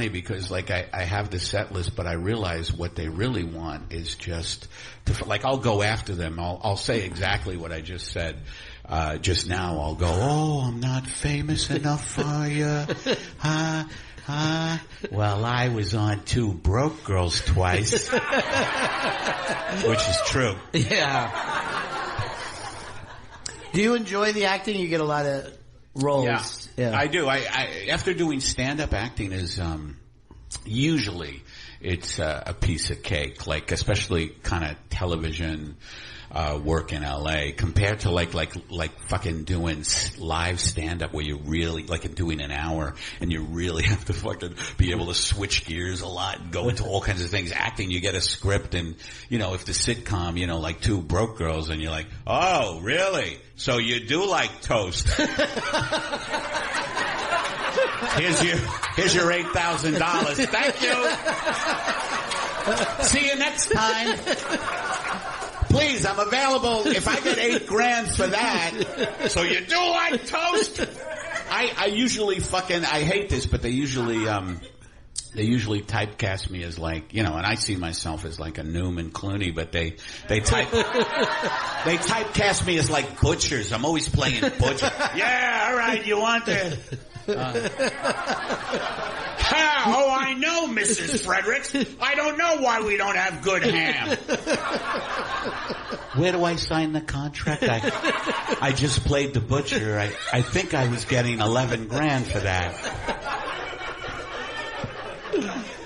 because like I have the set list, but I realize what they really want is just to, like, I'll go after them. I'll say exactly what I just said just now. I'll go, oh, I'm not famous enough for you. Well, I was on Two Broke Girls twice. Which is true. Yeah. Do you enjoy the acting? You get a lot of roles. Yeah. I do. I after doing stand-up, acting is usually it's a piece of cake. Like, especially kind of television work in LA compared to like fucking doing live stand-up where you really, like, doing an hour and you really have to fucking be able to switch gears a lot and go into all kinds of things. Acting, you get a script, and, you know, if the sitcom, you know, like Two Broke Girls, and you're like, oh, really? So you do like toast. Here's your $8,000. Thank you. See you next time. Please, I'm available if I get $8,000 for that. So you do like toast? I usually fucking, I hate this, but they usually typecast me as, like, you know, and I see myself as like a Newman Clooney, but they typecast me as like butchers. I'm always playing butcher. Yeah, all right, you want to... oh, I know, Mrs. Fredericks. I don't know why we don't have good ham. Where do I sign the contract? I just played the butcher. I think I was getting $11,000 for that.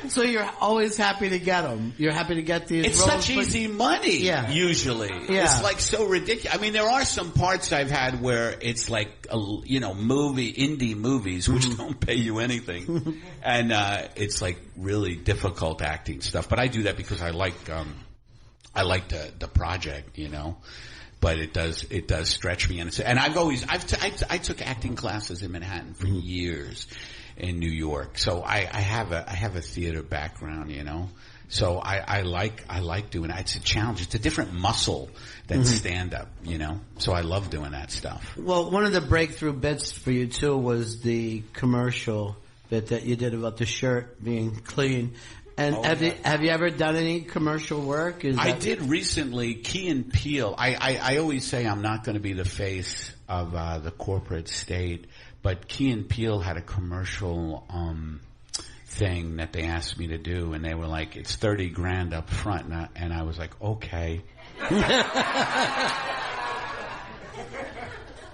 So you're always happy to get them. You're happy to get these It's roles. such easy money, usually. Yeah. It's like so ridiculous. I mean, there are some parts I've had where it's like, you know, indie movies, which don't pay you anything. And it's like really difficult acting stuff. But I do that because I like the project, you know. But it does stretch me. And I took acting classes in Manhattan for years. In New York, so I have a theater background, you know. So I like doing it. It's a challenge. It's a different muscle than stand up, you know. So I love doing that stuff. Well, one of the breakthrough bits for you too was the commercial bit that you did about the shirt being clean. And have you ever done any commercial work? I did recently. Key and Peele. I always say I'm not going to be the face of the corporate state, but Key and Peele had a commercial thing that they asked me to do, and they were like, "It's $30,000 up front," and I was like, "Okay."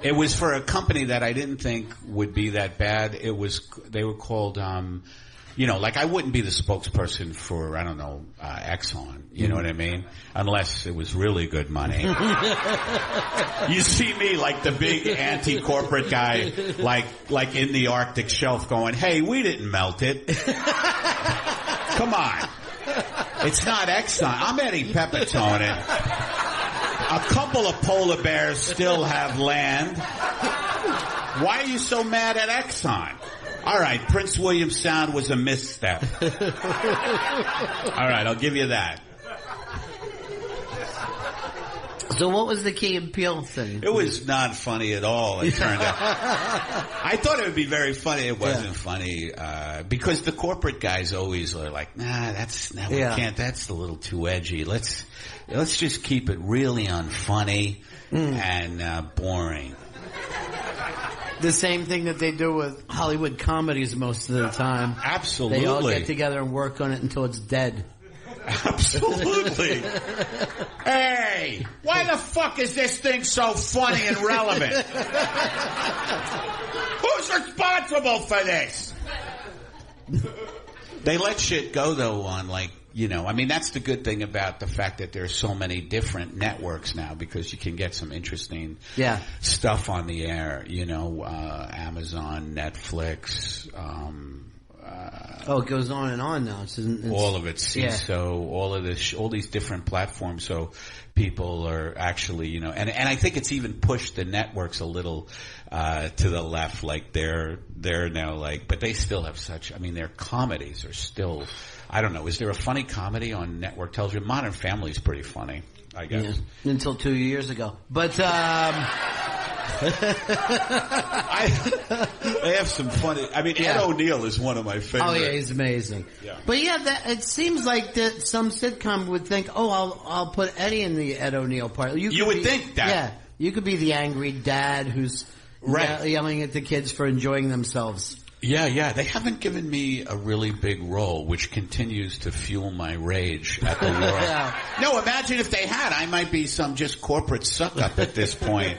It was for a company that I didn't think would be that bad. They were called, like I wouldn't be the spokesperson for, I don't know, Exxon. You know what I mean? Unless it was really good money. You see me like the big anti-corporate guy, like in the Arctic shelf going, "Hey, we didn't melt it." Come on. It's not Exxon. I'm Eddie Pepitone. A couple of polar bears still have land. Why are you so mad at Exxon? All right, Prince William Sound was a misstep. All right, I'll give you that. So what was the Key and Peele thing? It was not funny at all, it turned out. I thought it would be very funny. It wasn't funny, because the corporate guys always are like, we can't, that's a little too edgy. Let's just keep it really unfunny and boring. The same thing that they do with Hollywood comedies most of the time. Absolutely. They all get together and work on it until it's dead. Absolutely. Hey, why the fuck is this thing so funny and relevant? Who's responsible for this? They let shit go though on that's the good thing about the fact that there's so many different networks now, because you can get some interesting stuff on the air, Amazon, Netflix, it goes on and on now. It's all of it, CISO, all these different platforms. So people are actually, and I think it's even pushed the networks a little to the left. Like they're now but they still have their comedies are still. I don't know. Is there a funny comedy on network television? Modern Family is pretty funny, I guess. Yeah, until 2 years ago, but. They have some funny. Ed O'Neill is one of my favorites. Oh yeah, he's amazing. Yeah. But it seems like that some sitcom would think, I'll put Eddie in the Ed O'Neill part. You would think that. Yeah, you could be the angry dad who's yelling at the kids for enjoying themselves. Yeah. They haven't given me a really big role, which continues to fuel my rage at the world. No, imagine if they had. I might be some just corporate suck-up at this point.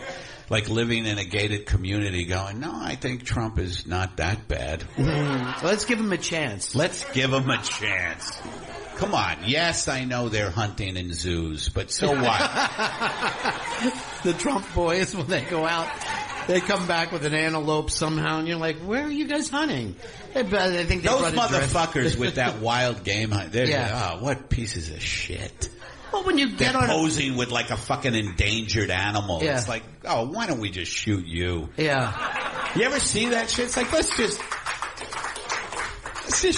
Like living in a gated community going, no, I think Trump is not that bad. Let's give him a chance. Come on. Yes, I know they're hunting in zoos, but so what? The Trump boys, when they go out, they come back with an antelope somehow, and you're like, where are you guys hunting? I think those motherfuckers with that wild game hunt, what pieces of shit. Well, when you get posing with like a fucking endangered animal, it's like, why don't we just shoot you? Yeah. You ever see that shit? It's like, let's just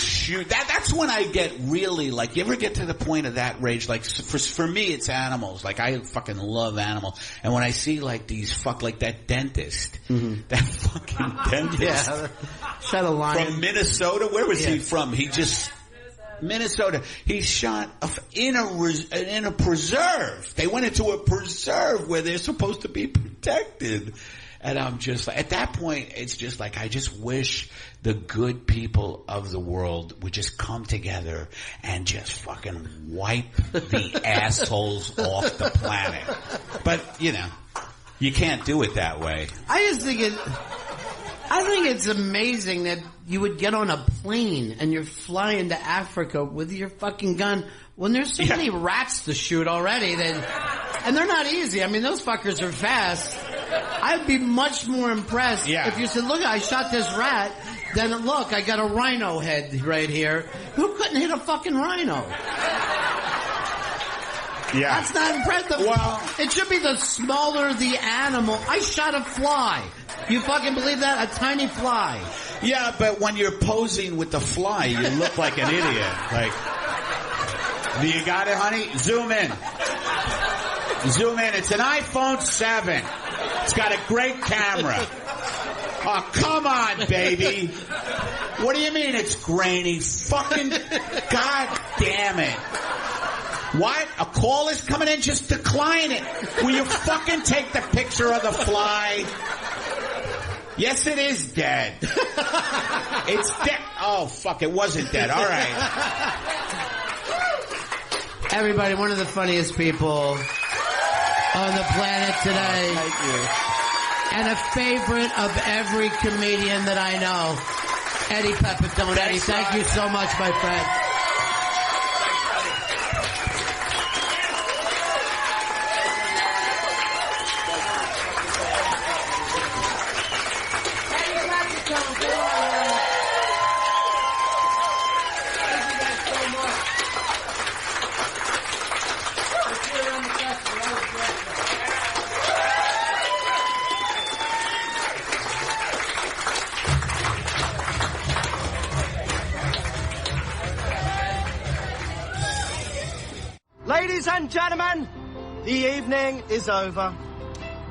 shoot. That's when I get really you ever get to the point of that rage? Like for me, it's animals. Like I fucking love animals. And when I see like that dentist, that fucking dentist, shot a lion from Minnesota. Where was he from? Minnesota. He shot in a preserve. They went into a preserve where they're supposed to be protected. And I'm just at that point, it's just like, I just wish the good people of the world would just come together and just fucking wipe the assholes off the planet. But, you can't do it that way. I think it's amazing that you would get on a plane and you're flying to Africa with your fucking gun when there's so many rats to shoot already. And they're not easy. Those fuckers are fast. I'd be much more impressed if you said, look, I shot this rat, then look, I got a rhino head right here. Who couldn't hit a fucking rhino? Yeah. That's not impressive. Well, it should be the smaller the animal. I shot a fly. You fucking believe that? A tiny fly. Yeah, but when you're posing with the fly, you look like an idiot. Like, do you got it, honey? Zoom in. It's an iPhone 7. It's got a great camera. Oh, come on, baby. What do you mean it's grainy? Fucking God. damn it. What? A call is coming in? Just decline it. Will you fucking take the picture of the fly? Yes, it is dead. It's dead. Oh, fuck, it wasn't dead. All right. Everybody, one of the funniest people on the planet today. Oh, thank you. And a favorite of every comedian that I know, Eddie Pepitone. Eddie, thank you so much, my friend. Ladies and gentlemen, the evening is over.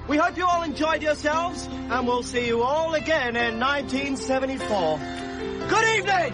We hope you all enjoyed yourselves, and we'll see you all again in 1974. Good evening!